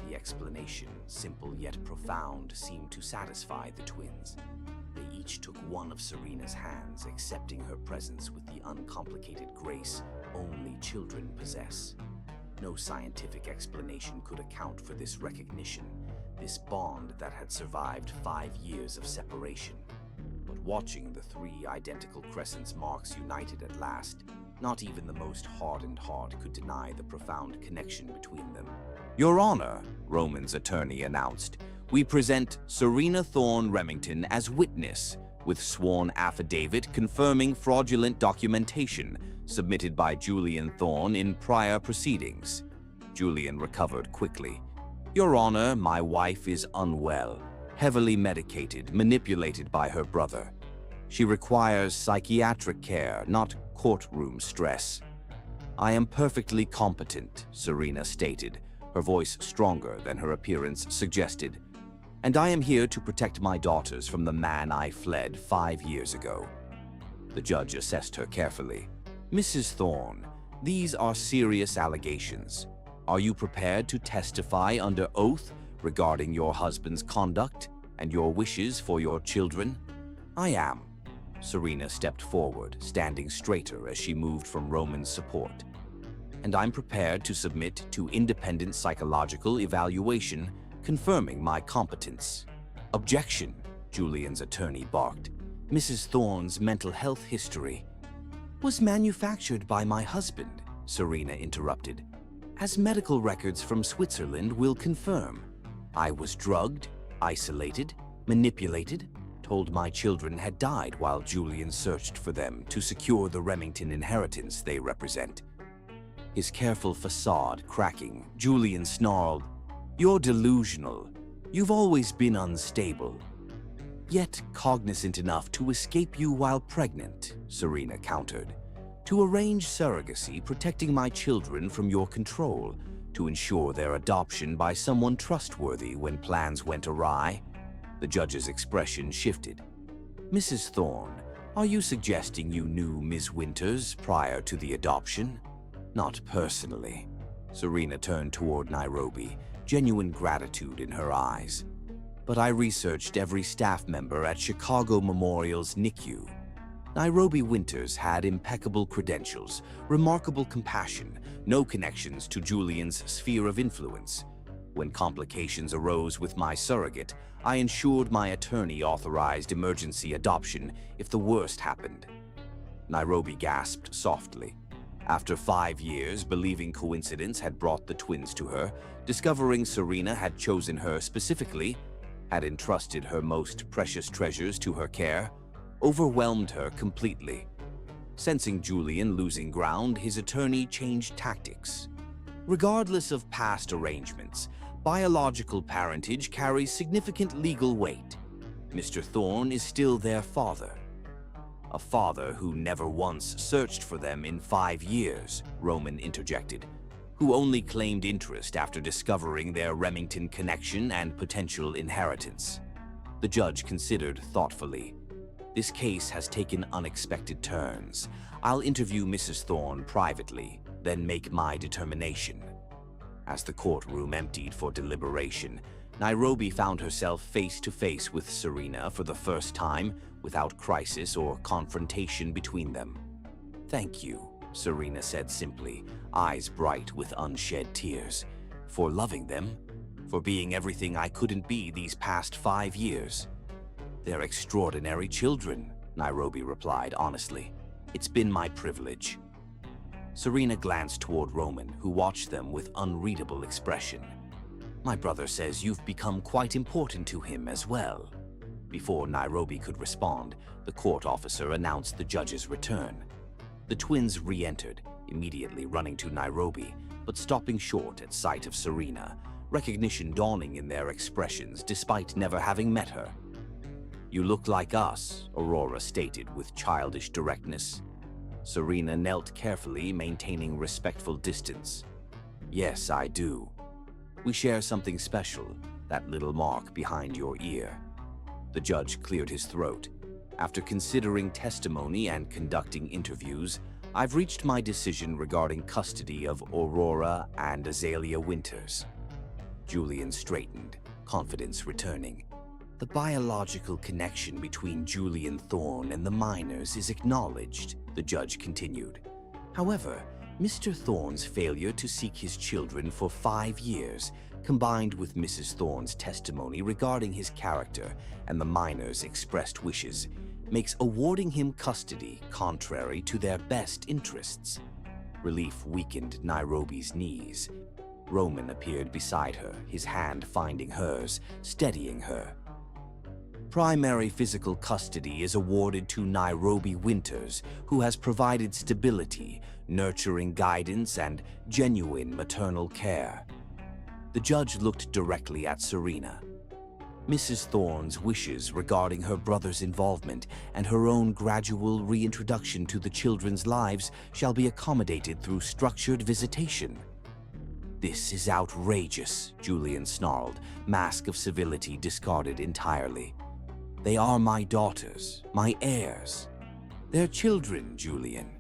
The explanation, simple yet profound, seemed to satisfy the twins. They each took one of Serena's hands, accepting her presence with the uncomplicated grace only children possess. No scientific explanation could account for this recognition, this bond that had survived 5 years of separation. But watching the 3 identical crescent marks united at last, not even the most hardened heart could deny the profound connection between them. "Your Honor," Roman's attorney announced, "we present Serena Thorne Remington as witness, with sworn affidavit confirming fraudulent documentation submitted by Julian Thorne in prior proceedings." Julian recovered quickly. "Your Honor, my wife is unwell, heavily medicated, manipulated by her brother. She requires psychiatric care, not courtroom stress." "I am perfectly competent," Serena stated, her voice stronger than her appearance suggested. "And I am here to protect my daughters from the man I fled 5 years ago." The judge assessed her carefully. "Mrs. Thorne, these are serious allegations. Are you prepared to testify under oath regarding your husband's conduct and your wishes for your children?" "I am." Serena stepped forward, standing straighter as she moved from Roman's support. "And I'm prepared to submit to independent psychological evaluation confirming my competence." "Objection," Julian's attorney barked. "Mrs. Thorne's mental health history was manufactured by my husband," Serena interrupted. "As medical records from Switzerland will confirm. I was drugged, isolated, manipulated, told my children had died while Julian searched for them to secure the Remington inheritance they represent." His careful facade cracking, Julian snarled, "You're delusional. You've always been unstable. Yet cognizant enough to escape you while pregnant," Serena countered. "To arrange surrogacy, protecting my children from your control, to ensure their adoption by someone trustworthy when plans went awry." The judge's expression shifted. "Mrs. Thorne, are you suggesting you knew Ms. Winters prior to the adoption?" "Not personally." Serena turned toward Nairobi, genuine gratitude in her eyes. "But I researched every staff member at Chicago Memorial's NICU. Nairobi Winters had impeccable credentials, remarkable compassion, no connections to Julian's sphere of influence. When complications arose with my surrogate, I ensured my attorney authorized emergency adoption if the worst happened." Nairobi gasped softly. After 5 years, believing coincidence had brought the twins to her, discovering Serena had chosen her specifically, had entrusted her most precious treasures to her care, overwhelmed her completely. Sensing Julian losing ground, his attorney changed tactics. "Regardless of past arrangements, biological parentage carries significant legal weight. Mr. Thorne is still their father." "A father who never once searched for them in 5 years," Roman interjected, "who only claimed interest after discovering their Remington connection and potential inheritance." The judge considered thoughtfully. "This case has taken unexpected turns. I'll interview Mrs. Thorne privately, then make my determination." As the courtroom emptied for deliberation, Nairobi found herself face to face with Serena for the first time without crisis or confrontation between them. "Thank you," Serena said simply, eyes bright with unshed tears, "for loving them, for being everything I couldn't be these past 5 years." "They're extraordinary children," Nairobi replied honestly. "It's been my privilege." Serena glanced toward Roman, who watched them with unreadable expression. "My brother says you've become quite important to him as well." Before Nairobi could respond, the court officer announced the judge's return. The twins re-entered, immediately running to Nairobi, but stopping short at sight of Serena, recognition dawning in their expressions despite never having met her. "You look like us," Aurora stated with childish directness. Serena knelt carefully, maintaining respectful distance. "Yes, I do. We share something special, that little mark behind your ear." The judge cleared his throat. "After considering testimony and conducting interviews, I've reached my decision regarding custody of Aurora and Azalea Winters." Julian straightened, confidence returning. "The biological connection between Julian Thorne and the minors is acknowledged," the judge continued. "However, Mr. Thorne's failure to seek his children for 5 years, combined with Mrs. Thorne's testimony regarding his character and the minors' expressed wishes, makes awarding him custody contrary to their best interests." Relief weakened Nairobi's knees. Roman appeared beside her, his hand finding hers, steadying her. "Primary physical custody is awarded to Nairobi Winters, who has provided stability, nurturing guidance, and genuine maternal care." The judge looked directly at Serena. Mrs. Thorne's wishes regarding her brother's involvement and her own gradual reintroduction to the children's lives shall be accommodated through structured visitation. "This is outrageous," Julian snarled, mask of civility discarded entirely. "They are my daughters, my heirs." "They're children, Julian,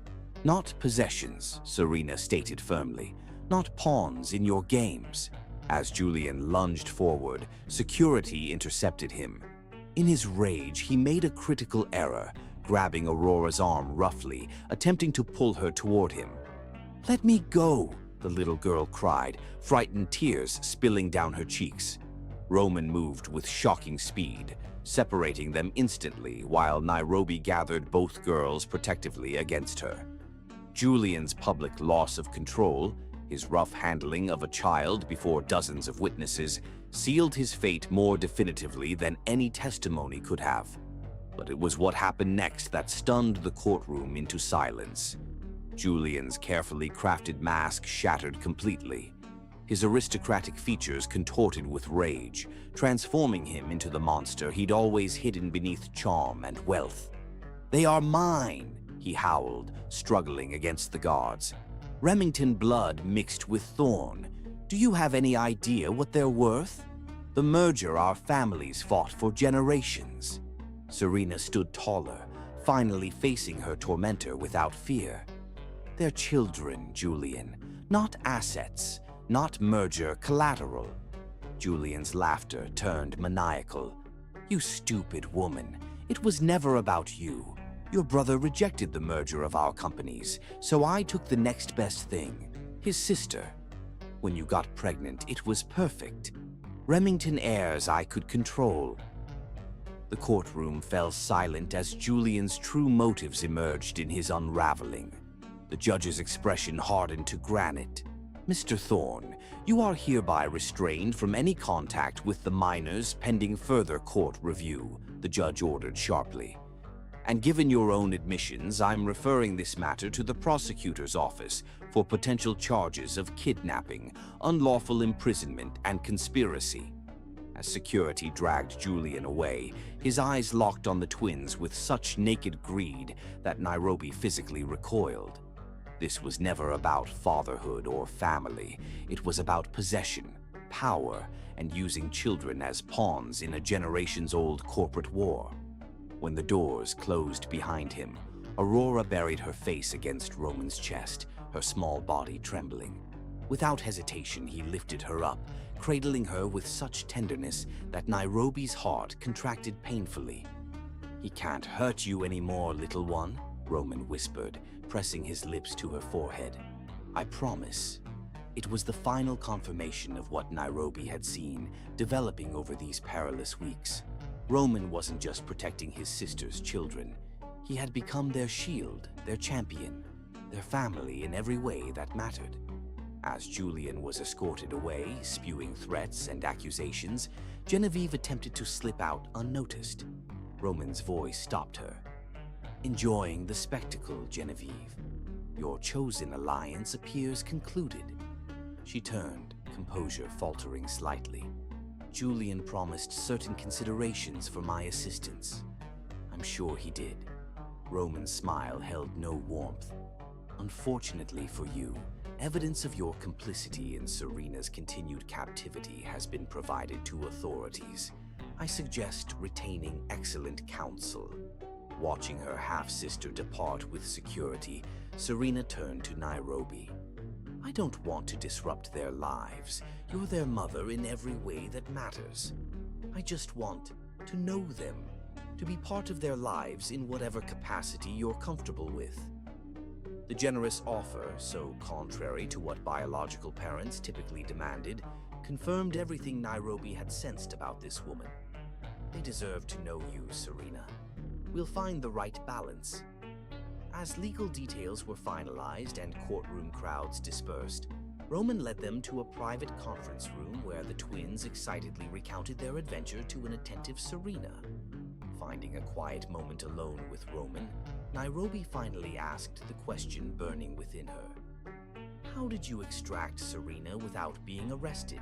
not possessions," Serena stated firmly, "not pawns in your games." As Julian lunged forward, security intercepted him. In his rage, he made a critical error, grabbing Aurora's arm roughly, attempting to pull her toward him. "Let me go," the little girl cried, frightened tears spilling down her cheeks. Roman moved with shocking speed, separating them instantly while Nairobi gathered both girls protectively against her. Julian's public loss of control, his rough handling of a child before dozens of witnesses, sealed his fate more definitively than any testimony could have. But it was what happened next that stunned the courtroom into silence. Julian's carefully crafted mask shattered completely. His aristocratic features contorted with rage, transforming him into the monster he'd always hidden beneath charm and wealth. "They are mine," he howled, struggling against the guards. "Remington blood mixed with Thorne. Do you have any idea what they're worth? The merger our families fought for generations." Serena stood taller, finally facing her tormentor without fear. "They're children, Julian, not assets, not merger collateral." Julian's laughter turned maniacal. "You stupid woman, it was never about you. Your brother rejected the merger of our companies, so I took the next best thing, his sister. When you got pregnant, it was perfect. Remington heirs I could control." The courtroom fell silent as Julian's true motives emerged in his unraveling. The judge's expression hardened to granite. "Mr. Thorne, you are hereby restrained from any contact with the minors pending further court review," the judge ordered sharply. "And given your own admissions, I'm referring this matter to the prosecutor's office for potential charges of kidnapping, unlawful imprisonment, and conspiracy." As security dragged Julian away, his eyes locked on the twins with such naked greed that Nairobi physically recoiled. This was never about fatherhood or family. It was about possession, power, and using children as pawns in a generations-old corporate war. When the doors closed behind him, Aurora buried her face against Roman's chest, her small body trembling. Without hesitation, he lifted her up, cradling her with such tenderness that Nairobi's heart contracted painfully. "He can't hurt you anymore, little one," Roman whispered, pressing his lips to her forehead. "I promise." It was the final confirmation of what Nairobi had seen developing over these perilous weeks. Roman wasn't just protecting his sister's children. He had become their shield, their champion, their family in every way that mattered. As Julian was escorted away, spewing threats and accusations, Genevieve attempted to slip out unnoticed. Roman's voice stopped her. "Enjoying the spectacle, Genevieve. Your chosen alliance appears concluded." She turned, composure faltering slightly. "Julian promised certain considerations for my assistance." "I'm sure he did." Roman's smile held no warmth. "Unfortunately for you, evidence of your complicity in Serena's continued captivity has been provided to authorities. I suggest retaining excellent counsel." Watching her half-sister depart with security, Serena turned to Nairobi. "I don't want to disrupt their lives. You're their mother in every way that matters. I just want to know them, to be part of their lives in whatever capacity you're comfortable with." The generous offer, so contrary to what biological parents typically demanded, confirmed everything Nairobi had sensed about this woman. "They deserve to know you, Serena. We'll find the right balance." As legal details were finalized and courtroom crowds dispersed, Roman led them to a private conference room where the twins excitedly recounted their adventure to an attentive Serena. Finding a quiet moment alone with Roman, Nairobi finally asked the question burning within her. "How did you extract Serena without being arrested?"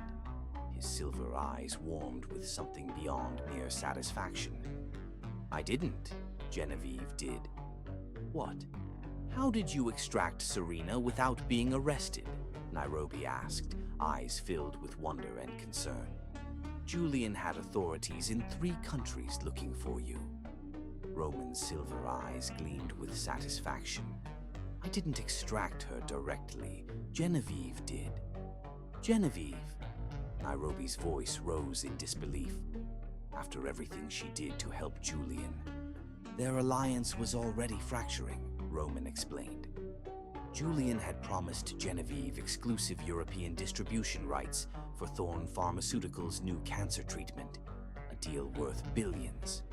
His silver eyes warmed with something beyond mere satisfaction. "I didn't. Genevieve did." "What? How did you extract Serena without being arrested?" Nairobi asked, eyes filled with wonder and concern. "Julian had authorities in 3 countries looking for you." Roman's silver eyes gleamed with satisfaction. "I didn't extract her directly. Genevieve did." "Genevieve?" Nairobi's voice rose in disbelief. "After everything she did to help Julian." "Their alliance was already fracturing," Roman explained. Julian had promised Genevieve exclusive European distribution rights for Thorne Pharmaceuticals' new cancer treatment, a deal worth billions.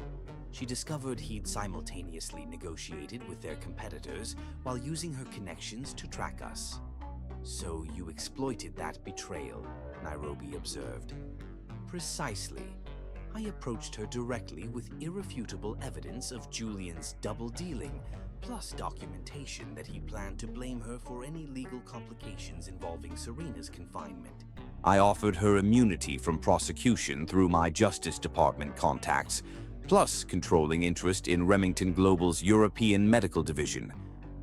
She discovered he'd simultaneously negotiated with their competitors while using her connections to track us. "So you exploited that betrayal," Nairobi observed. "Precisely. I approached her directly with irrefutable evidence of Julian's double-dealing, plus documentation that he planned to blame her for any legal complications involving Serena's confinement. I offered her immunity from prosecution through my Justice Department contacts, plus controlling interest in Remington Global's European Medical Division,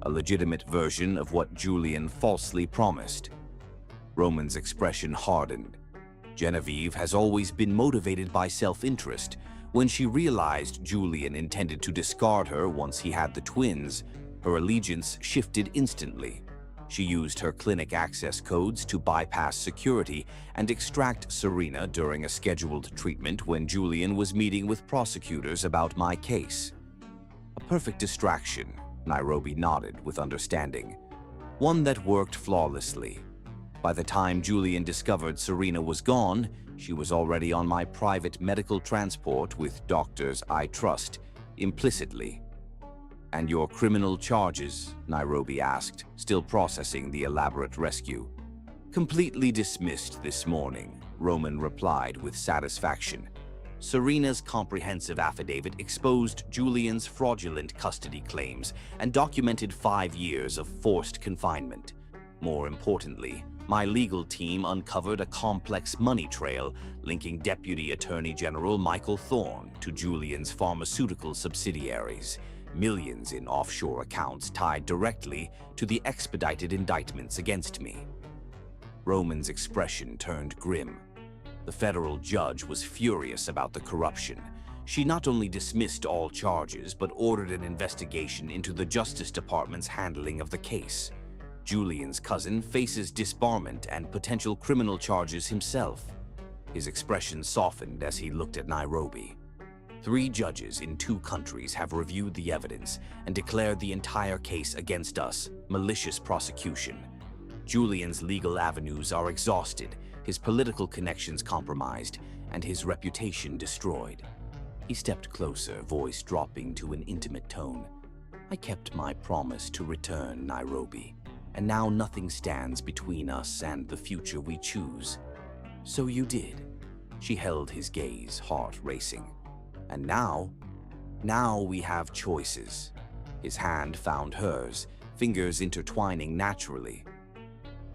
a legitimate version of what Julian falsely promised." Roman's expression hardened. Genevieve has always been motivated by self-interest. When she realized Julian intended to discard her once he had the twins, her allegiance shifted instantly. She used her clinic access codes to bypass security and extract Serena during a scheduled treatment when Julian was meeting with prosecutors about my case. "A perfect distraction," Nairobi nodded with understanding. "One that worked flawlessly. By the time Julian discovered Serena was gone, she was already on my private medical transport with doctors I trust, implicitly." "And your criminal charges?" Nairobi asked, still processing the elaborate rescue. "Completely dismissed this morning," Roman replied with satisfaction. Serena's comprehensive affidavit exposed Julian's fraudulent custody claims and documented 5 years of forced confinement. More importantly, my legal team uncovered a complex money trail linking Deputy Attorney General Michael Thorne to Julian's pharmaceutical subsidiaries, millions in offshore accounts tied directly to the expedited indictments against me. Roman's expression turned grim. The federal judge was furious about the corruption. She not only dismissed all charges, but ordered an investigation into the Justice Department's handling of the case. Julian's cousin faces disbarment and potential criminal charges himself. His expression softened as he looked at Nairobi. 3 judges in 2 countries have reviewed the evidence and declared the entire case against us malicious prosecution. Julian's legal avenues are exhausted, his political connections compromised, and his reputation destroyed. He stepped closer, voice dropping to an intimate tone. I kept my promise to return, Nairobi, and now nothing stands between us and the future we choose. So you did. She held his gaze, heart racing. And now we have choices. His hand found hers, fingers intertwining naturally.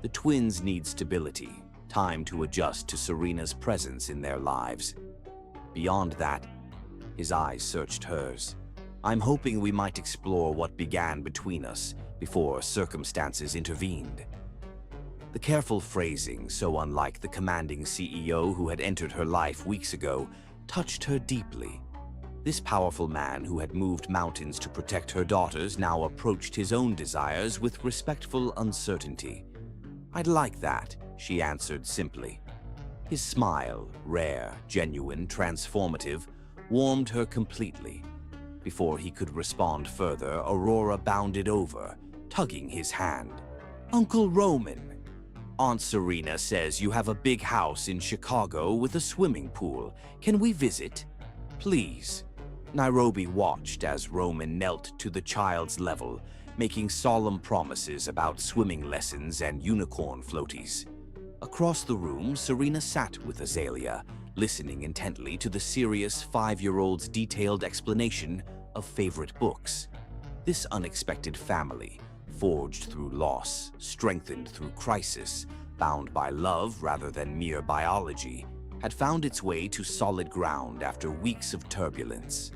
The twins need stability, time to adjust to Serena's presence in their lives. Beyond that, his eyes searched hers. I'm hoping we might explore what began between us before circumstances intervened. The careful phrasing, so unlike the commanding CEO who had entered her life weeks ago, touched her deeply. This powerful man who had moved mountains to protect her daughters now approached his own desires with respectful uncertainty. I'd like that, she answered simply. His smile, rare, genuine, transformative, warmed her completely. Before he could respond further, Aurora bounded over, tugging his hand. Uncle Roman, Aunt Serena says you have a big house in Chicago with a swimming pool. Can we visit? Please. Nairobi watched as Roman knelt to the child's level, making solemn promises about swimming lessons and unicorn floaties. Across the room, Serena sat with Azalea, listening intently to the serious 5-year-old's detailed explanation of favorite books. This unexpected family, forged through loss, strengthened through crisis, bound by love rather than mere biology, had found its way to solid ground after weeks of turbulence.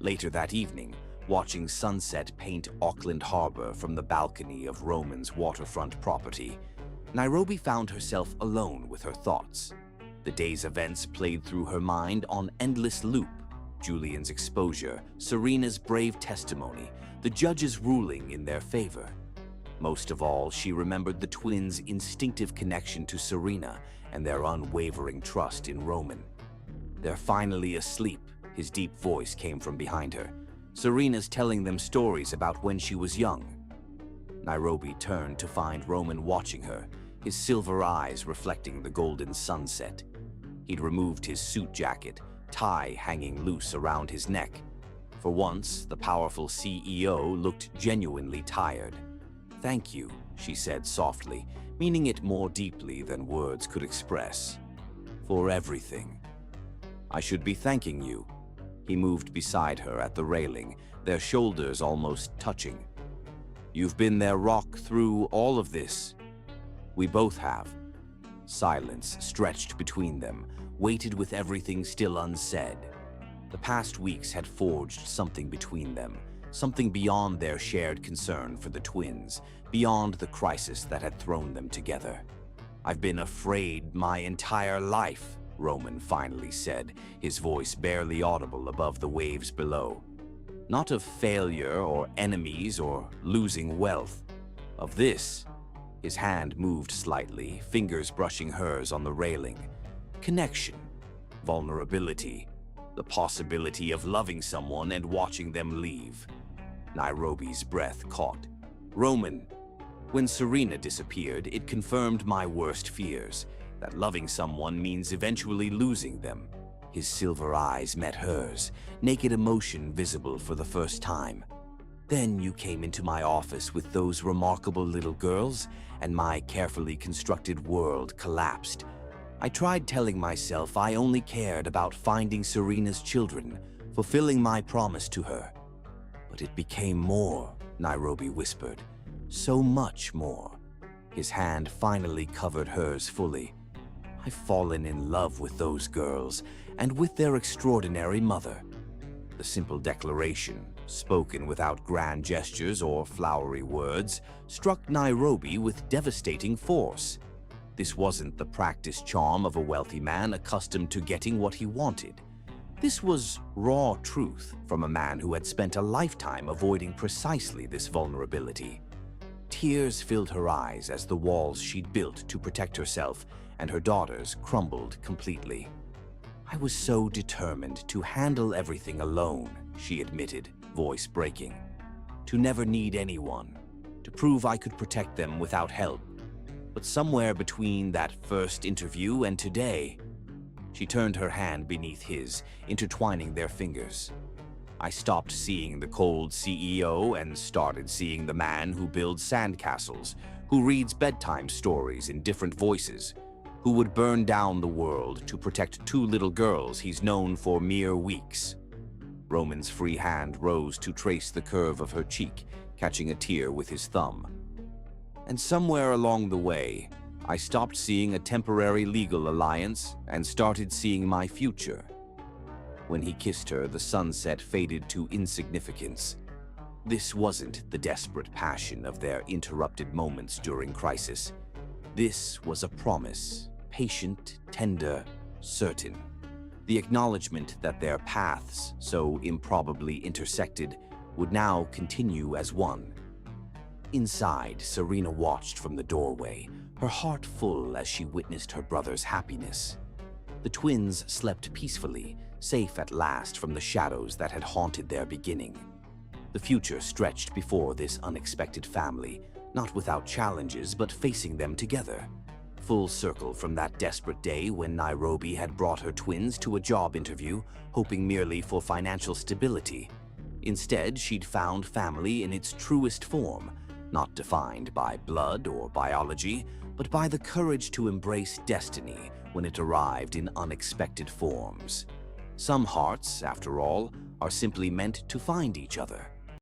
Later that evening, watching sunset paint Auckland Harbor from the balcony of Roman's waterfront property, Nairobi found herself alone with her thoughts. The day's events played through her mind on endless loop. Julian's exposure, Serena's brave testimony, the judge's ruling in their favor. Most of all, she remembered the twins' instinctive connection to Serena and their unwavering trust in Roman. They're finally asleep, his deep voice came from behind her. Serena's telling them stories about when she was young. Nairobi turned to find Roman watching her, his silver eyes reflecting the golden sunset. He'd removed his suit jacket, tie hanging loose around his neck. For once, the powerful CEO looked genuinely tired. Thank you, she said softly, meaning it more deeply than words could express. For everything. I should be thanking you. He moved beside her at the railing, their shoulders almost touching. You've been their rock through all of this. We both have. Silence stretched between them, weighted with everything still unsaid. The past weeks had forged something between them, something beyond their shared concern for the twins, beyond the crisis that had thrown them together. I've been afraid my entire life, Roman finally said, his voice barely audible above the waves below. Not of failure or enemies or losing wealth. Of this. His hand moved slightly, fingers brushing hers on the railing. Connection. Vulnerability. The possibility of loving someone and watching them leave. Nairobi's breath caught. Roman. When Serena disappeared, it confirmed my worst fears, that loving someone means eventually losing them. His silver eyes met hers, naked emotion visible for the first time. Then you came into my office with those remarkable little girls, and my carefully constructed world collapsed. I tried telling myself I only cared about finding Serena's children, fulfilling my promise to her. But it became more, Nairobi whispered. So much more. His hand finally covered hers fully. I've fallen in love with those girls, and with their extraordinary mother. The simple declaration, spoken without grand gestures or flowery words, struck Nairobi with devastating force. This wasn't the practiced charm of a wealthy man accustomed to getting what he wanted. This was raw truth from a man who had spent a lifetime avoiding precisely this vulnerability. Tears filled her eyes as the walls she'd built to protect herself and her daughters crumbled completely. I was so determined to handle everything alone, she admitted, voice breaking. To never need anyone, to prove I could protect them without help. But somewhere between that first interview and today, she turned her hand beneath his, intertwining their fingers. I stopped seeing the cold CEO and started seeing the man who builds sandcastles, who reads bedtime stories in different voices, who would burn down the world to protect two little girls he's known for mere weeks. Roman's free hand rose to trace the curve of her cheek, catching a tear with his thumb. And somewhere along the way, I stopped seeing a temporary legal alliance and started seeing my future. When he kissed her, the sunset faded to insignificance. This wasn't the desperate passion of their interrupted moments during crisis. This was a promise, patient, tender, certain. The acknowledgement that their paths, so improbably intersected, would now continue as one. Inside, Serena watched from the doorway, her heart full as she witnessed her brother's happiness. The twins slept peacefully, safe at last from the shadows that had haunted their beginning. The future stretched before this unexpected family, not without challenges but facing them together. Full circle from that desperate day when Nairobi had brought her twins to a job interview, hoping merely for financial stability. Instead, she'd found family in its truest form, not defined by blood or biology, but by the courage to embrace destiny when it arrived in unexpected forms. Some hearts, after all, are simply meant to find each other.